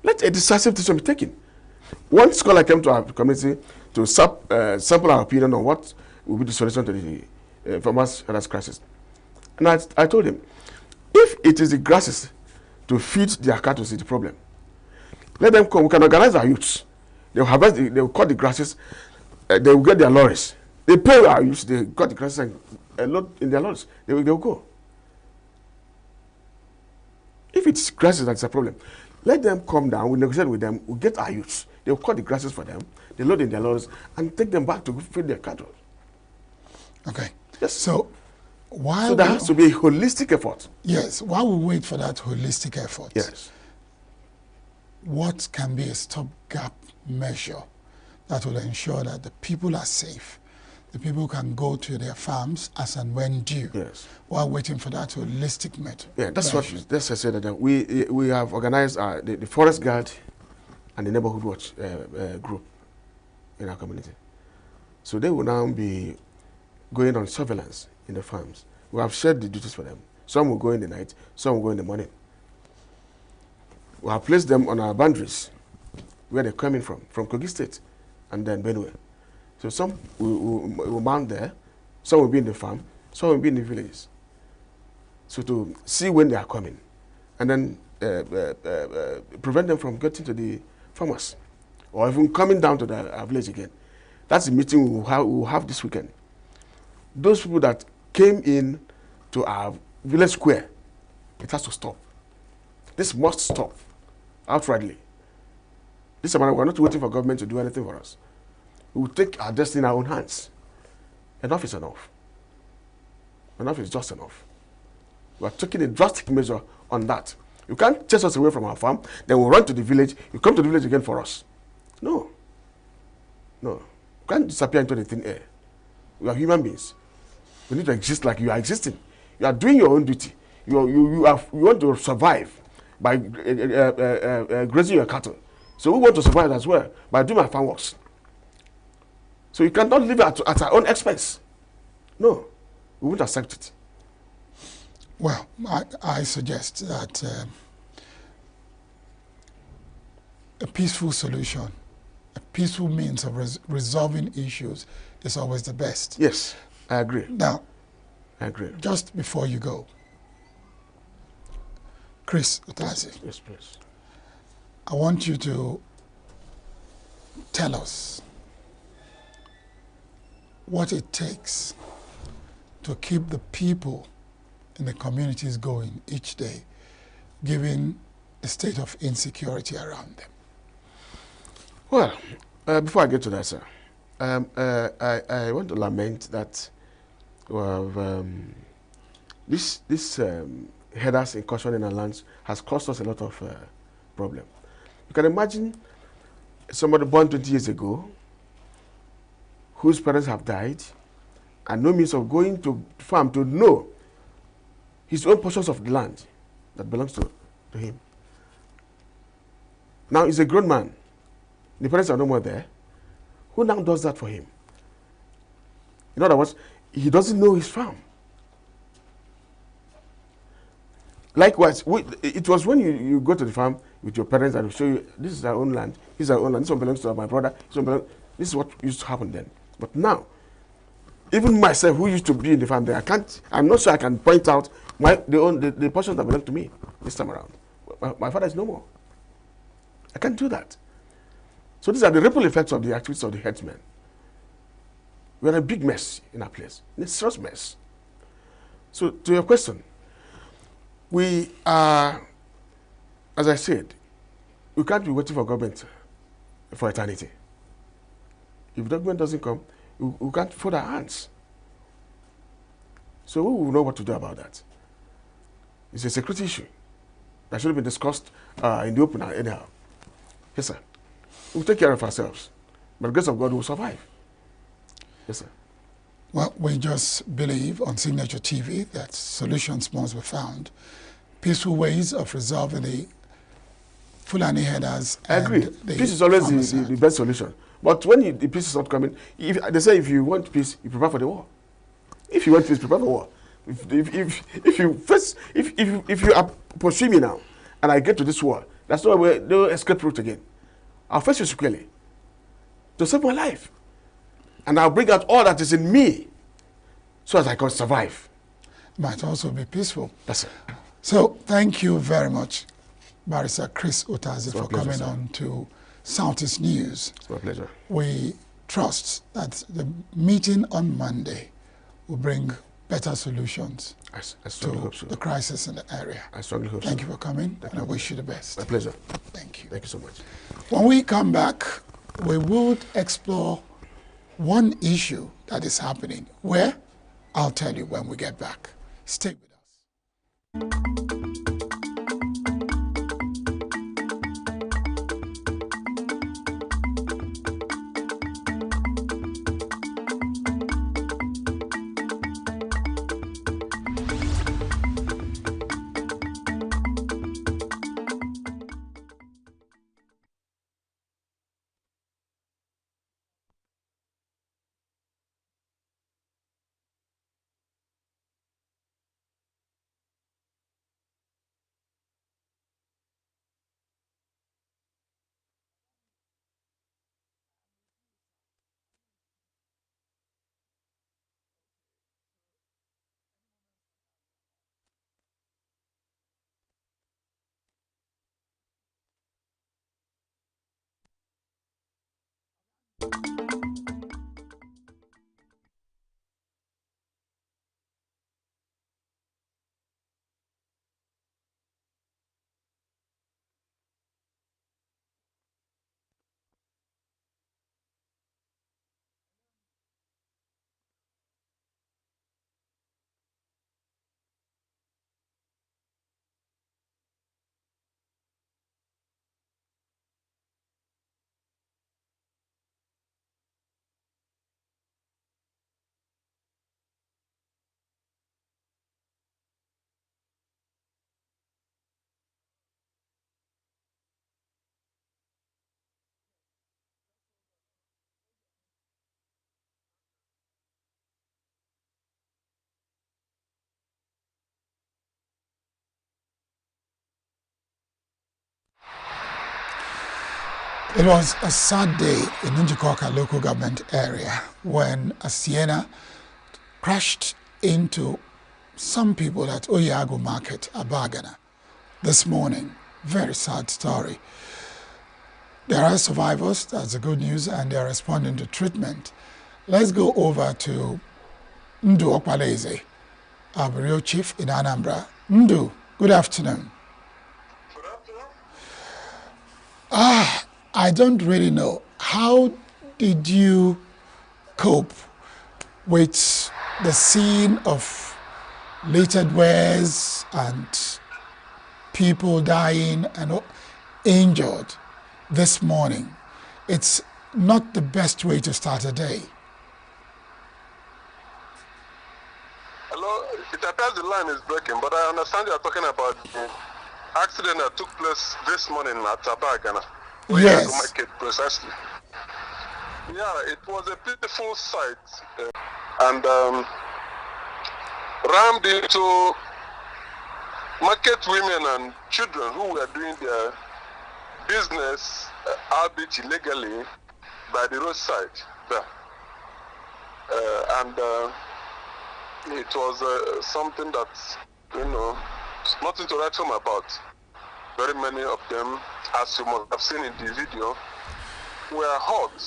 Let a decisive decision be taken. One scholar came to our community to sample our opinion on what will be the solution to the farmers' herders crisis. And I told him, if it is the grasses to feed their cattle is the problem, let them come. We can organize our youths. They'll harvest, they'll cut the grasses, they will get their lorries. They pay our use, they cut the grasses and load in their lorries. They'll go. If it's grasses that's a problem, let them come down, we'll negotiate with them, we'll get our youths. They'll cut the grasses for them, they load in their lorries, and take them back to feed their cattle. Okay. Yes. So, while so there has to be a holistic effort. Yes. While we wait for that holistic effort, yes, what can be a stopgap measure that will ensure that the people are safe, the people can go to their farms as and when due, yes, while waiting for that holistic method? Yeah, that's what I said. That we have organized the forest guard and the neighborhood watch group in our community. So they will now be going on surveillance in the farms. We have shared the duties for them. Some will go in the night, some will go in the morning. We have placed them on our boundaries where they're coming from Kogi State and then Benue. So some will mount there, some will be in the farm, some will be in the villages. So to see when they are coming and then prevent them from getting to the farmers or even coming down to our village again. That's the meeting we'll have this weekend. Those people that came in to our village square, it has to stop. This must stop outrightly. This is a matter, we're not waiting for government to do anything for us. We will take our destiny in our own hands. Enough is enough. Enough is just enough. We are taking a drastic measure on that. You can't chase us away from our farm, then we'll run to the village, you come to the village again for us. No. No. You can't disappear into the thin air. We are human beings. We need to exist like you are existing. You are doing your own duty. You want to survive by grazing your cattle. So we want to survive as well by doing our farm works. So you cannot live at our own expense. No, we won't accept it. Well, I suggest that a peaceful solution, a peaceful means of resolving issues is always the best. Yes, I agree. Now, I agree. Just before you go, Chris Utazi. Yes, please. I want you to tell us what it takes to keep the people in the communities going each day, given the state of insecurity around them. Well, before I get to that, sir, I want to lament that this headers incursion in our lands has caused us a lot of problem. You can imagine somebody born 20 years ago whose parents have died and no means of going to farm to know his own portions of the land that belongs to him. Now he's a grown man. The parents are no more there. Who now does that for him? In other words, he doesn't know his farm. Likewise, it was when you go to the farm with your parents and show you, this is our own land, this is our own land, this one belongs to my brother, this is what used to happen then. But now, even myself who used to be in the farm there, I'm not sure I can point out the portions that belong to me this time around. My father is no more. I can't do that. So these are the ripple effects of the activities of the headsmen. We're in a big mess in our place, in a serious mess. So to your question, we are, as I said, we can't be waiting for government for eternity. If the government doesn't come, we can't fold our hands. So we will know what to do about that. It's a security issue that should have been discussed in the open anyhow. Yes, sir. We'll take care of ourselves. By the grace of God, we'll survive. Yes, sir. Well, we just believe on Signature TV that solutions must be found. Peaceful ways of resolving the Fulani headers. I agree. Peace is always the best solution. But when the peace is not coming, they say if you want peace, you prepare for the war. If you want peace, prepare for war. If you are pursuing me now, and I get to this war, that's no escape route again. I'll face you squarely to save my life, and I'll bring out all that is in me, so that I can survive. Might also be peaceful. That's it. So thank you very much, Barrister Chris Utazi, for coming on to Southeast News. It's my pleasure. We trust that the meeting on Monday will bring better solutions I strongly hope so. the crisis in the area. I strongly hope so. Thank you for coming, and I wish you the best. My pleasure. Thank you. Thank you so much. When we come back, we would explore one issue that is happening. Where? I'll tell you when we get back. Stay with us. It was a sad day in Njikoka local government area when a Sienna crashed into some people at Oyago Market, Abagana, this morning. Very sad story. There are survivors, that's the good news, and they are responding to treatment. Let's go over to Ndu Okpaleze, our bureau chief in Anambra. Ndu, good afternoon. Good afternoon. I don't really know. How did you cope with the scene of littered wares and people dying and injured this morning? It's not the best way to start a day. Hello, it appears the line is breaking, but I understand you are talking about the accident that took place this morning at Tabagana. Yes. Market, precisely. Yeah, it was a beautiful sight and rammed into market women and children who were doing their business, albeit illegally, by the roadside there. It was something that, nothing to write home about. Very many of them, as you must have seen in the video, were hurt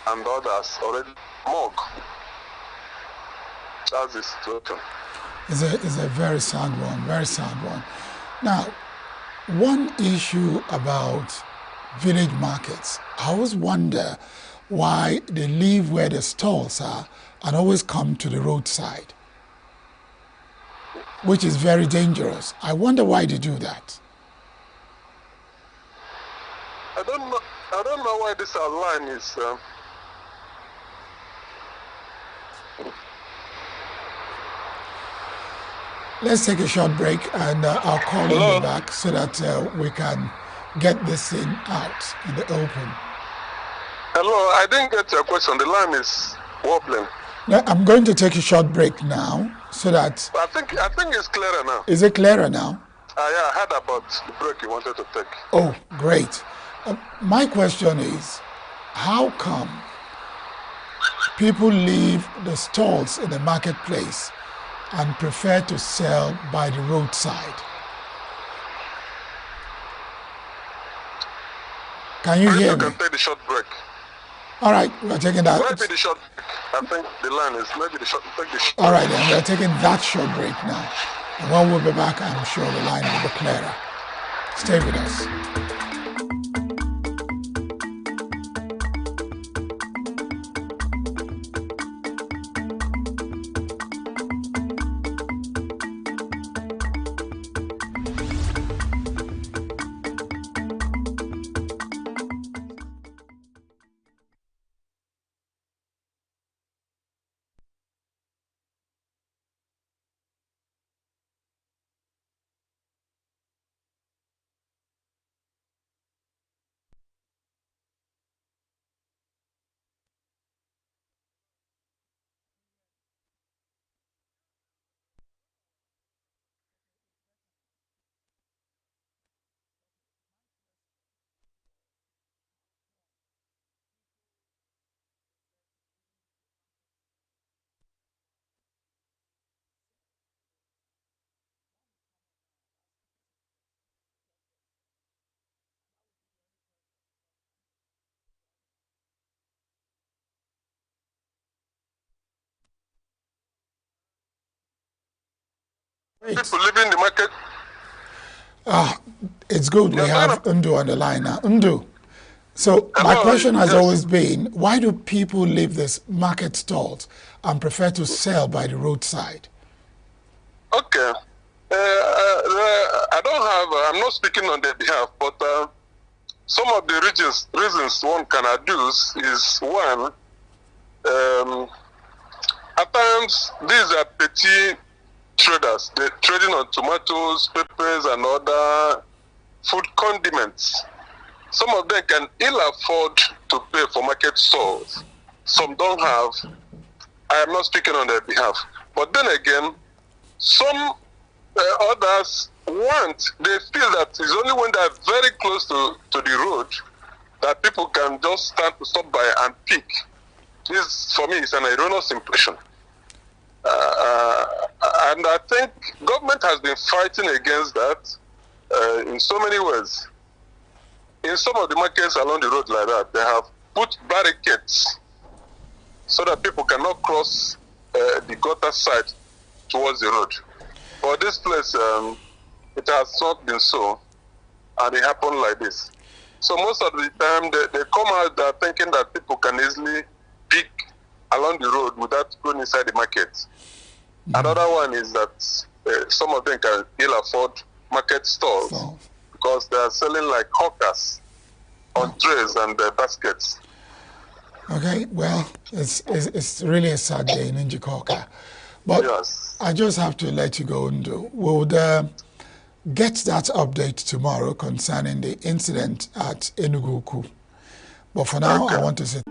and others already mugged. That's the situation. It's a very sad one, very sad one. Now, one issue about village markets, I always wonder why they leave where the stalls are and always come to the roadside, which is very dangerous. I wonder why they do that. I don't know why this line is. Let's take a short break, and I'll call you back so that we can get this thing out in the open. Hello, I didn't get your question. The line is wobbling. Now, I'm going to take a short break now so that. I think it's clearer now. Is it clearer now? Yeah, I heard about the break you wanted to take. Oh, great. My question is, how come people leave the stalls in the marketplace and prefer to sell by the roadside? Can you hear me? Can take the short break. All right, we're taking that. Maybe the short. I think the line is maybe the short. Take the short. All right, then we're taking that short break now. And when we'll be back, I'm sure the line will be clearer. Stay with us. People leaving the market. It's good we have Undu on the line now. Undu, so my question has always been, why do people leave this market stalls and prefer to sell by the roadside? Okay. I don't have, I'm not speaking on their behalf, but some of the reasons one can adduce is one, at times these are petty traders. They're trading on tomatoes, peppers, and other food condiments. Some of them can ill afford to pay for market stalls. Some don't have. I am not speaking on their behalf. But then again, some others they feel that it's only when they're very close to the road that people can just stop by and pick. This, for me, is an erroneous impression. And I think government has been fighting against that in so many ways. In some of the markets along the road like that, they have put barricades so that people cannot cross the gutter side towards the road. For this place, it has not been so, and it happened like this. So most of the time, they come out there thinking that people can easily pick along the road without going inside the market. Another one is that some of them can ill afford market stalls because they are selling like hawkers on trays and baskets. Okay, well, it's really a sad day in Njikoka. But yes, I just have to let you go, Ndu. We'll get that update tomorrow concerning the incident at ENUGU. But for now, I want to say...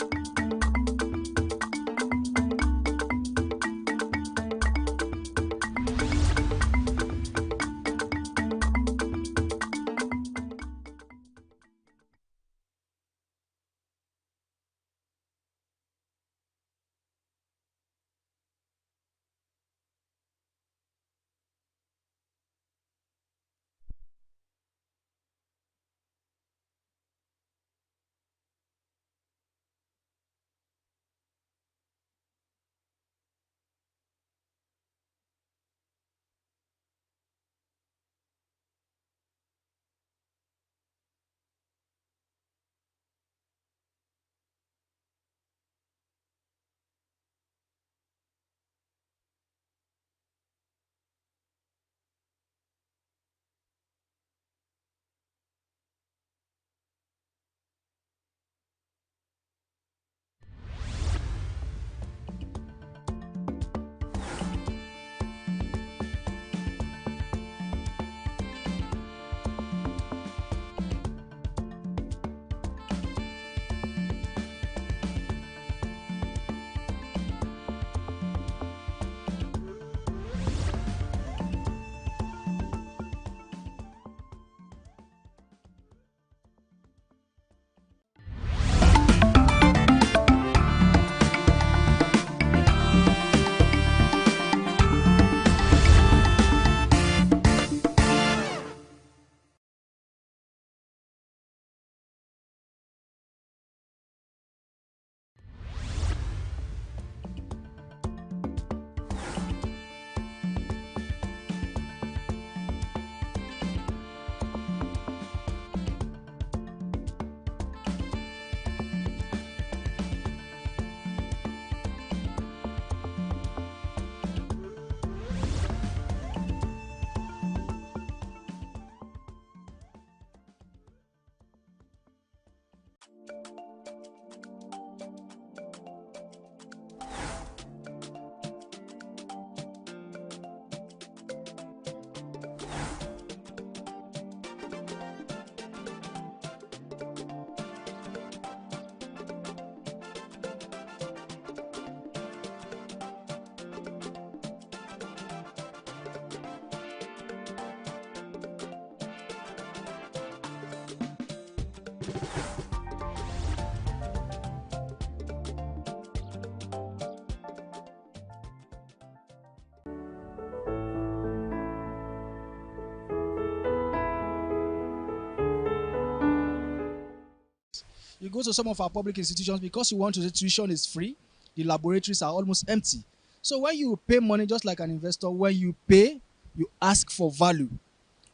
You go to some of our public institutions, because you want to, the tuition is free, the laboratories are almost empty. So when you pay money, just like an investor, when you pay, you ask for value.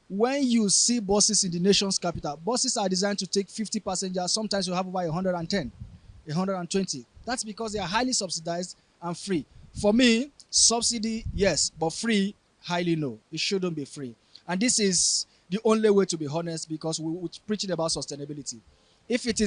When you see buses in the nation's capital, buses are designed to take 50 passengers. Sometimes you have over 110, 120. That's because they are highly subsidized and free. For me, subsidy, yes, but free, highly no. It shouldn't be free. And this is the only way to be honest, because we're preaching about sustainability. If it is